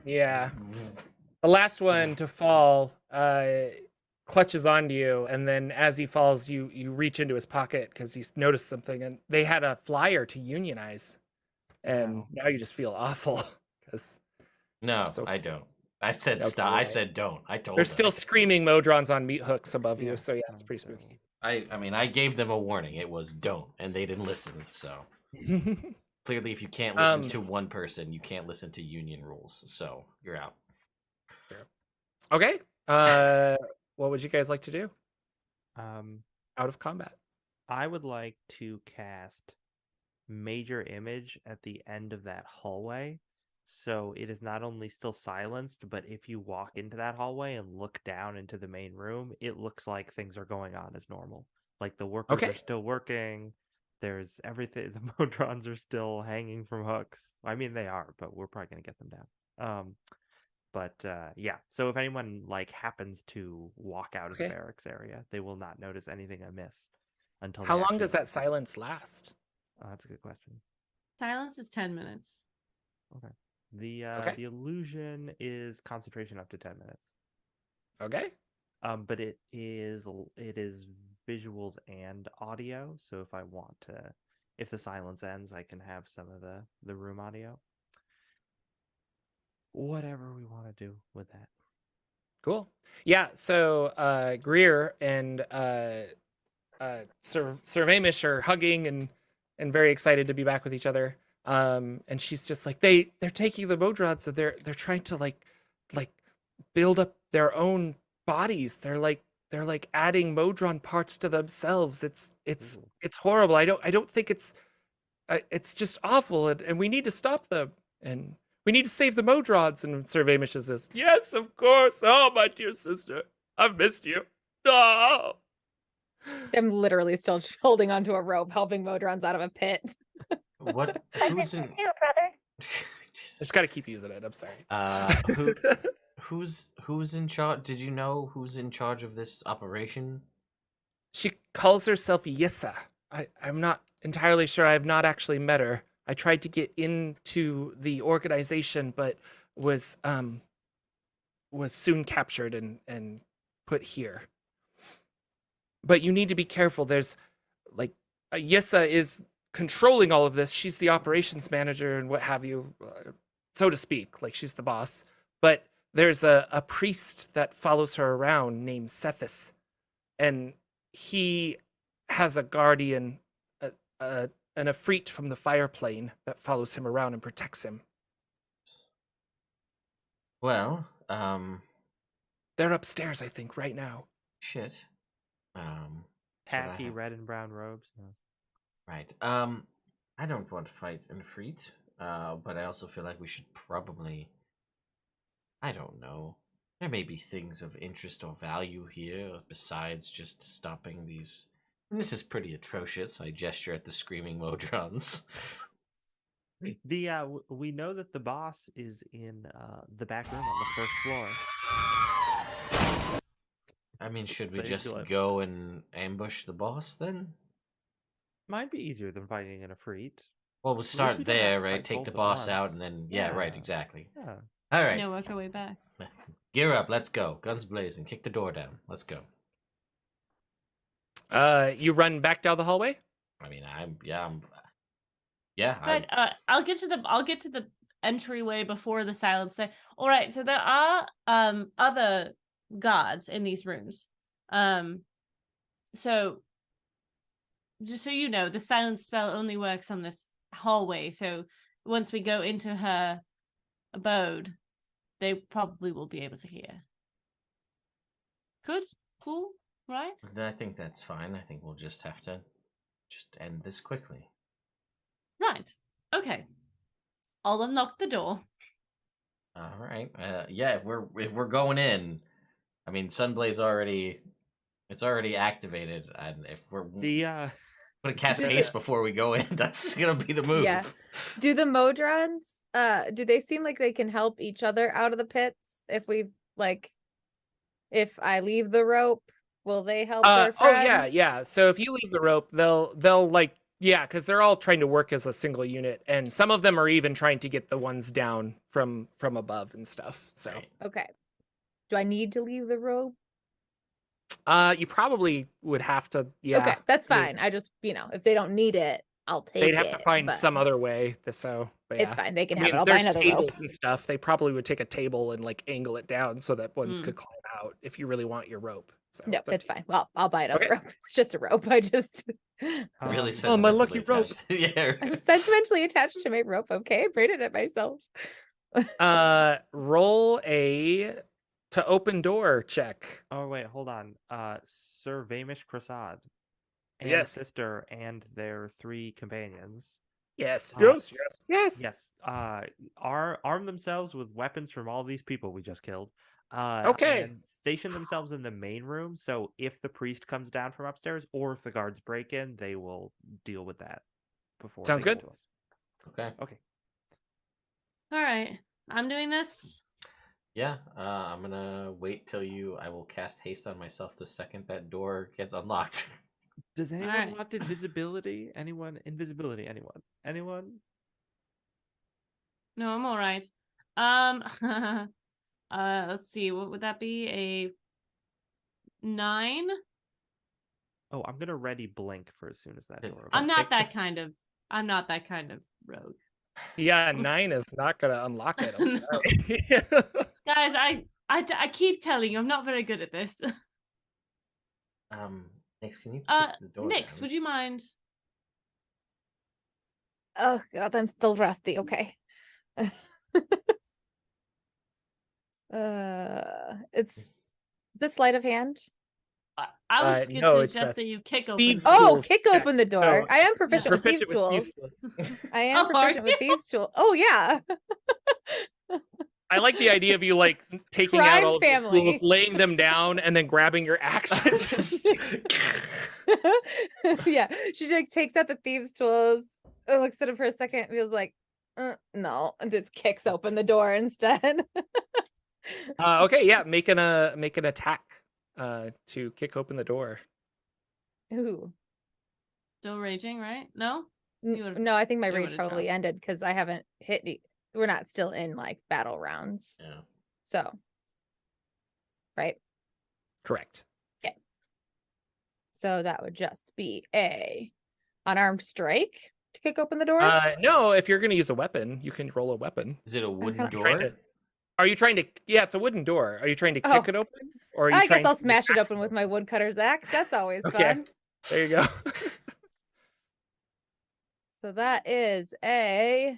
Yeah. The last one to fall clutches onto you, and then as he falls, you reach into his pocket because you notice something, and they had a flyer to unionize, and Wow. now you just feel awful because No, So I don't. I said Okay, stop. I right. said don't. I told there's them. still screaming Modrons on meat hooks above Yeah, you, so yeah, it's pretty so- spooky. I mean, I gave them a warning. It was don't, and they didn't listen. So clearly, if you can't listen to one person, you can't listen to union rules. So you're out. Okay. What would you guys like to do out of combat? I would like to cast Major Image at the end of that hallway. So it is not only still silenced, but if you walk into that hallway and look down into the main room, it looks like things are going on as normal. Like the workers Okay. are still working. There's everything. The Modrons are still hanging from hooks. I mean, they are, but we're probably going to get them down. Yeah, so if anyone like happens to walk out of the Okay. barracks area, they will not notice anything amiss until How they long does actually- that silence last? that's a good question. Silence is 10 minutes. The Okay. the illusion is concentration up to 10 minutes. Okay. But it is visuals and audio, so if I want to, if the silence ends, I can have some of the room audio. Whatever we want to do with that. Cool. Yeah, so Greer and Surveymish are hugging and very excited to be back with each other. And she's just like they're taking the Modrons, so they're trying to like build up their own bodies. They're like adding Modron parts to themselves. It's Ooh. horrible. I don't think it's just awful, and we need to stop them, and we need to save the Modrons. And Surveymish says, "Yes, of course. Oh, my dear sister, I've missed you. Oh." I'm literally still holding onto a rope, helping Modrons out of a pit. What? I Who's miss you in? too, brother. Jesus. Just gotta keep using it. I'm sorry. Who's in charge? Did you know who's in charge of this operation? She calls herself Yissa. I'm not entirely sure. I have not actually met her. I tried to get into the organization, but was soon captured and put here. But you need to be careful. There's like Yissa is controlling all of this. She's the operations manager and what have you, so to speak. Like she's the boss. But there's a priest that follows her around named Sethis, and he has a guardian, an Efreet from the fire plane that follows him around and protects him. Well, They're upstairs, I think, right now. shit. That's what I Tacky have. red and brown robes. Yeah. Right. I don't want to fight in Freet, but I also feel like we should probably. I don't know. There may be things of interest or value here besides just stopping these. This is pretty atrocious. I gesture at the screaming Modrons. We know that the boss is in the back room on the first floor. I mean, should we Save just glyph. go and ambush the boss then? Might be easier than fighting in a Freet. Well, we'll least start we don't have there, to right? fight Take the both at boss out, once. and then right, Yeah. exactly. Yeah. All right, No, work our way back. gear up. Let's go. Guns blazing. Kick the door down. Let's go. You run back down the hallway? I mean, I'm But I'll get to the entryway before the silence. All right, so there are other guards in these rooms. So just so you know, the silence spell only works on this hallway. So once we go into her abode, they probably will be able to hear. Good, cool, right? I think that's fine. I think we'll just have to end this quickly. Right. Okay. I'll unlock the door. All right. Yeah. If we're going in, I mean, Sunblade's already activated, and if we're The gonna cast haste before we go in, that's gonna be the move. Yeah. Do the Modrons, do they seem like they can help each other out of the pits? If I leave the rope, will they help their friends? Yeah. So if you leave the rope, they'll like, yeah, because they're all trying to work as a single unit, and some of them are even trying to get the ones down from above and stuff. So Right. Okay. Do I need to leave the rope? you probably would have to, yeah. Okay, that's I mean, fine. I just, if they don't need it, I'll take it. they'd have to find but some other way. So but It's yeah. fine. They can I have mean, it. I'll buy there's another tables rope. and stuff. They probably would take a table and like angle it down so that ones Mm. could climb out if you really want your rope. So No, it's up it's to you. fine. Well, I'll buy another Okay. rope. It's just a rope. I just Really Oh, my sentimentally lucky rope. attached. Yeah. I'm sentimentally attached to my rope. Okay, I braided it myself. Roll a to open door check. Oh wait, hold on. Sir Vamish Krasad and Yes. sister and their 3 companions. Yes. Yes. Arm themselves with weapons from all these people we just killed. Okay. And station themselves in the main room. So if the priest comes down from upstairs, or if the guards break in, they will deal with that before. Sounds they good. get to us. Okay. Okay. All right. I'm doing this. Yeah. I'm gonna wait till I will cast haste on myself the second that door gets unlocked. Does anyone Alright. want invisibility? Anyone? Invisibility? Anyone? Anyone? No, I'm all right. Let's see. What would that be? A 9? Oh, I'm gonna ready blink for as soon as that door opens. I'm not Pick the- I'm not that kind of rogue. Yeah, 9 is not gonna unlock it. I'm sorry. Guys, I keep telling you, I'm not very good at this. Nix, can you kick the door Nix, down? would you mind? Oh God, I'm still rusty. Okay. It's the sleight of hand. I was gonna no, it's a suggest that you kick open. thieves' the Oh, tools kick check. open the door. So, I am proficient with thieves' tools. I am Oh, are proficient with you? thieves' tools. Oh yeah. I like the idea of you like taking out Crime all of the family. tools, laying them down, and then grabbing your axe. and just- Yeah, she like takes out the thieves' tools, looks at him for a second, feels like, no, and just kicks open the door instead. Okay, yeah, make an attack to kick open the door. Ooh. Still raging, right? No? You would've- No, I think my you rage would've probably dropped. ended because I haven't hit. We're not still in like battle rounds, Yeah. so right. Correct. So that would just be a unarmed strike to kick open the door. No, if you're gonna use a weapon, you can roll a weapon. Is it a wooden kinda- door? Are you trying to? Yeah, it's a wooden door. Are you trying to kick Oh. it open, or are you I trying guess I'll to smash it axe open with my woodcutter's axe. That's always Okay. fun. There you go. So that is a.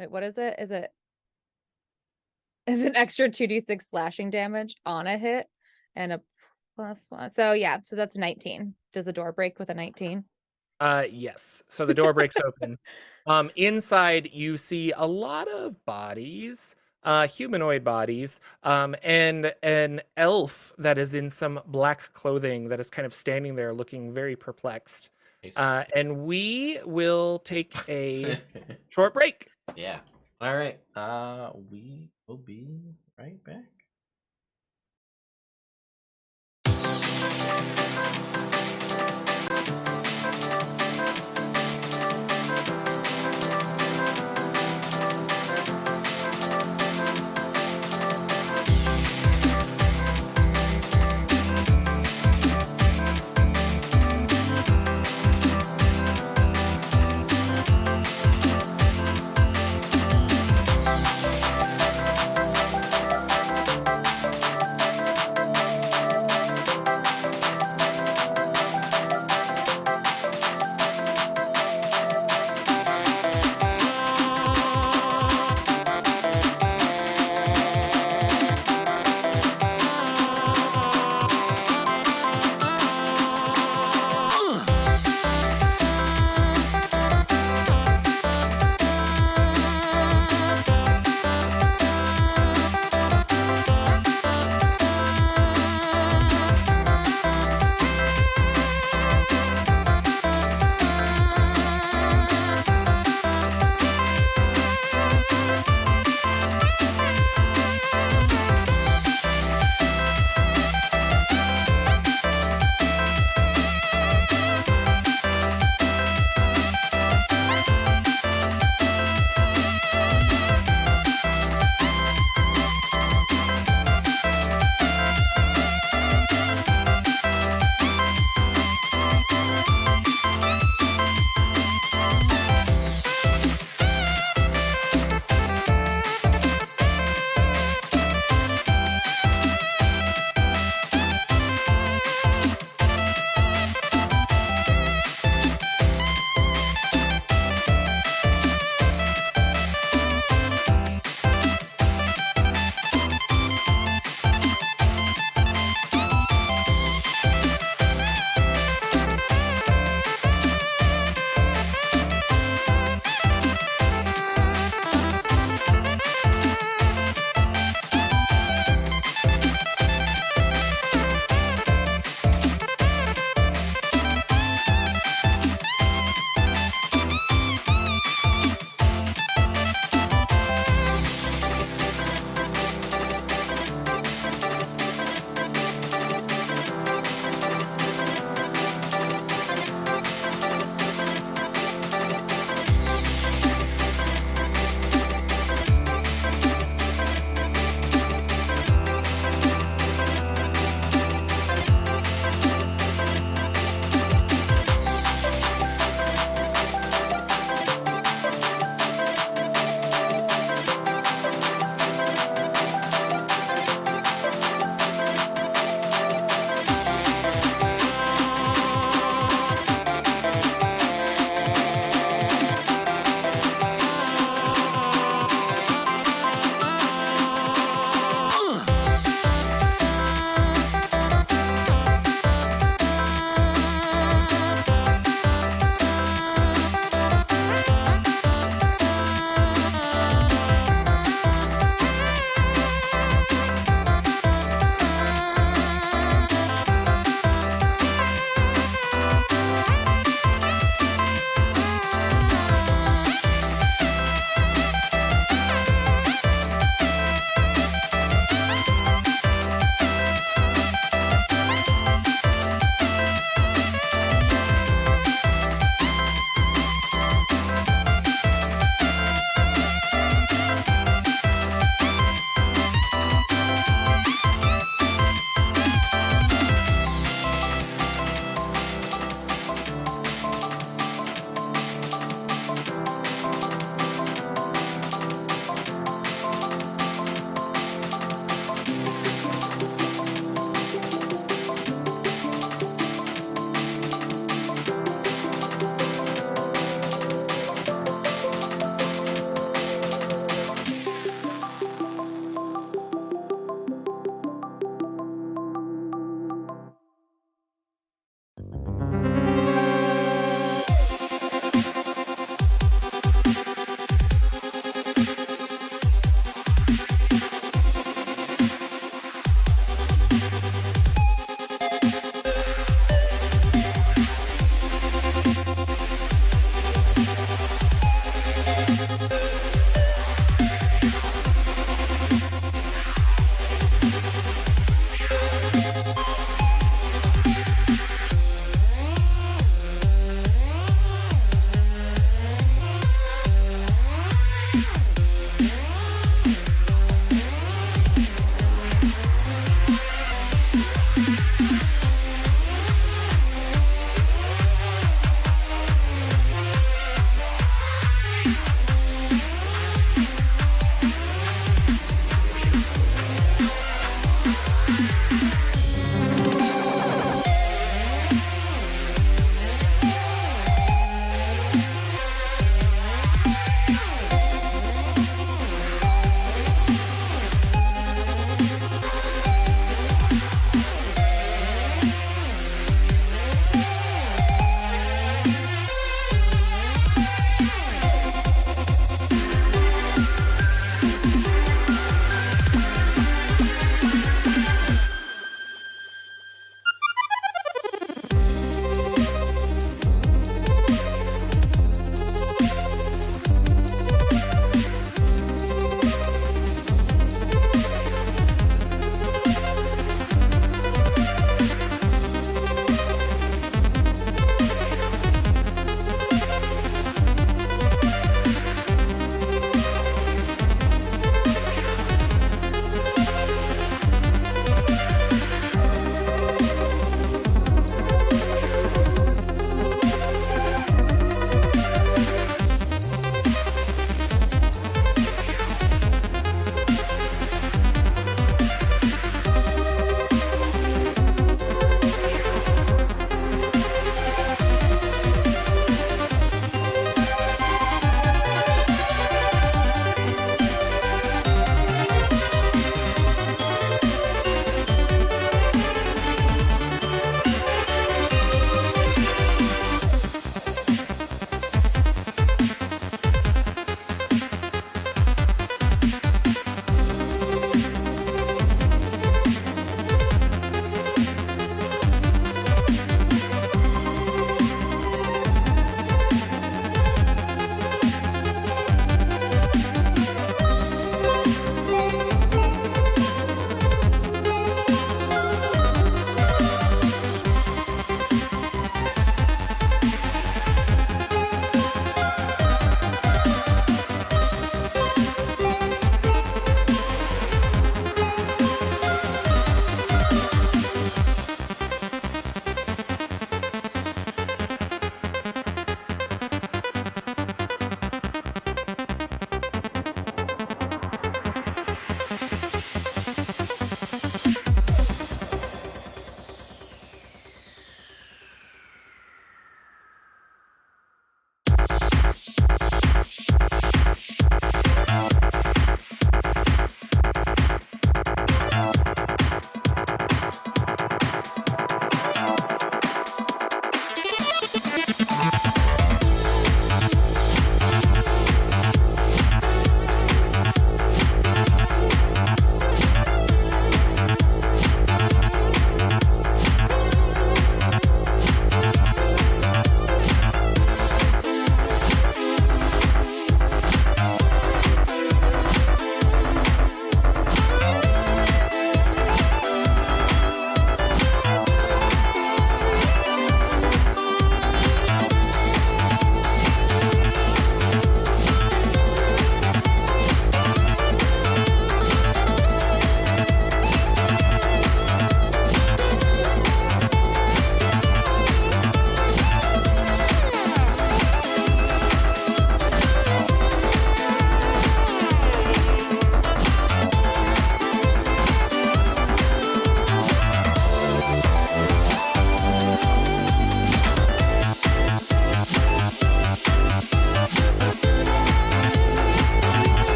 Wait, what is it? Is an extra 2d6 slashing damage on a hit and a +1. So yeah, so that's 19. Does the door break with a 19? Yes. So the door breaks open. Inside you see a lot of bodies, humanoid bodies, and an elf that is in some black clothing that is kind of standing there looking very perplexed. And we will take a short break. Yeah. All right. We will be right back.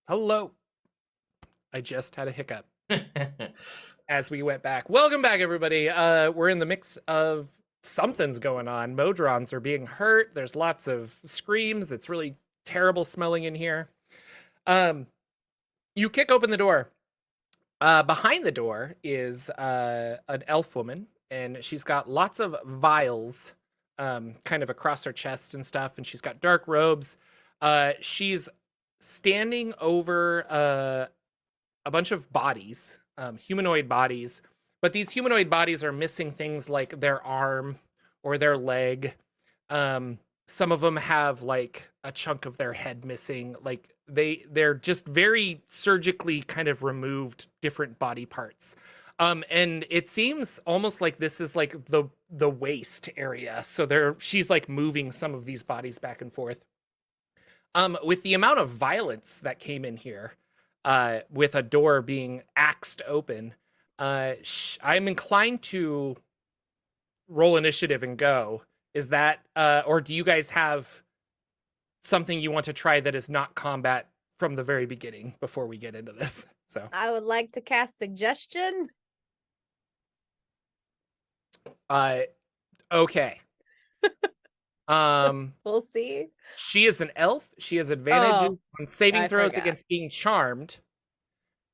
Hello. I just had a hiccup as we went back. Welcome back, everybody. We're in the mix of something's going on. Modrons are being hurt. There's lots of screams. It's really terrible smelling in here. You kick open the door. Behind the door is an elf woman, and she's got lots of vials kind of across her chest and stuff, and she's got dark robes. She's standing over a bunch of bodies, humanoid bodies, but these humanoid bodies are missing things like their arm or their leg. Some of them have like a chunk of their head missing. Like they're just very surgically kind of removed different body parts. And it seems almost like this is like the waist area. So she's like moving some of these bodies back and forth. With the amount of violence that came in here, with a door being axed open, I'm inclined to roll initiative and go. Is that, or do you guys have something you want to try that is not combat from the very beginning before we get into this? So I would like to cast suggestion. Okay. We'll see. She is an elf. She has advantages on saving I throws forgot. against being charmed.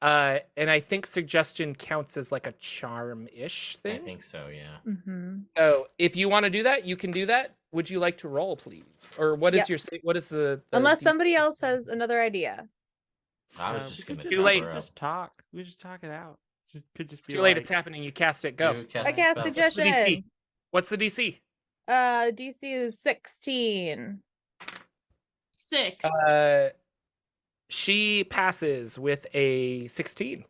And I think suggestion counts as like a charm-ish I thing. think so, yeah. Mm-hmm. So if you want to do that, you can do that. Would you like to roll, please? Or what is Yep. what is the Unless D- somebody else has another idea. I was just we gonna could Too jump late. her up. Just talk. We just talk it out. Could just It's be too late. like, It's happening. You cast it. Go. Do I cast cast spell. suggestion. What's the DC? DC is 16. 6. She passes with a 16.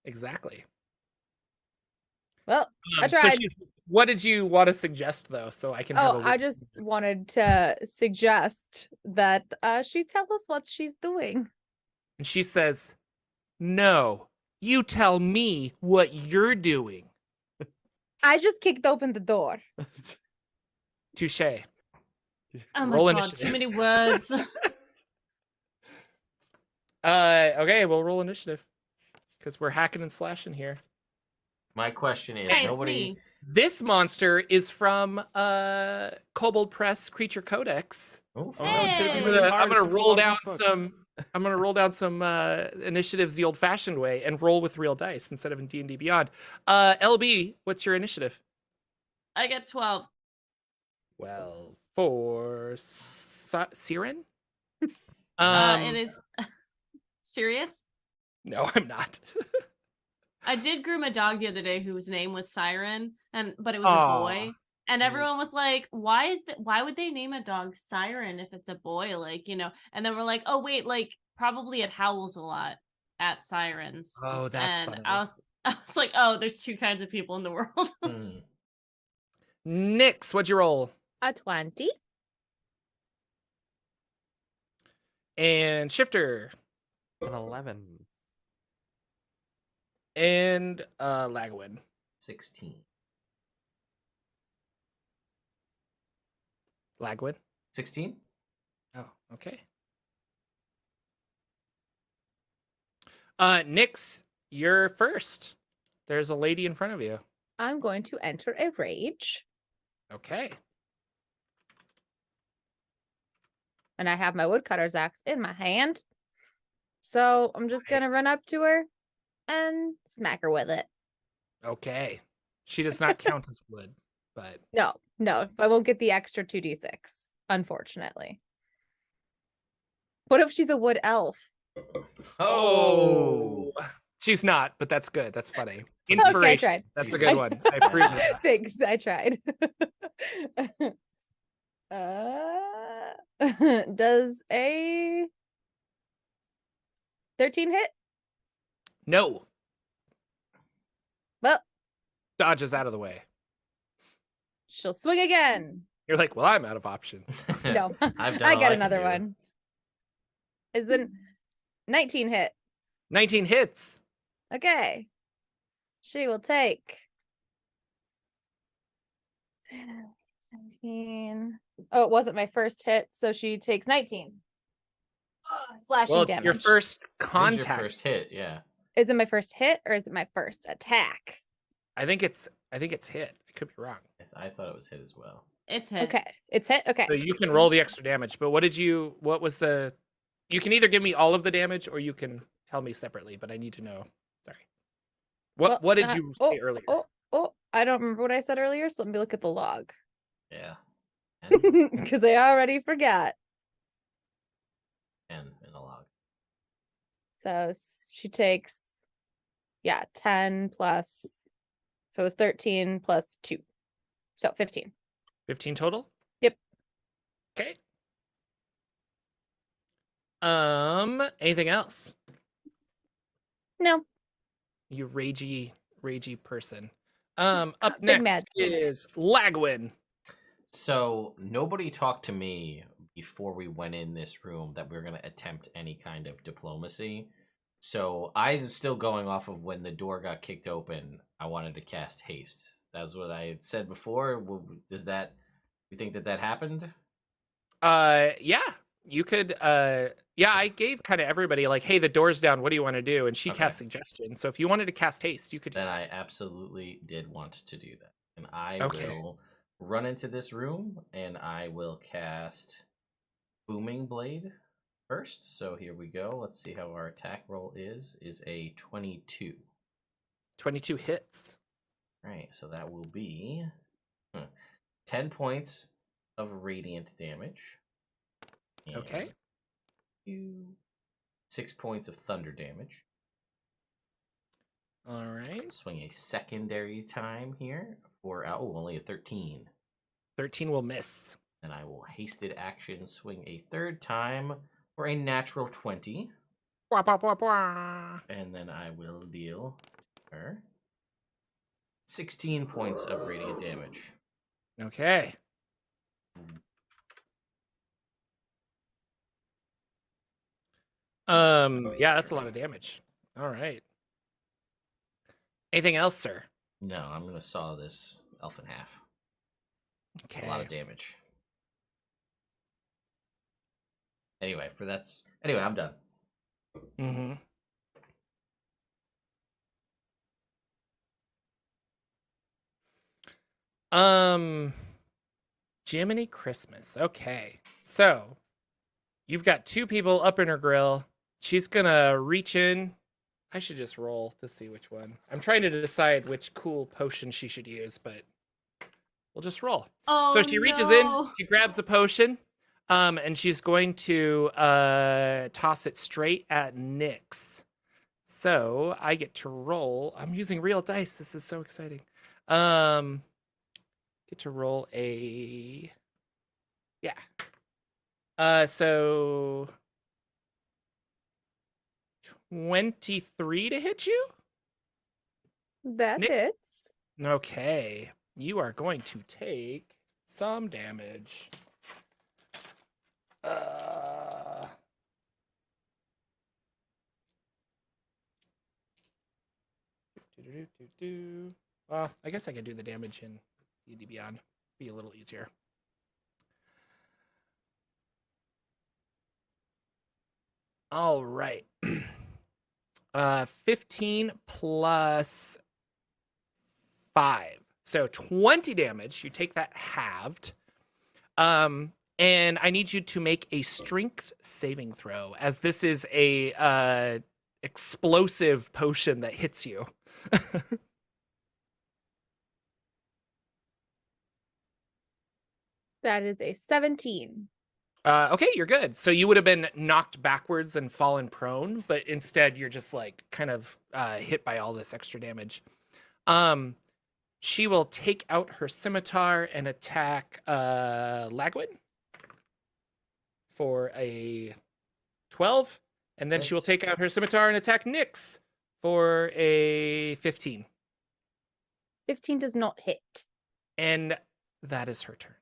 Exactly. Well, I So tried. what did you want to suggest though, so I can have a Oh, I just wanted to suggest that she tell us what she's doing. And she says, "No, you tell me what you're doing." I just kicked open the door. Touche. Oh my roll god, initiative. too many words. Okay, we'll roll initiative because we're hacking and slashing here. My question is, Hey, it's nobody. me. This monster is from Kobold Press Creature Codex. Oh, Oh, no, it's gonna be Hey. really I'm hard gonna to pull roll out down this book. some. I'm gonna roll down some initiatives the old-fashioned way and roll with real dice instead of in D&D Beyond. LB, what's your initiative? I get 12. Well, for Siren. It is serious. No, I'm not. I did groom a dog the other day whose name was Siren, but it was Aw. a boy. And everyone was like, why would they name a dog Siren if it's a boy? Like, you know, and then we're like, oh wait, like probably it howls a lot at sirens. Oh, that's and funny. I was like, oh, there's two kinds of people in the world. Hmm. Nyx, what'd you roll? A 20. And Shifter. An 11. And Lagwin. 16. Lagwin. 16? Oh, okay. Nyx, you're first. There's a lady in front of you. I'm going to enter a rage. Okay. And I have my woodcutter's axe in my hand. So I'm just going to run up to her and smack her with it. Okay. She does not count as wood, but No, I won't get the extra 2d6, unfortunately. What if she's a wood elf? Oh! she's not, but that's good. That's funny. Okay, Inspiration. I tried. That's a Decent. good one. I approve of that. Thanks, I tried. Does a 13 hit? No. Well, Dodges out of the way. she'll swing again. You're like, well, I'm out of options. No, I've done I all got can another do. one. Is a 19 hit? 19 hits. Okay. She will take 19. Oh, it wasn't my first hit, so she takes 19. slashing Well, it's your damage. first It is contact. your first hit, yeah. Is it my first hit or is it my first attack? I think it's hit. I could be wrong. I thought it was hit as well. It's hit. Okay, it's hit. Okay. So you can roll the extra damage. But what was the? You can either give me all of the damage or you can tell me separately. But I need to know. Sorry. What Well, did you say earlier? I don't remember what I said earlier, so let me look at the log. Yeah. 'Cause I already forgot. 10 in the log. So she takes 10 plus, so it's 13 plus 2. So 15. 15 total? Yep. Okay. Anything else? No. You ragey person. Up Big next mad. is Lagwin. So nobody talked to me before we went in this room that we were going to attempt any kind of diplomacy. So I'm still going off of when the door got kicked open. I wanted to cast haste. That's what I had said before. Does that? You think that happened? Yeah. You could. Yeah. I gave kind of everybody like, hey, the door's down. What do you want to do? And she Okay. cast suggestion. So if you wanted to cast haste, you could. Do Then that. I absolutely did want to do that, and I Okay. will run into this room and I will cast Booming Blade first. So here we go. Let's see how our attack roll is a 22. 22 hits. Right, so that will be 10 points of radiant damage. Okay. 6 points of thunder damage. All right. Swing a secondary time here for only a 13. 13 will miss. And I will hasted action swing a third time for a natural 20. Bwah, bwah, bwah, bwah. And then I will deal her 16 points of radiant damage. Okay. Yeah, that's a lot of damage. All right. Anything else, sir? No, I'm going to saw this elf in half. Okay. A lot of damage. Anyway, I'm done. Mm-hmm. Jiminy Christmas. Okay. So you've got two people up in her grill. She's gonna reach in. I should just roll to see which one. I'm trying to decide which cool potion she should use, but we'll just roll. Oh, So she reaches in, she grabs a potion, and she's going to toss it straight at Nyx. So I get to roll. I'm using real dice. This is so exciting. Get to roll a so 23 to hit you? That Nick- hits. Okay. You are going to take some damage. Well, I guess I can do the damage in D&D Beyond. Be a little easier. All right. 15 plus 5. So 20 damage. You take that halved. And I need you to make a strength saving throw, as this is a explosive potion that hits you. That is a 17. Okay, you're good. So you would have been knocked backwards and fallen prone, but instead you're just like kind of hit by all this extra damage. She will take out her scimitar and attack Lagwin for a 12, and then she will Yes. take out her scimitar and attack Nyx for a 15. 15 does not hit. And that is her turn.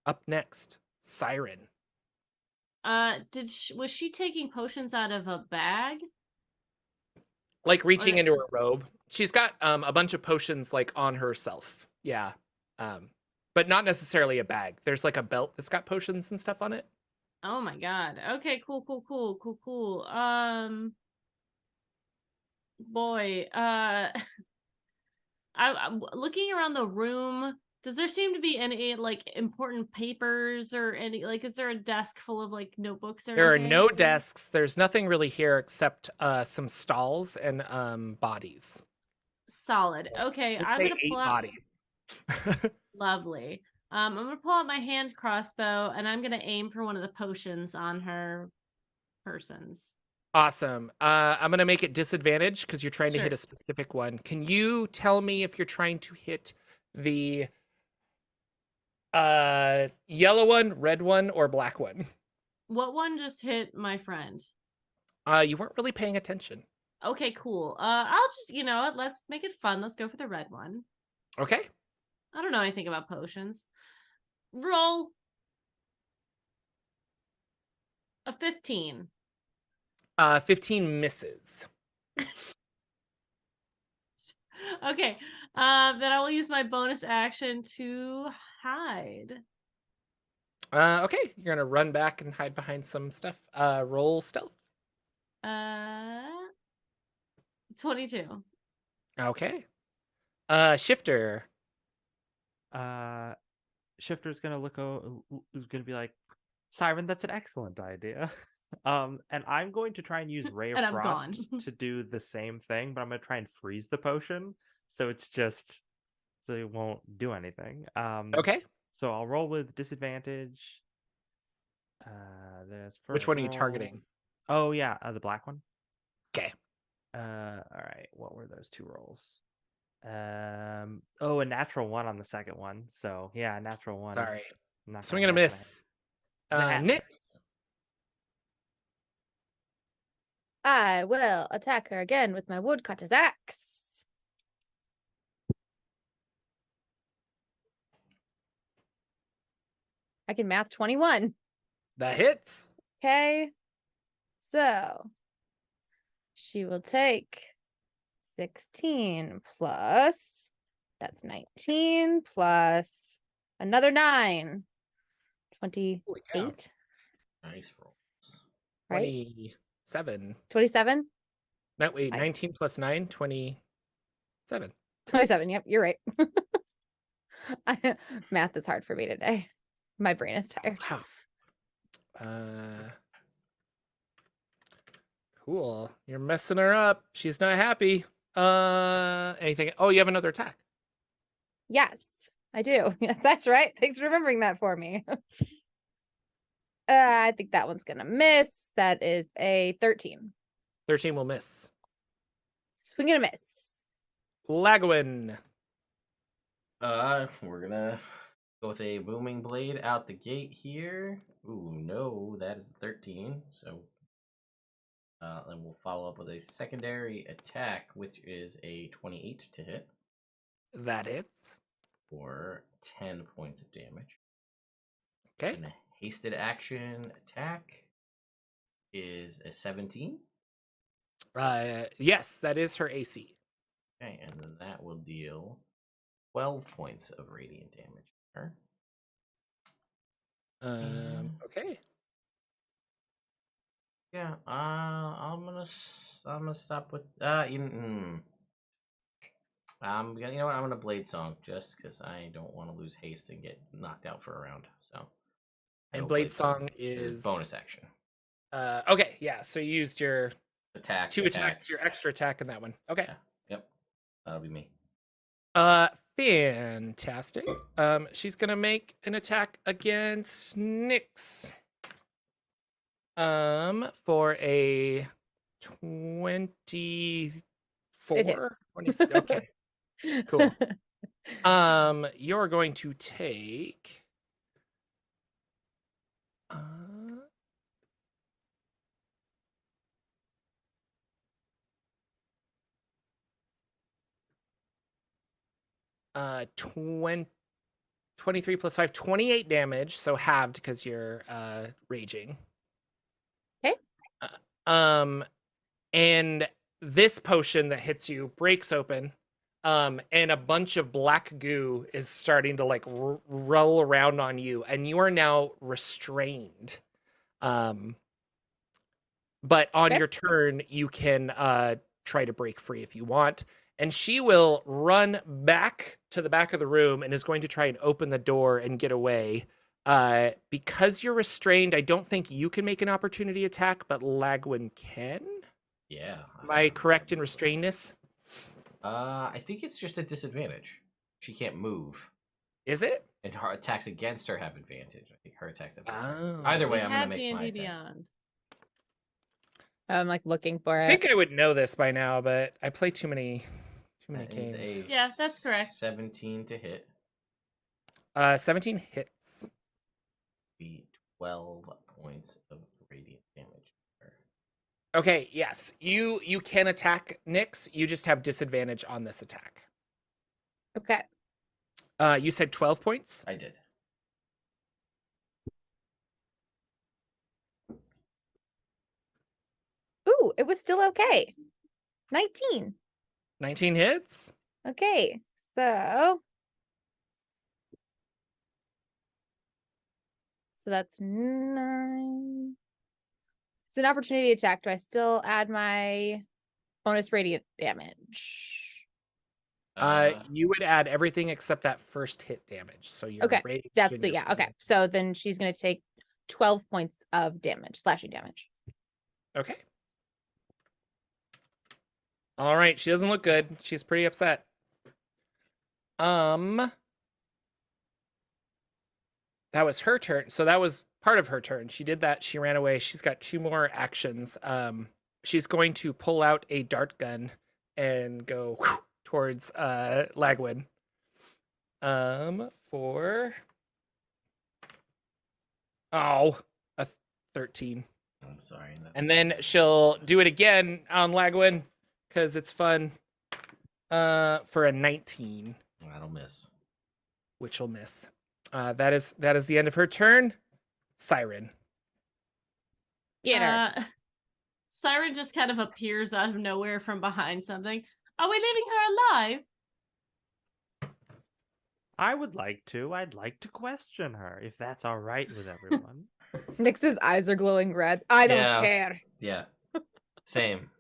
Up next, Siren. Was she taking potions out of a bag? Like reaching Or- into her robe. She's got a bunch of potions like on herself. Yeah. But not necessarily a bag. There's like a belt that's got potions and stuff on it. Oh my god. Okay, cool. Boy, I'm looking around the room. Does there seem to be any like important papers or any like is there a desk full of like notebooks or There are anything? no desks. There's nothing really here except some stalls and bodies. Solid. Okay, Let's I'm say gonna pull 8 out bodies. lovely. I'm gonna pull out my hand crossbow and I'm gonna aim for one of the potions on her persons. Awesome. I'm gonna make it disadvantage because you're trying to hit Sure. a specific one. Can you tell me if you're trying to hit the yellow one, red one, or black one? What one just hit my friend? You weren't really paying attention. Okay, cool. I'll just let's make it fun. Let's go for the red one. Okay. I don't know anything about potions. Roll a 15. 15 misses. Okay. Then I will use my bonus action to hide. Okay, you're gonna run back and hide behind some stuff. Roll stealth. 22. Okay. Shifter. Shifter's gonna who's gonna be like, Siren, that's an excellent idea. And I'm going to try and use Ray of And I'm Frost gone. to do the same thing, but I'm gonna try and freeze the potion, so it won't do anything. Okay. So I'll roll with disadvantage. This Which first one are you roll- targeting? Oh yeah, the black one. Okay. All right. What were those 2 rolls? Oh, a natural 1 on the second one. So yeah, a natural 1. All right. Not Swing and a not miss. Zap. Nips. I will attack her again with my woodcutter's axe. I can math 21. That hits. Okay. So she will take 16 plus, that's 19 plus another 9. 28, Holy cow. Nice rolls. right? 27. 27? No, wait, Nice. 19 plus 9, 27. 27. Yep, you're right. Math is hard for me today. My brain is tired. Cool. You're messing her up. She's not happy. Anything? Oh, you have another attack. Yes, I do. Yes, that's right. Thanks for remembering that for me. I think that one's gonna miss. That is a 13. 13 will miss. Swing and a miss. Lagwin. We're gonna go with a booming blade out the gate here. Ooh, no, that is 13. So, then we'll follow up with a secondary attack, which is a 28 to hit That hits. for 10 points of damage. Okay. And a hasted action attack is a 17. Yes, that is her AC. Okay, and then that will deal 12 points of radiant damage to her. Okay. Yeah, I'm gonna stop with I'm gonna, you know what, I'm gonna blade song just because I don't want to lose haste and get knocked out for a round. So, I And will blade song is bonus action okay, yeah. So you used your attack. 2 attacks, your extra attack in that one. Okay. Yeah. Yep, that'll be me. Fantastic. She's gonna make an attack against Nyx. For a 24. It hits. 20, okay. Cool. You're going to take 23 plus 5, 28 damage, so halved because you're raging. Okay. And this potion that hits you breaks open, and a bunch of black goo is starting to like roll around on you, and you are now restrained. But on Okay. your turn, you can try to break free if you want. And she will run back to the back of the room and is going to try and open the door and get away. Because you're restrained, I don't think you can make an opportunity attack, but Lagwin can. Yeah. Am I correct in restrainedness? I think it's just a disadvantage. She can't move, Is it? and her attacks against her have advantage. I think her attacks have advantage. Oh. Either way, We I'm gonna have make my D&D attack. Beyond. I'm like looking for I it. think I would know this by now, but I play too many That games. is a Yeah, that's correct. 17 to hit. 17 hits. Be 12 points of radiant damage. Okay, yes. You can attack Nyx. You just have disadvantage on this attack. Okay. You said 12 points? I did. Ooh, it was still okay. 19. 19 hits? Okay, so that's 9. It's an opportunity attack. Do I still add my bonus radiant damage? You would add everything except that first hit damage. So your Okay, rage that's and the your yeah. Okay, so then she's gonna take 12 points of damage, slashing damage. Okay. All right, she doesn't look good. She's pretty upset. That was her turn. So that was part of her turn. She did that. She ran away. She's got 2 more actions. She's going to pull out a dart gun and go towards Lagwin. For a 13. I'm sorry. And then she'll do it again on Lagwin because it's fun. For a 19. That'll miss. Which will miss. That is the end of her turn. Siren. Get her. Siren just kind of appears out of nowhere from behind something. Are we leaving her alive? I would like to. I'd like to question her if that's all right with everyone. Nyx's eyes are glowing red. I don't Yeah. care. Yeah. Same.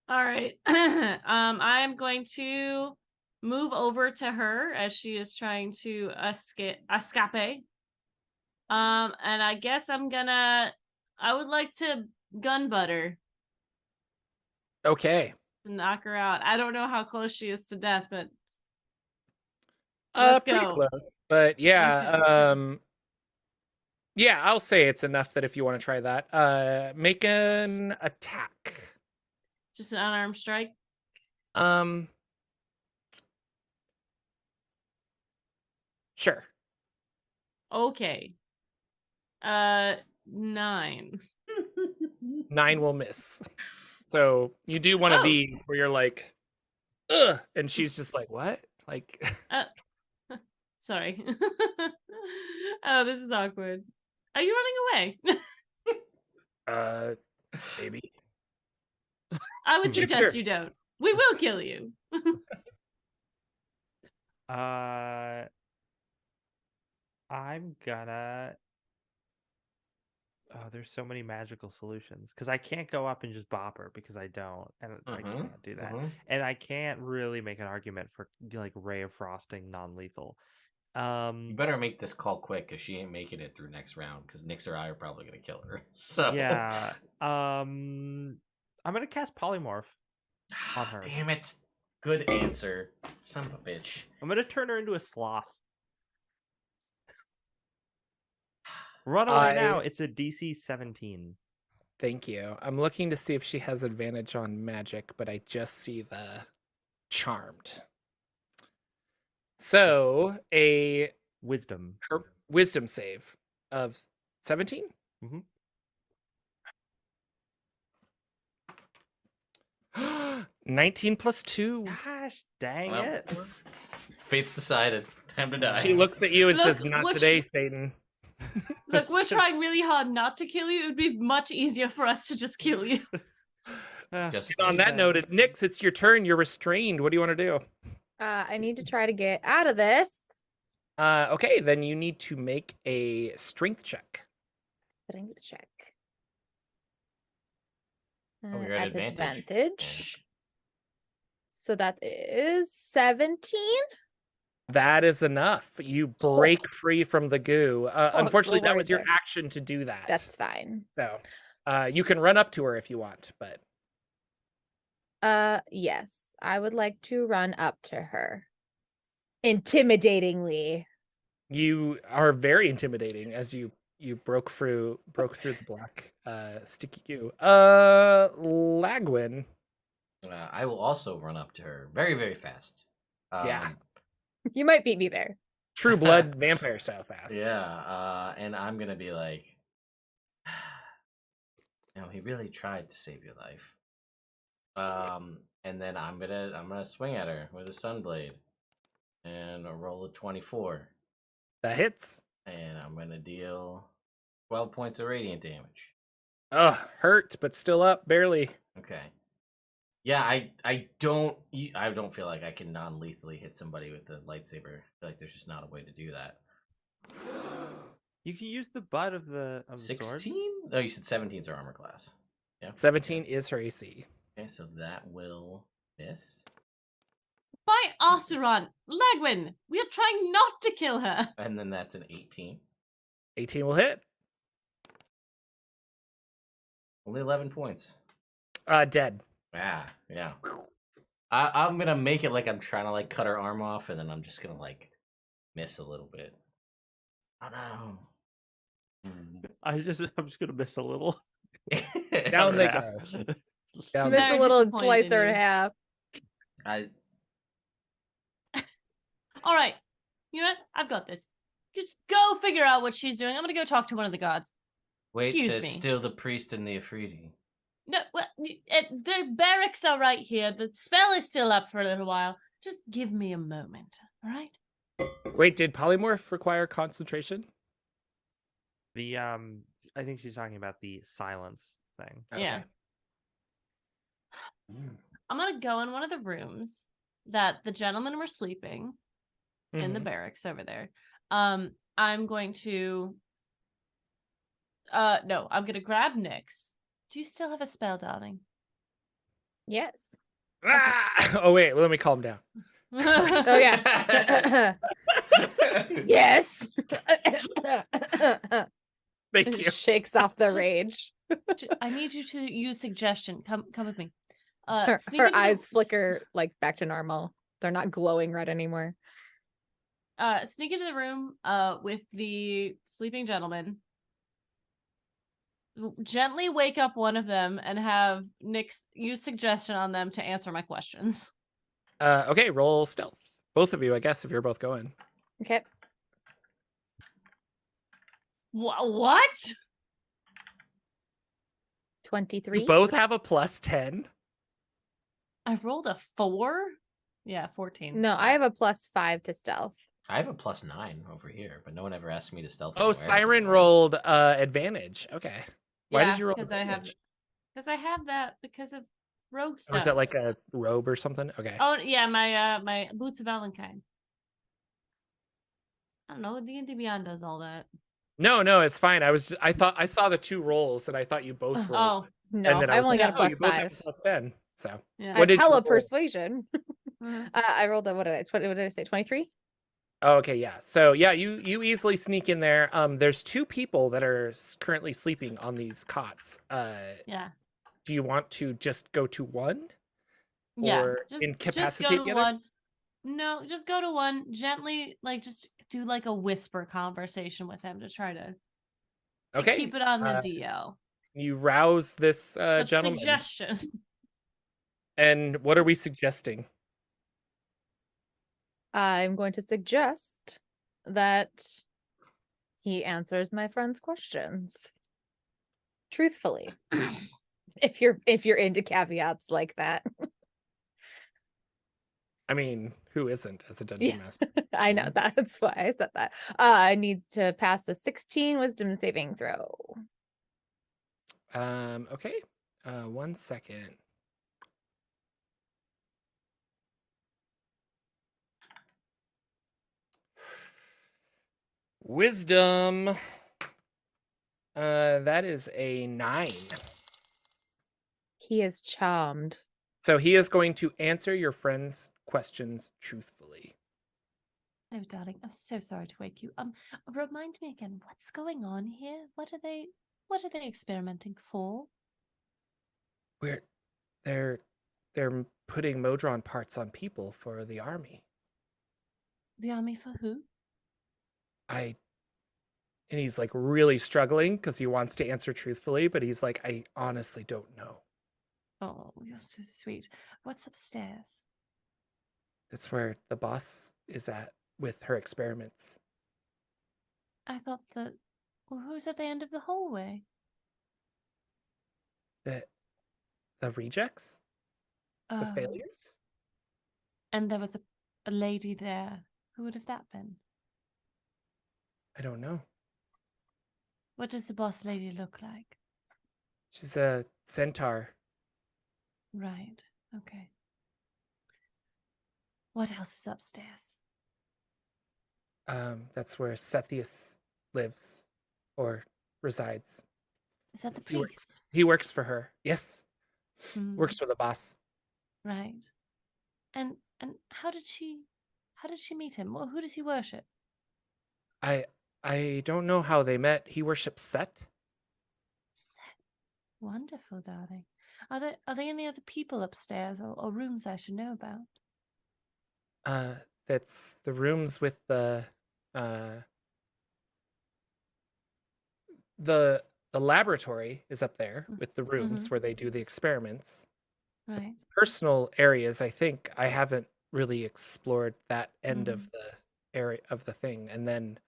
All right. I'm going to move over to her as she is trying to escape. And I guess I would like to gun butter Okay. and knock her out. I don't know how close she is to death, but let's Pretty go. close. But yeah, Okay. yeah, I'll say it's enough that if you want to try that, make an attack. Just an unarmed strike. Sure. Okay. 9. 9 will miss. So you do one of Oh. these where you're like, ugh, and she's just like, what? Like, Sorry. Oh, this is awkward. Are you running away? maybe. I would Sure. suggest you don't. We will kill you. I'm gonna. Oh, there's so many magical solutions because I can't go up and just bop her because I don't, and I can't do that, and I can't really make an argument for like Ray of Frosting non-lethal. You better make this call quick because she ain't making it through next round because Nyx or I are probably gonna kill her. So Yeah. I'm gonna cast Polymorph on her. Damn it. Good answer. Son of a bitch. I'm gonna turn her into a sloth. Run away now. It's a DC 17. Thank you. I'm looking to see if she has advantage on magic, but I just see the charmed. So a Wisdom. her wisdom save of 17? Mhm. 19 plus 2. Gosh, dang Well, it. Fate's decided. Time to die. She looks at you and Look, says, not what today, Satan. Look, we're trying really hard not to kill you. It would be much easier for us to just kill you. Just And on that note, Nyx, it's your turn. You're restrained. What do you want to do? I need to try to get out of this. Okay, then you need to make a strength check. Strength check. Oh, you're at advantage. advantage. So that is 17. That is enough. You break free from the goo. Unfortunately, that was your worth it. action to do that. That's fine. So you can run up to her if you want, but Yes, I would like to run up to her. Intimidatingly. you are very intimidating as you broke through the black sticky goo. Lagwin. I will also run up to her very, very fast. Yeah. You might beat me there. True blood vampire style fast. Yeah, and I'm gonna be like, he really tried to save your life. And then I'm gonna swing at her with a sunblade, and I'll roll a 24, That hits. and I'm gonna deal 12 points of radiant damage. Oh, hurt, but still up, barely. Okay. Yeah, I don't feel like I can non-lethally hit somebody with a lightsaber. I feel like there's just not a way to do that. You can use the butt of the sword. 16? Oh, you said 17's our armor class. Yeah. 17 is her AC. Okay, so that will miss. By Oseron, Lagwin, we are trying not to kill her. And then that's an 18. 18 will hit. Only 11 points. Dead. Yeah. I'm gonna make it like I'm trying to like cut her arm off, and then I'm just gonna like miss a little bit. Oh no. I'm just gonna miss a little. Down they Half. go. Down Miss Very a little disappointed slice in her in you. half. All right. You know what? I've got this. Just go figure out what she's doing. I'm gonna go talk to one of the gods. Wait, Excuse there's me. still the priest and the Afridi. No, well, the barracks are right here. The spell is still up for a little while. Just give me a moment, all right? Wait, did polymorph require concentration? The I think she's talking about the silence thing. Yeah. I'm gonna go in one of the rooms that the gentlemen were sleeping in the Mhm. barracks over there. I'm going to no, I'm gonna grab Nyx. Do you still have a spell, darling? Yes. Ah! Oh wait, let me calm down. Oh yeah. Yes. Thank you. Shakes off the Just- rage. I need you to use suggestion. Come with me. Her, Sneak her into the- eyes flicker like back to normal. They're not glowing red anymore. Sneak into the room with the sleeping gentleman. Gently wake up one of them and have Nyx use suggestion on them to answer my questions. Okay, roll stealth. Both of you, I guess, if you're both going. Okay. What? 23. You both have a +10. I rolled a 4? Yeah, 14. No, I have a +5 to stealth. I have a +9 over here, but no one ever asked me to stealth. Oh, anywhere. Siren rolled advantage. Okay. Why did you roll Because I have that because of rogue stuff. Or is that like a robe or something? Okay. Oh yeah, my boots of Valentine. I don't know. D&D Beyond does all that. No, it's fine. I thought I saw the two rolls and I thought you both rolled. Oh No, and then I only like, got a oh, you both have +5. a +10. So yeah. What I did have you hella roll? persuasion. Mhm. I rolled a what did I say? 23? oh, okay, yeah. So yeah, you easily sneak in there. There's two people that are currently sleeping on these cots. Yeah. Do you want to just go to one? Yeah. Or Just incapacitate go to the other? one. No, just go to one. Gently, like just do like a whisper conversation with him to try to Okay. keep it on the DL. You rouse this That's gentleman. suggestion. And what are we suggesting? I'm going to suggest that he answers my friend's questions. Truthfully. if you're into caveats like that. I mean, who isn't as a dungeon Yeah. master? I know that's why I said that. I needs to pass a 16 wisdom saving throw. Okay. 1 second. Wisdom. That is a 9. He is charmed. So he is going to answer your friend's questions truthfully. Oh, darling, I'm so sorry to wake you. Remind me again, what's going on here? What are they experimenting for? They're putting Modron parts on people for the army. The army for who? And he's like really struggling because he wants to answer truthfully, but he's like, I honestly don't know. Oh, you're so sweet. What's upstairs? That's where the boss is at with her experiments. I thought that. Well, who's at the end of the hallway? The rejects? The Oh, failures? and there was a lady there. Who would have that been? I don't know. What does the boss lady look like? She's a centaur. Right. Okay. What else is upstairs? That's where Sethius lives or resides. Is that the He works. priest? He works for her. Yes. Hmm. Works for the boss. Right. And how did she meet him? Well, who does he worship? I don't know how they met. He worships Set. Set. Wonderful, darling. Are there any other people upstairs or rooms I should know about? That's the rooms with the laboratory is up there with the rooms where they do the experiments. Right. Personal areas, I think I haven't really explored that end of the area of the thing. And then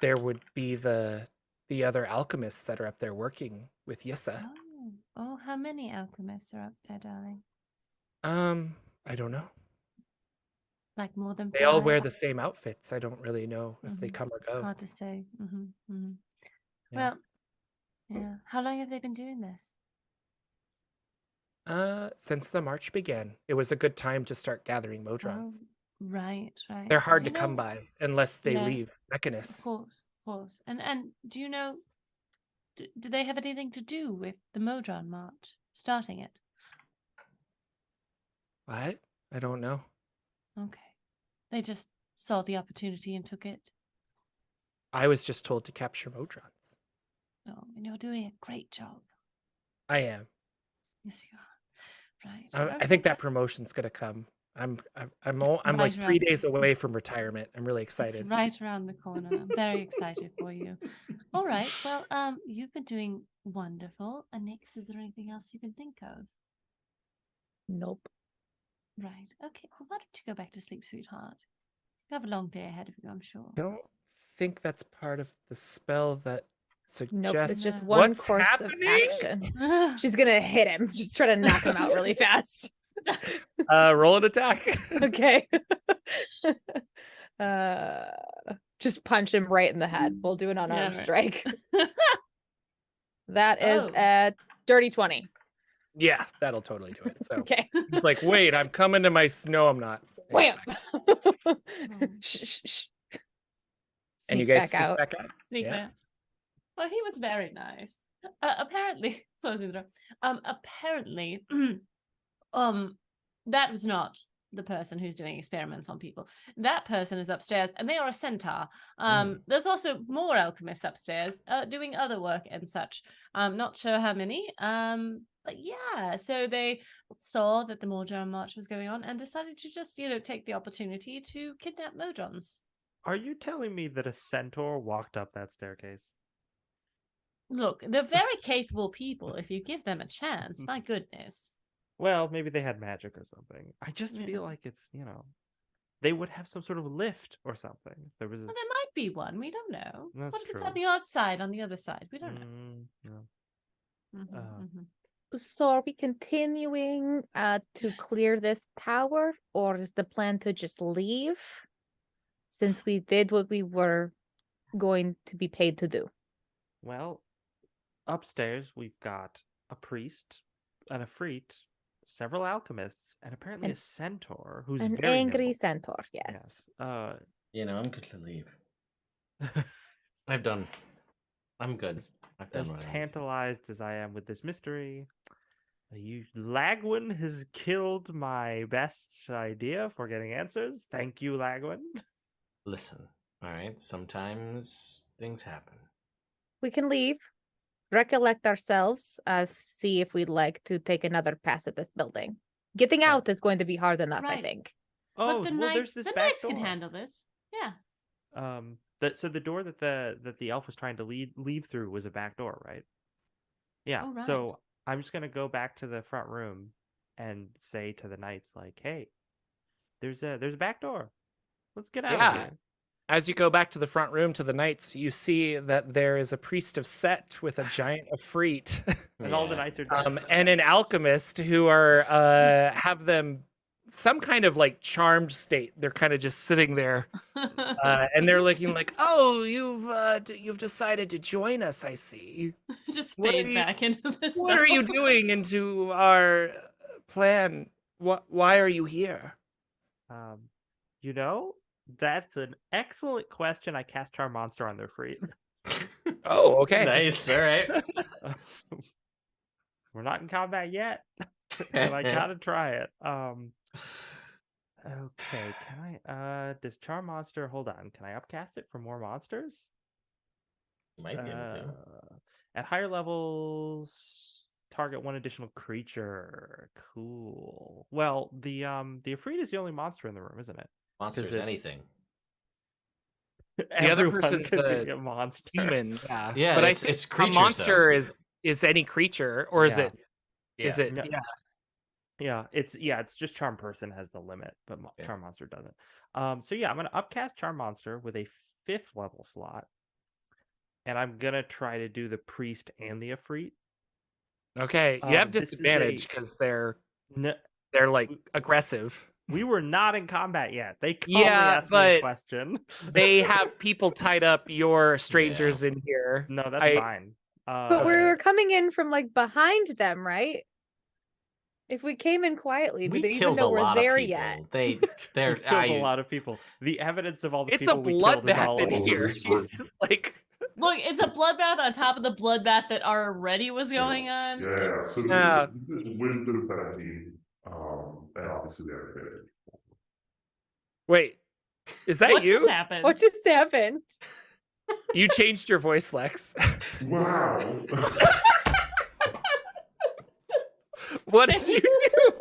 there would be the other alchemists that are up there working with Yissa. Oh, how many alchemists are up there, darling? I don't know. Like more than They all wear 5? the same outfits. I don't really know if they come or go. Hard to say. Yeah. Well, yeah. How long have they been doing this? Since the march began, it was a good time to start gathering Modrons. Oh, right. They're hard Do to you come know- by unless they Yeah. leave Of Mechanus. course. And do you know? Do they have anything to do with the Modron March starting it? What? I don't know. Okay. They just saw the opportunity and took it. I was just told to capture Modrons. Oh, and you're doing a great job. I am. Yes, you are. Right. I think that promotion's gonna come. I'm like right 3 around- days away from retirement. I'm really It's excited. right around the corner. I'm very excited for you. All right. Well, you've been doing wonderful. Nix, is there anything else you can think of? Nope. Right. Okay. Well, why don't you go back to sleep, sweetheart? You have a long day ahead of you, I'm sure. Don't think that's part of the spell that suggests. Nope. It's just No. one What's course happening? of action. She's gonna hit him. Just try to knock him out really fast. Roll an attack. Okay. Just punch him right in the head. We'll do an unarmed right. strike. That is Oh. a dirty 20. Yeah, that'll totally do it. So Okay. he's like, wait, I'm coming to my. No, I'm not. Wham! Shh. And you Sneak guys back out. back out. Sneak Yeah. back. Well, he was very nice. Apparently, apparently, that was not the person who's doing experiments on people. That person is upstairs, and they are a centaur. There's also more alchemists upstairs doing other work and such. I'm not sure how many. But yeah, so they saw that the Modron March was going on and decided to just, take the opportunity to kidnap Modrons. Are you telling me that a centaur walked up that staircase? Look, they're very capable people if you give them a chance. My goodness. Well, maybe they had magic or something. I just Yeah. feel like it's, they would have some sort of lift or something. There was Well, there might be one. We don't know. That's What if it's true. on the outside, on the other side? We don't know. No. Mhm. So are we continuing to clear this tower, or is the plan to just leave? Since we did what we were going to be paid to do. Well, upstairs we've got a priest, an Efreet, several alchemists, and apparently An- a centaur who's An very angry nimble. centaur, yes. Yes. I'm good to leave. I'm good. I've done As what I need to. tantalized as I am with this mystery, Lagwin has killed my best idea for getting answers. Thank you, Lagwin. Listen, all right. Sometimes things happen. We can leave, recollect ourselves, see if we'd like to take another pass at this building. Getting out is going to be hard enough, I Right. think. Oh, but the well, knights, there's this the back knights door. can handle this. Yeah. So the door that the elf was trying to leave through was a back door, right? Yeah. Oh, right. So I'm just gonna go back to the front room and say to the knights, like, "Hey, there's a back door. Let's get out of Yeah. here." As you go back to the front room to the knights, you see that there is a priest of Set with a giant Ifrit, And all the knights are dead. and an alchemist who are have them some kind of like charmed state. They're kind of just sitting there, and they're looking like, "Oh, you've decided to join us. I see. Just What are fade you- back into this. What are you doing into our plan? Why are you here?" You know, that's an excellent question. I cast Charm Monster on their free. Oh, okay. Nice. All right. We're not in combat yet, but I gotta try it. Okay, can I does Charm Monster hold on, can I upcast it for more monsters? Might be able to. At higher levels, target one additional creature. Cool. Well, the Ifrit is the only monster in the room, isn't it? Monsters, it's- anything. The other Everyone person's could the be a monster. Human, yeah. Yeah, but it's I think it's creatures. a monster is any creature, or is Yeah. it? Is it? No. Yeah. It's just Charm Person has the limit, but Yeah. Charm Monster doesn't. So yeah, I'm gonna upcast Charm Monster with a 5th level slot, and I'm gonna try to do the priest and the Ifrit. Okay, you have This is disadvantage a- because they're No, like aggressive. we were not in combat yet. They calmly Yeah, asked me a but question. They have people tied up. Your strangers in here. No, that's fine. But we were coming in from like behind them, right? If we came in quietly, do We they even killed a know we're lot there of people. yet? They're killed a lot of people. The evidence of all the It's a people we killed is all bloodbath in over. here. Jesus, like Look, it's a bloodbath on top of the bloodbath that already was going on. Yeah, It's- so this Yeah. is Wisdom 17, and obviously they're advantage. wait, is that what you? just happened? What just happened? You changed your voice, Lex. Wow. What did you do?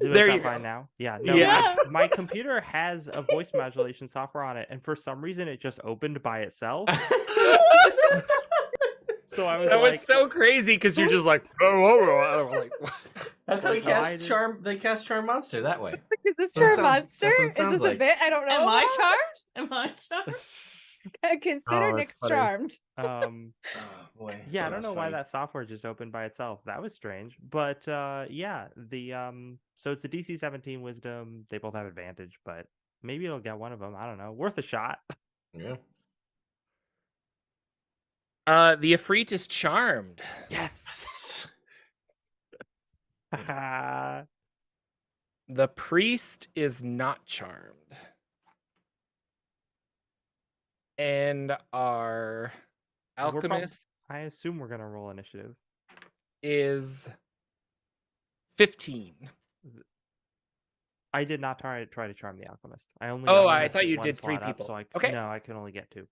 Do There I you sound fine go. now? Yeah. No, Yeah. my computer has a voice modulation software on it, and for some reason it just opened by itself. So I was That like, was so crazy because you're just like, oh, like That's how he No, I casts didn't- Charm. They cast Charm Monster that way. Is this That Charm sounds- Monster? that's what it Is sounds this a like. bit? I don't know. Am I about. charmed? Am I charmed? Consider Oh, that's Nick's funny. charmed. Oh boy. yeah, I don't That's know why funny. that software just opened by itself. That was strange. But yeah, so it's a DC 17 Wisdom. They both have advantage, but maybe it'll get one of them. I don't know. Worth a shot. Yeah. the Ifrit is charmed. Yes. The priest is not charmed. And our We're prob- alchemist I assume we're gonna roll initiative. is 15. I did not try to charm the alchemist. I only. Oh, only I have thought you one did 3 slot up, people. so Okay. No, I can only get 2.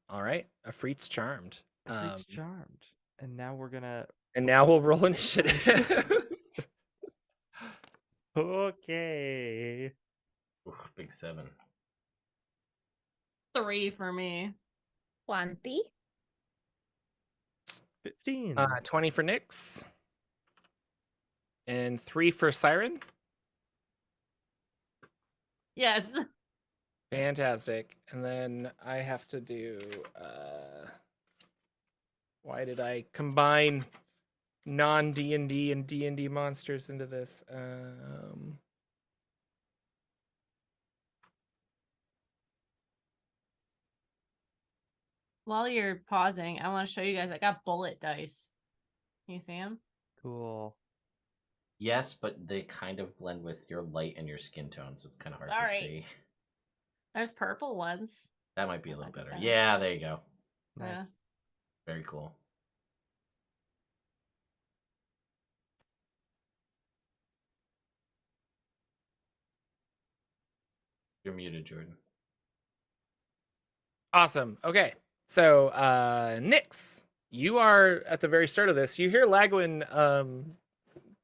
All right. Ifrit's charmed. It's charmed, and now we're gonna. And now we'll roll initiative. Okay. Ooh, big 7. 3 for me. 20. 15. 20 for Nyx. And 3 for Siren. Yes. Fantastic. And then I have to do why did I combine non-D&D and D&D monsters into this? While you're pausing, I want to show you guys. I got bullet dice. Can you see them? Cool. Yes, but they kind of blend with your light and your skin tone, so it's kind of hard to Sorry. see. There's purple ones. That might be a little like better. that. Yeah, there you go. Yeah. Nice. Very cool. You're muted, Jordan. Awesome. Okay. So, Nyx, you are at the very start of this. You hear Lagwin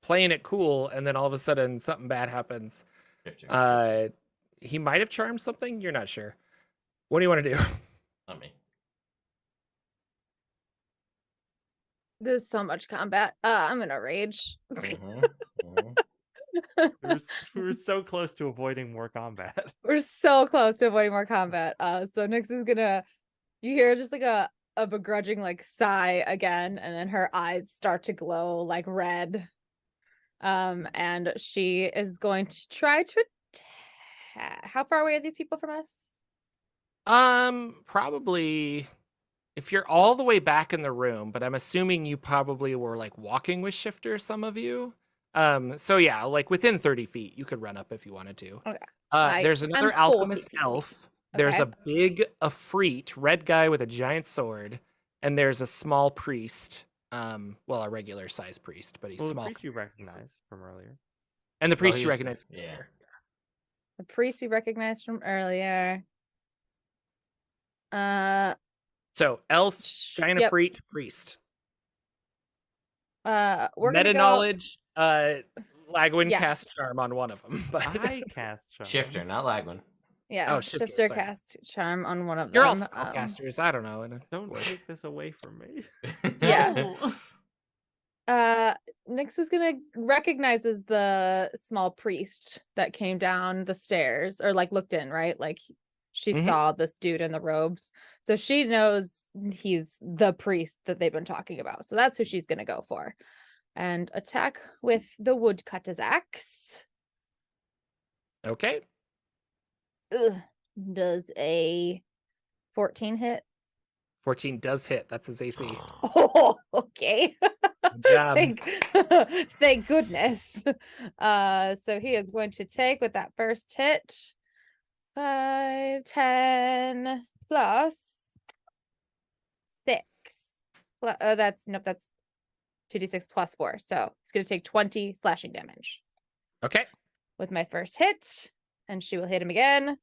playing it cool, and then all of a sudden something bad happens. Shifter. He might have charmed something. You're not sure. What do you want to do? Not me. There's so much combat. I'm gonna rage. Mhm, mhm. We were so close to avoiding more combat. We're so close to avoiding more combat. So Nyx is gonna, you hear just like a begrudging like sigh again, and then her eyes start to glow like red. And she is going to try to attack. How far away are these people from us? Probably if you're all the way back in the room, but I'm assuming you probably were like walking with Shifter, some of you. So yeah, like within 30 feet, you could run up if you wanted to. Okay. There's another I'm 40 alchemist feet. elf. There's Okay. a big Afreet, red guy with a giant sword, and there's a small priest. Well, a regular size priest, but he's Well, the small. priest you recognize from earlier. And the priest he you was- recognize. yeah. The priest we recognized from earlier. So elf, giant Yep. Afreet, priest. We're Meta gonna go. knowledge. Lagwin Yeah. cast charm on one of them, but I cast charm. Shifter, not Lagwin. Yeah, Oh, Shifter, Shifter sorry. cast charm on one of you're all them. spellcasters. I don't know. Don't take this away from me. Yeah. No. Nyx is gonna recognizes the small priest that came down the stairs, or like looked in, right? Like she Mhm. saw this dude in the robes, so she knows he's the priest that they've been talking about. So that's who she's gonna go for, and attack with the woodcutter's axe. Okay. Ugh. Does a 14 hit? 14 does hit. That's his AC. Oh, okay. Good job. Thank goodness. So he is going to take with that first hit 5, 10 plus 6. That's 2d6 plus 4. So it's going to take 20 slashing damage Okay. with my first hit, and she will hit him again.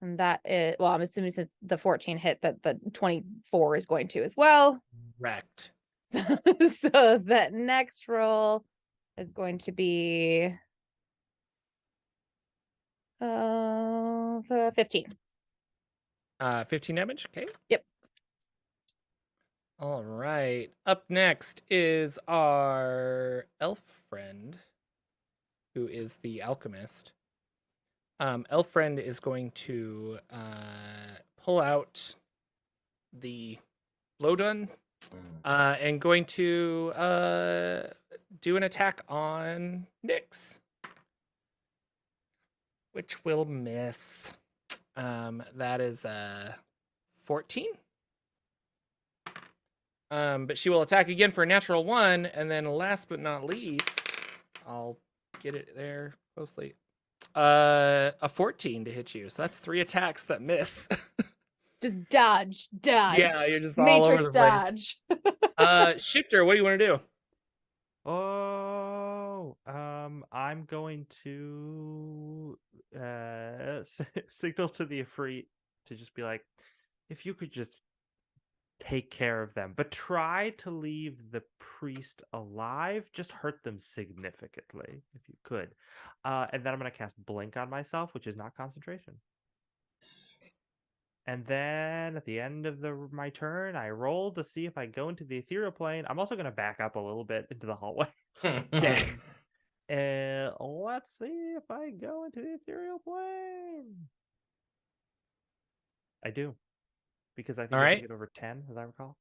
And that is, well, I'm assuming since the 14 hit that the 24 is going to as well. Wrecked. So, that next roll is going to be 15. 15 damage. Okay. Yep. All right. Up next is our elf friend, who is the alchemist. Elf friend is going to pull out the blowgun and going to do an attack on Nyx, which will miss. That is 14. But she will attack again for a natural 1, and then last but not least, I'll get it there closely. A 14 to hit you. So that's 3 attacks that miss. Just dodge. Yeah, you're just all over Matrix the place. dodge. Shifter, what do you want to do? Oh, I'm going to signal to the Afreet to just be like, if you could just take care of them, but try to leave the priest alive. Just hurt them significantly if you could. And then I'm going to cast Blink on myself, which is not concentration. And then at the end of my turn, I roll to see if I go into the ethereal plane. I'm also going to back up a little bit into the hallway. Okay. And let's see if I go into the ethereal plane. I do. Because I think All I have right. to get over 10, as I recall.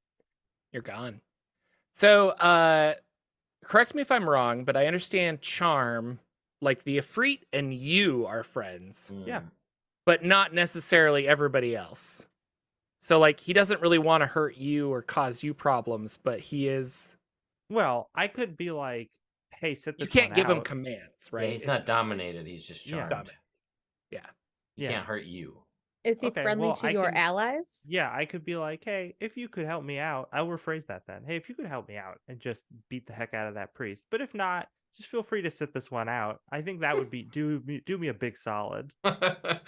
You're gone. So, correct me if I'm wrong, but I understand charm, like the Afreet and you are friends, Yeah. but not necessarily everybody else. So, like, he doesn't really want to hurt you or cause you problems, but he is. Well, I could be like, hey, sit You this can't one give him out. commands, Yeah, right? he's It's- not dominated. He's just Yeah. charmed. Yeah. He Yeah. can't hurt you. Is he Okay, friendly well, to I your can- allies? Yeah, I could be like, hey, if you could help me out, I'll rephrase that then. Hey, if you could help me out and just beat the heck out of that priest. But if not, just feel free to sit this one out. I think that would be do me a big solid. Because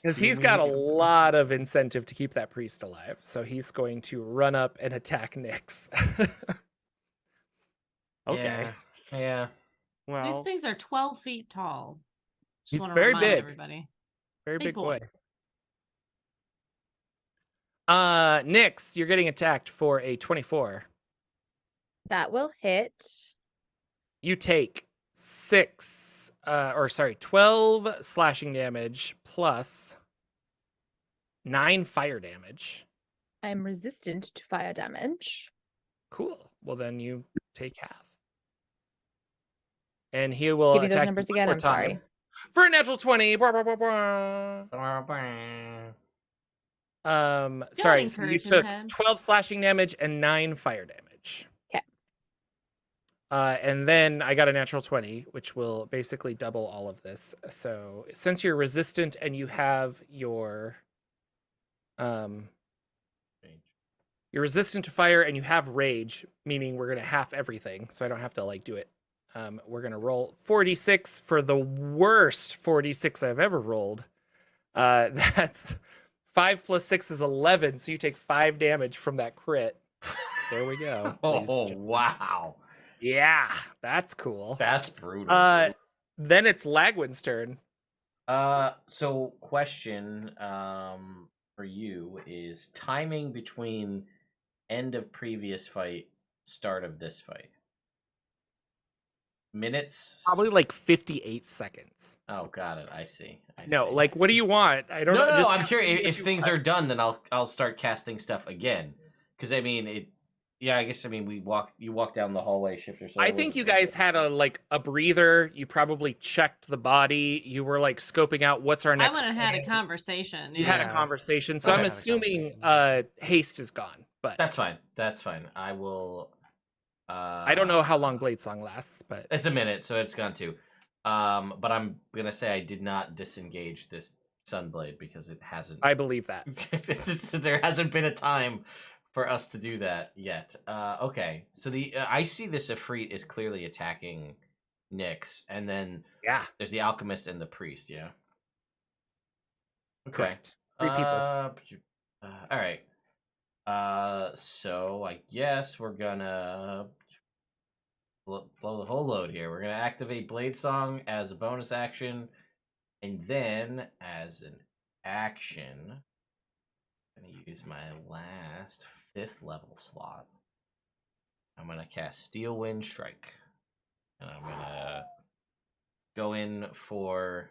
Do he's got a me- lot of incentive to keep that priest alive. So he's going to run up and attack Nyx. Okay. Yeah. These Well, things are 12 feet tall. Just He's want to very remind big. everybody. Very Big big boy. boy. Nyx, you're getting attacked for a 24. That will hit. You take 12 slashing damage plus 9 fire damage. I'm resistant to fire damage. Cool. Well, then you take half. And he will Give me those attack numbers you again. one I'm more sorry. time for a natural 20. Blah, blah, blah, blah. Sorry. So you encourage him, took Ted. 12 slashing damage and 9 fire damage. 'Kay. And then I got a natural 20, which will basically double all of this. So since you're resistant and you have your you're resistant to fire and you have rage, meaning we're gonna half everything, so I don't have to like do it. We're gonna roll 46 for the worst 46 I've ever rolled. That's 5 plus 6 is 11, so you take 5 damage from that crit. There we go. ladies and Oh, gentlemen. wow. Yeah, that's cool. That's brutal. Then it's Lagwin's turn. So question for you is timing between end of previous fight, start of this fight. Minutes? Probably like 58 seconds. Oh, got it. I see. No, see. like what do you want? I don't No, know. no, Just I'm tell curious. me what If you things want. are done, then I'll start casting stuff again. Because I mean it. Yeah, I guess you walked down the hallway, shifter. So I think you guys had a breather. You probably checked the body. You were like scoping out what's our I next. went and had a plan. conversation. You Yeah. had a conversation, so Okay. I'm Had a assuming haste is gone. But That's fine. That's fine. I will. I don't know how long Bladesong lasts, but It's a minute, so it's gone too. But I'm gonna say I did not disengage this Sunblade because it hasn't. I believe that. There hasn't been a time for us to do that yet. Okay, so I see this Ifrit is clearly attacking Nyx, and then Yeah, there's the alchemist and the priest. Yeah. Okay. correct. 3 people. All right. So I guess we're gonna blow the whole load here. We're gonna activate Blade Song as a bonus action, and then as an action, I'm gonna use my last 5th level slot. I'm gonna cast Steel Wind Strike, and I'm gonna go in for.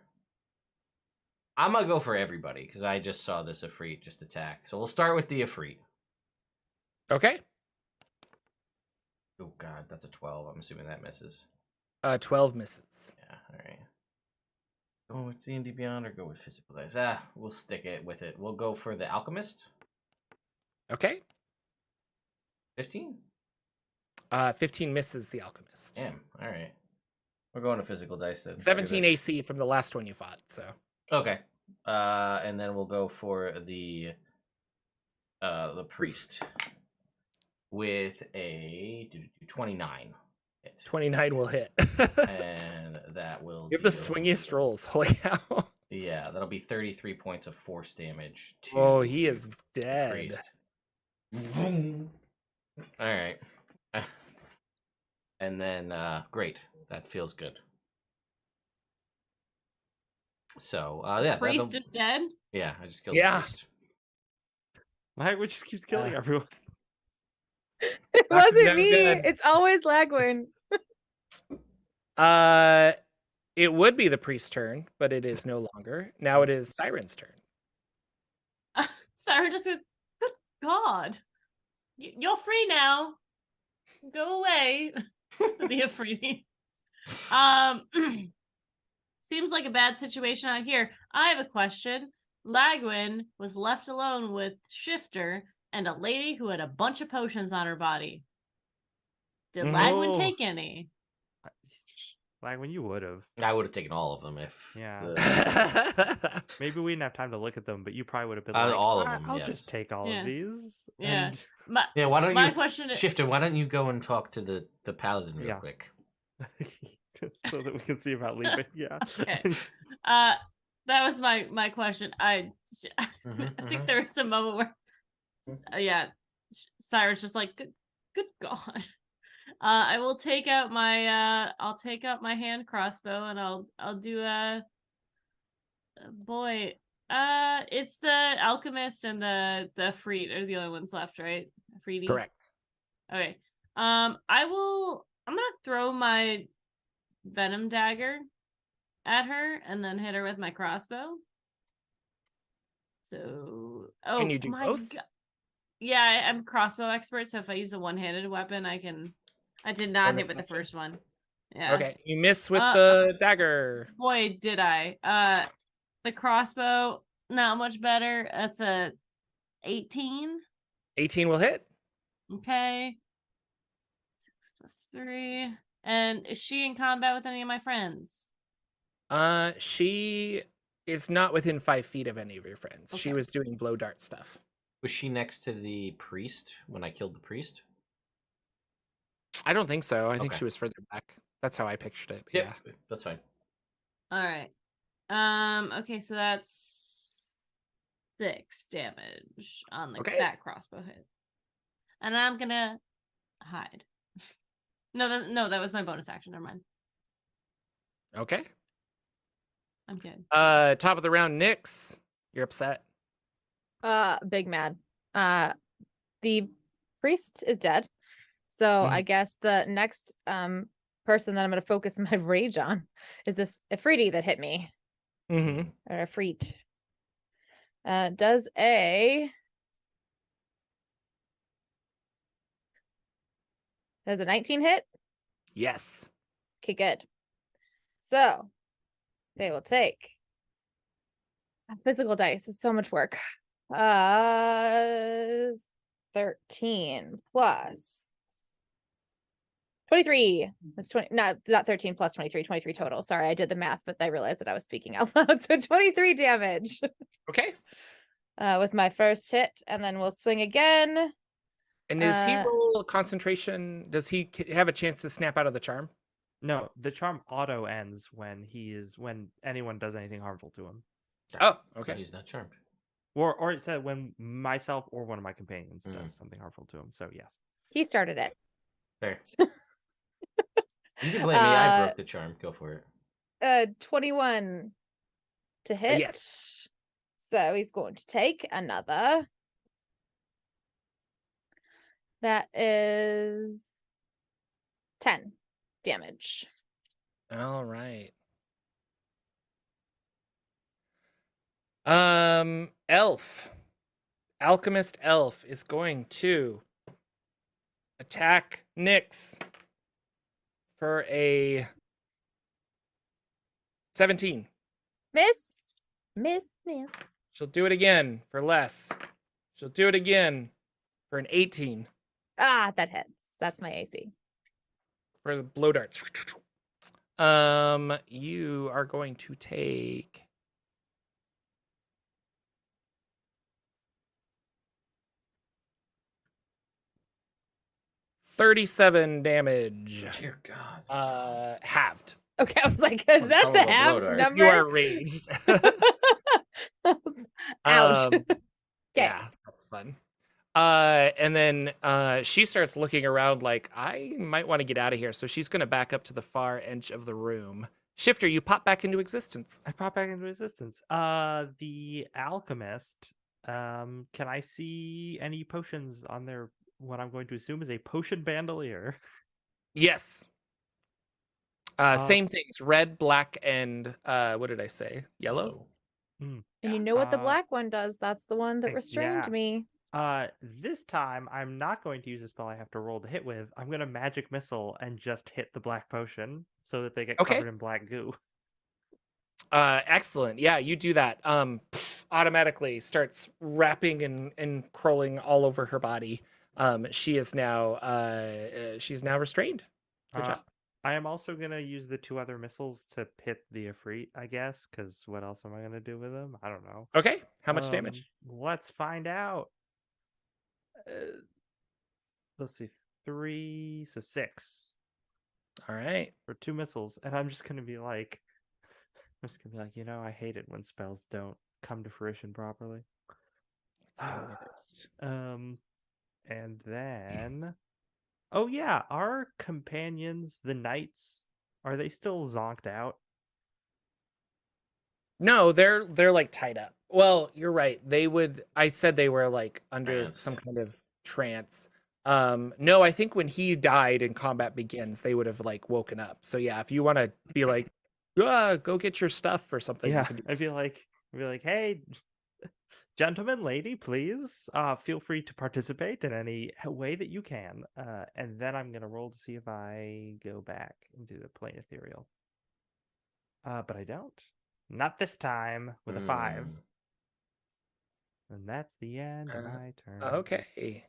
I'm gonna go for everybody because I just saw this Ifrit just attack. So we'll start with the Ifrit. Okay. Oh god, that's a 12. I'm assuming that misses. 12 misses. Yeah, alright. Go with D&D Beyond or go with physical dice? We'll stick it with it. We'll go for the Alchemist. Okay. 15? 15 misses the alchemist. Damn, alright. We're going to physical dice then. 17 AC from the last one you fought, so. Okay. And then we'll go for the priest with a 29. Hit. 29 will hit. And that will You have the deal- swingiest rolls. Holy cow. Yeah, that'll be 33 points of force damage to Oh, he is the dead. priest. Vroom. All right. And then great. That feels good. So, yeah, Priest is dead. yeah, I just killed Yeah. the priest. Lagwin just keeps killing everyone. It Dr. wasn't Dev's me. dead. It's always Lagwin. It would be the priest's turn, but it is no longer. Now it is Siren's turn. Sarah just went, good God. You're free now. Go away. The Ifrit. Seems like a bad situation out here. I have a question. Lagwin was left alone with Shifter and a lady who had a bunch of potions on her body. Did Lagwin Oh. take any? Like when you would have. I would have taken all of them if. Yeah. Maybe we didn't have time to look at them, but you probably would have been like, all of them. I'll Yes. just take all Yeah. of these. Yeah. And Yeah. Why don't My you, question is, Shifter? Why don't you go and talk to the paladin real Yeah. quick? so that we can see about leaving. Yeah. Okay. That was my question. I think there was a moment where, Cyrus just like, good God. I will take out my I'll take out my hand crossbow and I'll do boy. It's the alchemist and the Freed are the only ones left, right? Freedy. Correct. Okay. I'm gonna throw my venom dagger at her and then hit her with my crossbow. So, Can you do both? Yeah, I'm a crossbow expert, so if I use a one-handed weapon, I can. I did not hit with the first one. Yeah. Okay, you miss with the dagger. Boy, did I. The crossbow, not much better. That's a 18. 18 will hit. Okay. 6 + 3. And is she in combat with any of my friends? She is not within 5 feet of any of your friends. She Okay. was doing blow dart stuff. Was she next to the priest when I killed the priest? I don't think so. I think Okay. she was further back. That's how I pictured it. But Yeah, that's fine. All right. Okay, so that's 6 damage on the that crossbow hit. And I'm gonna hide. No, that was my bonus action. Never mind. Okay. I'm good. Top of the round, Nyx. You're upset. Big mad. The priest is dead. So I guess the next person that I'm gonna focus my rage on is this Ifriti that hit me. Mm-hmm. Or Ifrit. Does a 19 hit? Yes. Okay, good. So they will take a physical dice. It's so much work. 13 plus 23. That's 20. Not 13 plus 23. 23 total. Sorry, I did the math, but I realized that I was speaking out loud. So 23 damage. Okay. With my first hit, and then we'll swing again. And is he roll concentration? Does he have a chance to snap out of the charm? No, the charm auto ends when anyone does anything harmful to him. Oh, So okay. he's not charmed. Or it said when myself or one of my companions does something harmful to him. So yes. He started it. There. You can blame me. I broke the charm. Go for it. 21 to hit. Yes. So he's going to take another. That is 10 damage. All right. Alchemist elf is going to attack Nyx for a 17. Miss. She'll do it again for less. She'll do it again for an 18. Ah, that hits. That's my AC. For the blow darts. You are going to take 37 damage. Dear God. Halved. Okay, I was like, is that Call the it a half blow dart. number? You are raged. Ouch. Okay. Yeah, that's fun. And then she starts looking around like, I might want to get out of here. So she's going to back up to the far edge of the room. Shifter, you pop back into existence. I pop back into existence. The alchemist. Can I see any potions on their what I'm going to assume is a potion bandolier? Yes. Same things, red, black, and what did I say? Yellow? And you know what the black one does? That's the one that yeah. restrained me. This time I'm not going to use a spell I have to roll to hit with. I'm going to magic missile and just hit the black potion so that they get covered in black goo. Excellent. Yeah, you do that. Automatically starts wrapping and crawling all over her body. She is now she's now restrained. Good job. I am also gonna use the 2 other missiles to pit the Ifrit, I guess, because what else am I gonna do with them? I don't know. Okay. How much damage? Let's find out. Let's see, 3, so 6 All right. for 2 missiles, and I'm just gonna be like, I hate it when spells don't come to fruition properly. It's the worst. And then, oh yeah, our companions, the knights, are they still zonked out? No, they're like tied up. Well, you're right. I said they were like under some Tranced. kind of trance. No, I think when he died and combat begins, they would have like woken up. So yeah, if you want to be like, go get your stuff or something, you Yeah, can do. I'd be like, hey, gentlemen, lady, please, feel free to participate in any way that you can. And then I'm gonna roll to see if I go back into the plane ethereal. But I don't. Not this time with a 5. Mm. And that's the end of my turn. Okay.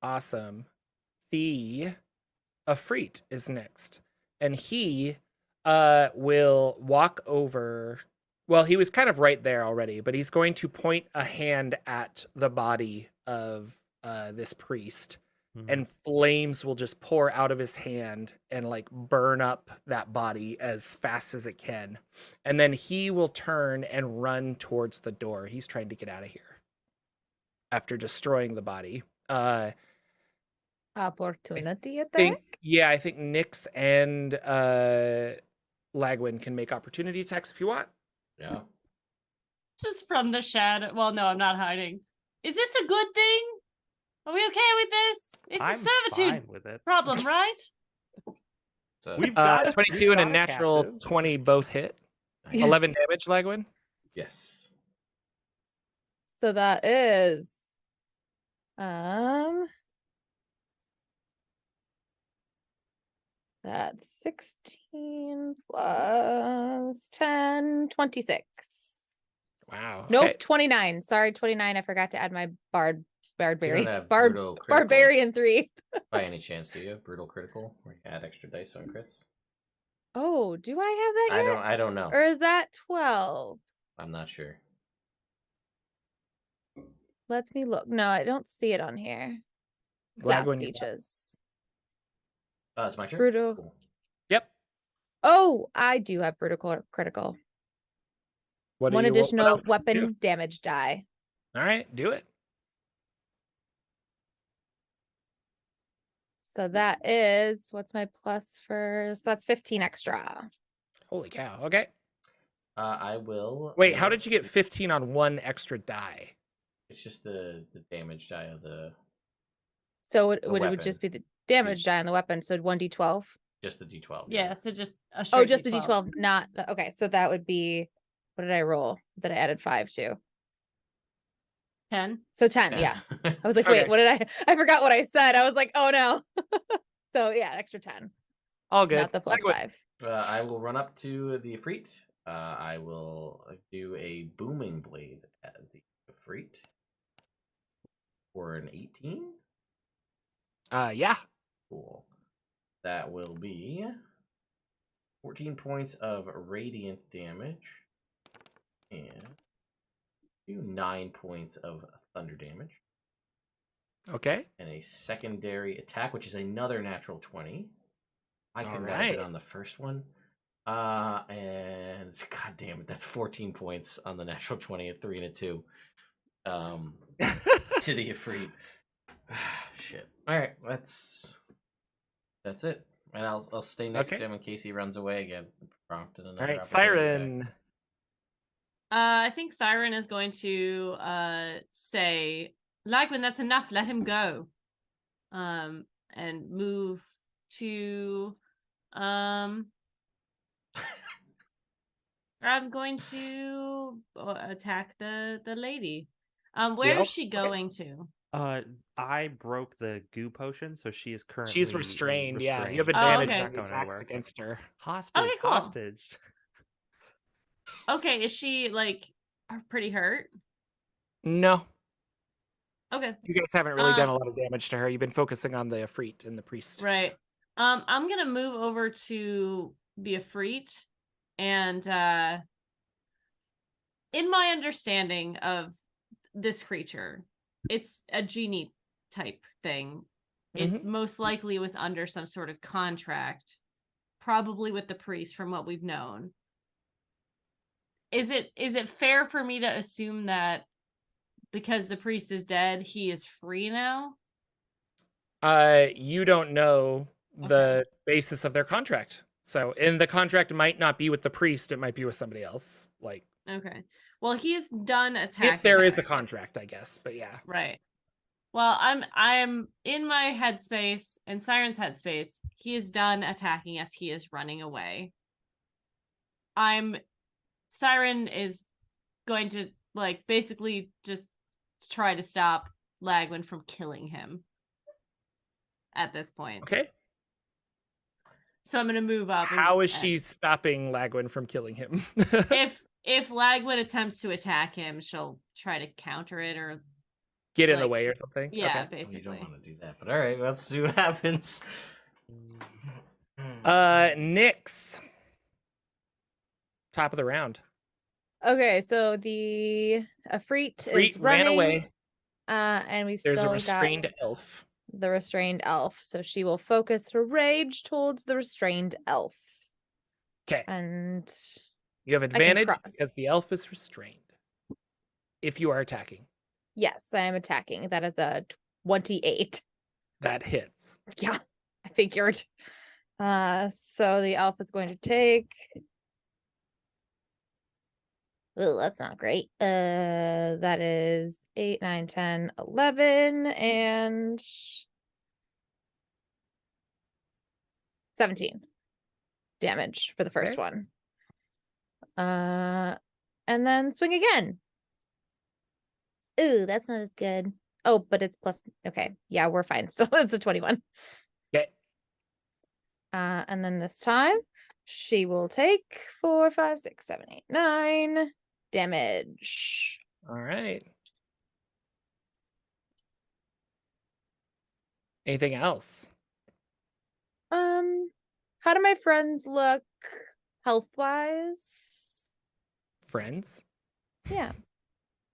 Awesome. The Afreet is next, and he will walk over. Well, he was kind of right there already, but he's going to point a hand at the body of this priest, and flames will just pour out of his hand and like burn up that body as fast as it can. And then he will turn and run towards the door. He's trying to get out of here after destroying the body. Opportunity attack. I think Nyx and Lagwin can make opportunity attacks if you want. Yeah. Just from the shadow. Well, no, I'm not hiding. Is this a good thing? Are we okay with this? It's I'm a servitude fine with it. problem, right? So We've got 22 we've and a got a natural captive. 20 both hit. nice. 11 damage, Lagwin. Yes. So that is that's 16 plus 10, 26. Wow. Nope, Okay. 29. Sorry, 29. I forgot to add my You don't barbarian. have brutal critical Barbarian 3. by any chance, do you? Brutal critical, where you add extra dice on crits? Oh, do I have that yet? I don't know. Or is that 12? I'm not sure. Let me look. No, I don't see it on here. Class Lagwin, you're back. features. It's my turn. Brutal. Cool. Yep. Oh, I do have brutal critical. What One what additional else do you do? weapon damage die. All right, do it. So that is, what's my plus for? So that's 15 extra. Holy cow. Okay. I will. Wait, how did you get 15 on one extra die? It's just the damage die of the So it weapon. would just be the damage die on the weapon. So 1d12. just the D12. Yeah, so just a Oh, straight just the D12. d12, not the, okay. So that would be, what did I roll? That I added 5 to. 10. So 10, yeah. I was like, wait, Okay. what did I forgot what I said. I was like, oh no. So yeah, extra 10. All good. Not the plus Lagwin. 5. I will run up to the Ifrit. I will do a booming blade at the Ifrit for an 18. Yeah. Cool. That will be 14 points of radiant damage and 9 points of thunder damage. Okay. And a secondary attack, which is another natural 20. I All couldn't right. have been on the first one. And god damn it, that's 14 points on the natural 20 at 3 and a 2. To the Ifrit. Shit. Alright, that's it. And I'll stay next to him in case he runs away again. Prompted another All right, opportunity attack. Siren. I think Siren is going to say, Lagwin, that's enough. Let him go. And move to I'm going to attack the lady. Where Yep. is she going to? I broke the goo potion, so she is currently She's restrained. Yeah, you have restrained. advantage okay. on Not going attacks anywhere. against her. Hostage, Okay, cool. hostage. Okay, is she like pretty hurt? No. Okay. You guys haven't really done a lot of damage to her. You've been focusing on the Ifrit and the priest. Right. I'm gonna move over to the Ifrit, and in my understanding of this creature, it's a genie type thing. It most likely was under some sort of contract, probably with the priest, from what we've known. Is it fair for me to assume that because the priest is dead, he is free now? You don't know the basis of their contract. So, and the contract might not be with the priest, it might be with somebody else. Like, Okay. Well, he's done attacking. if there is a us. contract, I guess. But yeah. Right. Well, I'm in my headspace and Siren's headspace. He is done attacking us. He is running away. Siren is going to like basically just try to stop Lagwin from killing him at this point. Okay. So I'm gonna move up. How is she stopping Lagwin from killing him? if Lagwin attempts to attack him, she'll try to counter it or get in the way or something. Yeah, okay. basically. You don't want to do that, but all right, let's see what happens. Nyx. Top of the round. Okay, so the Ifrit is running. Ran away. And we There's still a restrained got elf. the restrained elf. So she will focus her rage towards the restrained elf. Okay. And you have advantage cross. because the elf is restrained. If you are attacking. Yes, I am attacking. That is a 28. That hits. Yeah, I figured. So the elf is going to take. Oh, that's not great. That is 8, 9, 10, 11, and 17 damage for the first one. And then swing again. Ooh, that's not as good. Oh, but it's plus. Okay, yeah, we're fine. Still, it's a 21. Okay. And then this time she will take 4, 5, 6, 7, 8, 9 damage. All right. Anything else? How do my friends look health-wise? Friends? Yeah.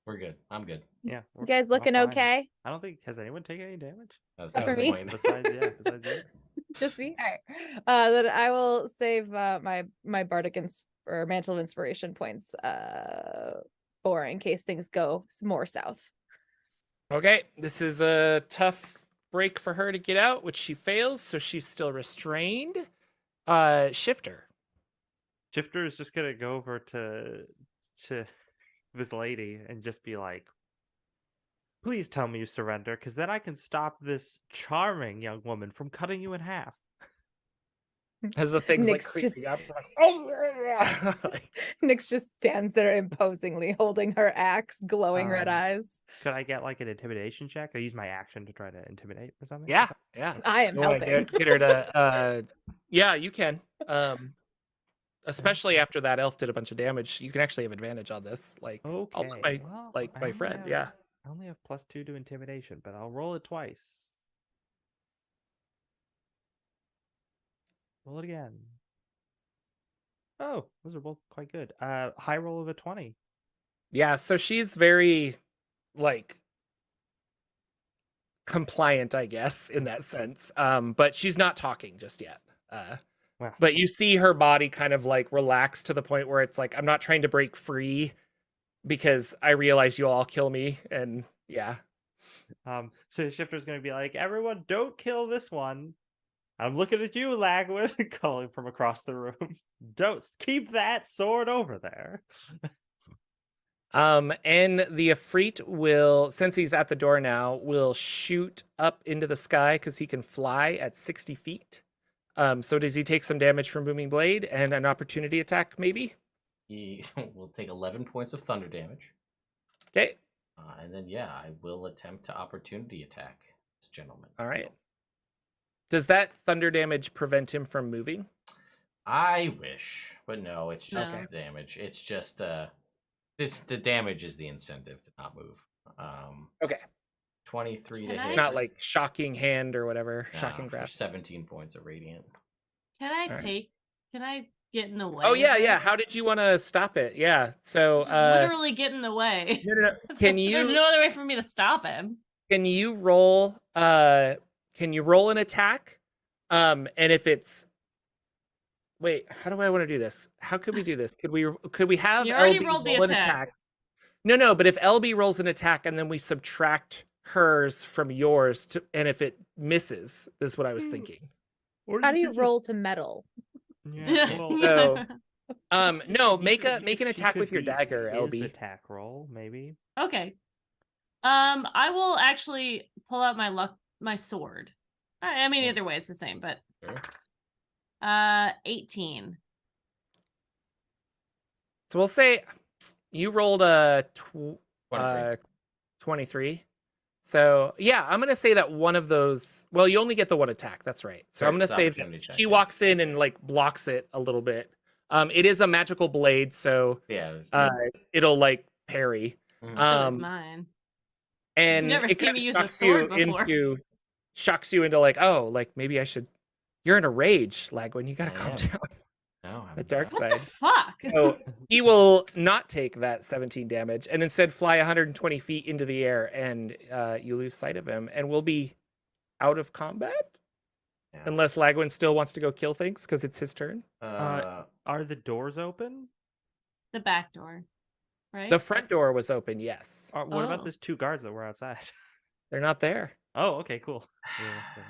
We're good. I'm good. Yeah. You guys looking fine. okay? I don't think has anyone taken any damage. That's For me? Besides you. Just me? All right. Then I will save my bardic or mantle of inspiration points for in case things go more south. Okay. This is a tough break for her to get out, which she fails, so she's still restrained. Shifter. Shifter is just gonna go over to this lady and just be like, please tell me you surrender, because then I can stop this charming young woman from cutting you in half. As the thing's like Nyx creeping up. Like, oh, Nyx just stands there imposingly holding her axe, glowing red eyes. Could I get like an intimidation check? I use my action to try to intimidate or something? yeah. I am You wanna helping. get her to yeah, you can. Especially after that elf did a bunch of damage, you can actually have advantage on this. Like, Okay. I'll let my friend. Yeah. I only have +2 to intimidation, but I'll roll it twice. Roll it again. Oh, those are both quite good. High roll of a 20. Yeah, so she's very like compliant, I guess, in that sense. But she's not talking just yet. Wow. But you see her body kind of like relax to the point where it's like, I'm not trying to break free because I realize you'll all kill me. And yeah. So Shifter's gonna be like, everyone don't kill this one. I'm looking at you, Lagwood, calling from across the room. Don't keep that sword over there. And the Ifrit will, since he's at the door now, will shoot up into the sky because he can fly at 60 feet. So does he take some damage from Booming Blade and an opportunity attack, maybe? He will take 11 points of thunder damage. Okay. And then, yeah, I will attempt to opportunity attack this gentleman. All right. Does that thunder damage prevent him from moving? I wish, but no, it's just No. damage. It's just the damage is the incentive to not move. Okay. 23 to Can I- hit. Not like shocking hand or whatever. No, Shocking for grasp. 17 points of radiant. Can I Alright. take? Can I get in the way? Oh of yeah, yeah. this? How did you want to stop it? Yeah. So Just literally get in the way. no. Can There's you no other way for me to stop him. can you roll an attack? And if it's wait, how do I want to do this? How could we do this? Could we have You already LB rolled the roll an attack. attack? No, but if LB rolls an attack and then we subtract hers from yours to, and if it misses, is what I was thinking. Or How do you could roll to metal? Yeah, well, So, no, you make could- an she attack could with your beat dagger, his LB. attack roll, maybe. Okay. I will actually pull out my sword. I mean, either way, it's the same. But Sure. 18. So we'll say you rolled a 23. 23. So yeah, I'm gonna say that one of those. Well, you only get the one attack. That's right. So I'm Right, gonna it's say that opportunity check, she yeah. walks in and like blocks it a little bit. It is a magical blade, so Yeah. there's- it'll like parry. Mhm. So is mine. And never it seen kind me of use a shocks sword you before. shocks you into like, oh, like maybe I should. You're in a rage, Lagwin. You gotta I calm am. down. No, The dark What side. the fuck? So he will not take that 17 damage and instead fly 120 feet into the air, and you lose sight of him, and will be out of combat Yeah. unless Lagwin still wants to go kill things because it's his turn. Are the doors open? The back door, right? The front door was open, yes. What about Oh. those two guards that were outside? They're not there. Oh, okay, cool. Yeah,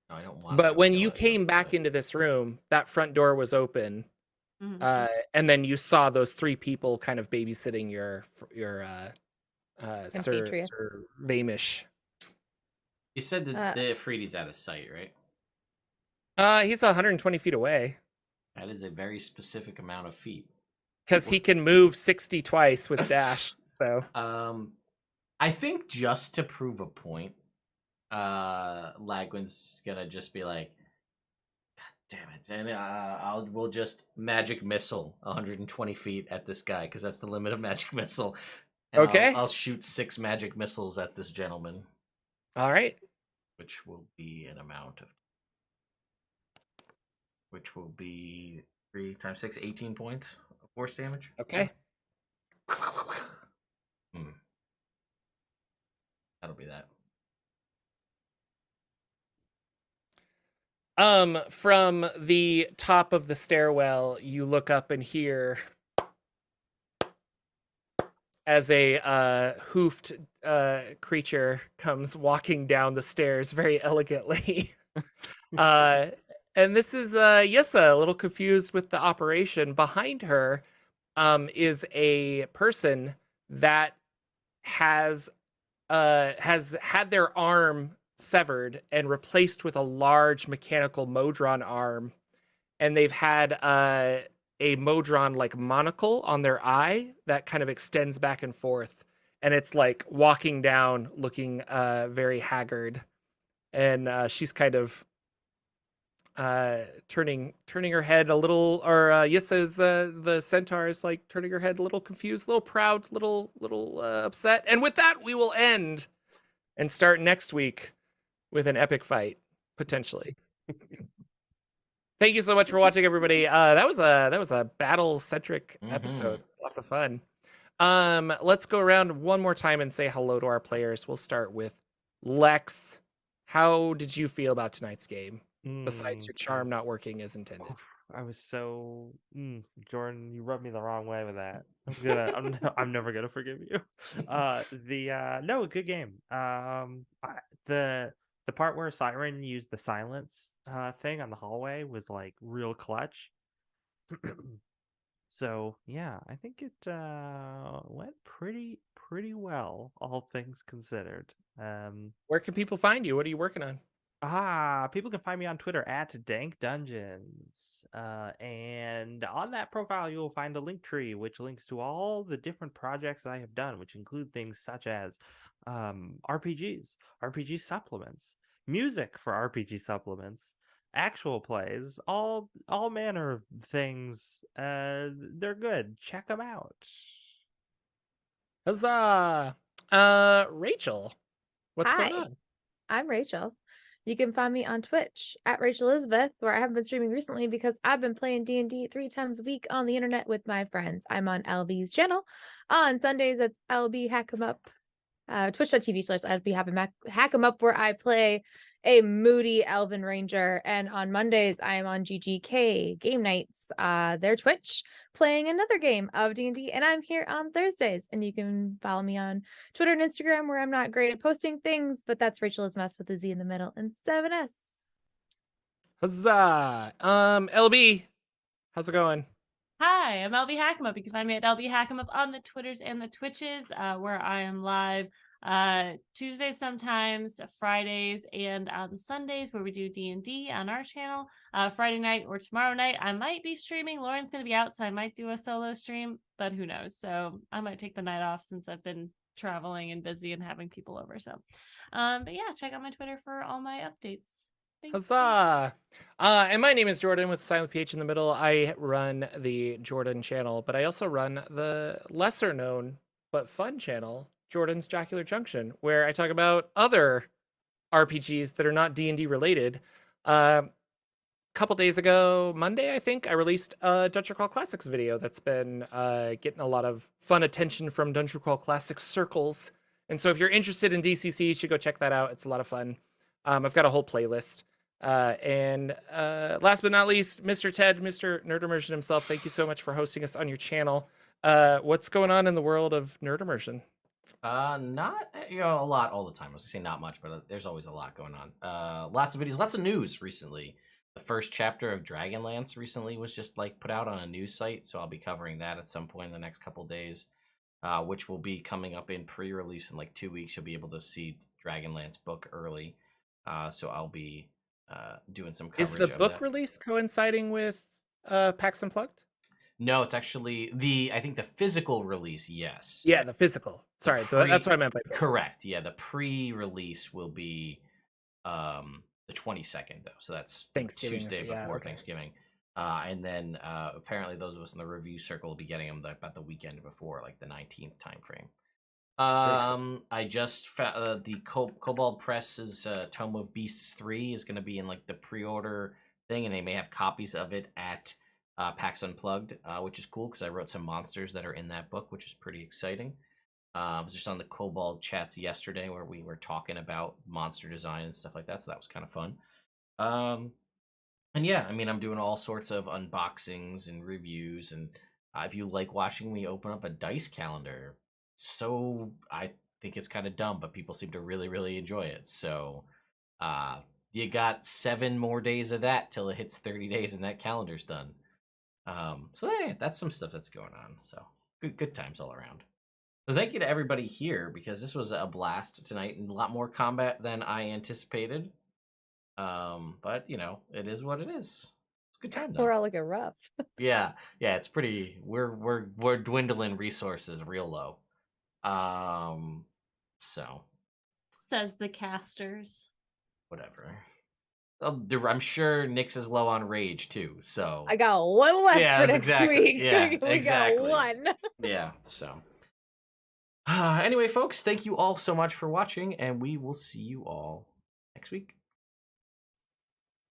No, I don't want. But to when kill you it, came back but- into this room, that front door was open, Mhm. and then you saw those three people kind of babysitting your Compatriots. Sir Vamish. You said that Uh, the Freedy's out of sight, right? He's 120 feet away That is a very specific amount of feet. because he can move 60 twice with dash. So I think just to prove a point, Lagwin's gonna just be like, "God damn it!" And we'll just magic missile 120 feet at this guy because that's the limit of magic missile. And Okay. I'll shoot 6 magic missiles at this gentleman, all right. which will be an amount of, which will be 3 times 6, 18 points of force damage. Okay. That'll be that. From the top of the stairwell, you look up and hear as a hoofed creature comes walking down the stairs very elegantly. And this is Yissa, a little confused with the operation. Behind her is a person that has had their arm severed and replaced with a large mechanical Modron arm, and they've had a Modron like monocle on their eye that kind of extends back and forth, and it's like walking down looking very haggard, and she's kind of turning her head a little, or Yissa's the centaur is like turning her head a little confused, a little proud, little upset. And with that, we will end and start next week with an epic fight, potentially. Thank you so much for watching, everybody. That was a battle-centric episode. Lots of fun. Let's go around one more time and say hello to our players. We'll start with Lex. How did you feel about tonight's game? Besides your charm not working as intended. I was so Jordan, you rubbed me the wrong way with that. I'm never gonna forgive you. No, good game. The part where Siren used the silence thing on the hallway was like real clutch. So yeah, I think it went pretty well, all things considered. Where can people find you? What are you working on? People can find me on Twitter at Dank Dungeons. And on that profile, you'll find a link tree, which links to all the different projects I have done, which include things such as RPGs, RPG supplements, music for RPG supplements, actual plays, all manner of things. They're good. Check them out. Huzzah! Rachel, what's going Hi. on? I'm Rachel. You can find me on Twitch at Rachel Elizabeth, where I haven't been streaming recently because I've been playing D&D 3 times a week on the internet with my friends. I'm on LB's channel. On Sundays, it's LB Hack 'em Up. Twitch.tv/LB Hack 'em Up, where I play a moody elven ranger. And on Mondays, I am on GGK Game Nights, their Twitch, playing another game of D&D. And I'm here on Thursdays. And you can follow me on Twitter and Instagram, where I'm not great at posting things, but that's Rachel is Mess with a Z in the middle instead of an S. Huzzah! LB, how's it going? Hi, I'm LB Hackemup. You can find me at LB Hackemup on the Twitters and the Twitches, where I am live Tuesdays sometimes, Fridays, and on Sundays where we do D&D on our channel. Friday night or tomorrow night, I might be streaming. Lauren's going to be out, so I might do a solo stream, but who knows? So I might take the night off since I've been traveling and busy and having people over. So, but yeah, check out my Twitter for all my updates. Thanks. Huzzah! And my name is Jordan with silent PH in the middle. I run the Jordan channel, but I also run the lesser known but fun channel, Jordan's Jocular Junction, where I talk about other RPGs that are not D&D related. Couple days ago, Monday, I think, I released a Dungeon Crawl Classics video that's been getting a lot of fun attention from Dungeon Crawl Classics circles. And so if you're interested in DCC, you should go check that out. It's a lot of fun. I've got a whole playlist. And last but not least, Mr. Ted, Mr. Nerd Immersion himself, thank you so much for hosting us on your channel. What's going on in the world of Nerd Immersion? Not a lot all the time. I was gonna say not much, but there's always a lot going on. Lots of videos, lots of news recently. The first chapter of Dragonlance recently was just like put out on a news site, so I'll be covering that at some point in the next couple days, which will be coming up in pre-release in like 2 weeks. You'll be able to see Dragonlance book early, so I'll be doing some coverage. Is the of book that. release coinciding with PAX Unplugged? No, it's actually I think the physical release, yes. Yeah, the physical. Sorry, that's what I meant by book. Correct. Yeah, the pre-release will be the 22nd though, so that's Thanksgiving, Tuesday before okay. Thanksgiving. And then apparently those of us in the review circle will be getting them about the weekend before, like the 19th time frame. I just found the Cobalt Press's Tome of Beasts 3 is going to be in like the pre-order thing, and they may have copies of it at PAX Unplugged, which is cool because I wrote some monsters that are in that book, which is pretty exciting. I was just on the Cobalt chats yesterday where we were talking about monster design and stuff like that, so that was kind of fun. And yeah, I mean, I'm doing all sorts of unboxings and reviews, and if you like watching me open up a dice calendar, so I think it's kind of dumb, but people seem to really, really enjoy it. So you got 7 more days of that till it hits 30 days and that calendar's done. So yeah, that's some stuff that's going on. So good times all around. So thank you to everybody here, because this was a blast tonight and a lot more combat than I anticipated. But you know, it is what it is. It's a good time though. We're all looking rough. Yeah, it's pretty. We're dwindling resources real low. So Says the casters. whatever. I'm sure Nyx is low on rage too. So I got one left Yeah, for that's next exactly- week. yeah, we exactly. got one. yeah. So anyway, folks, thank you all so much for watching, and we will see you all next week.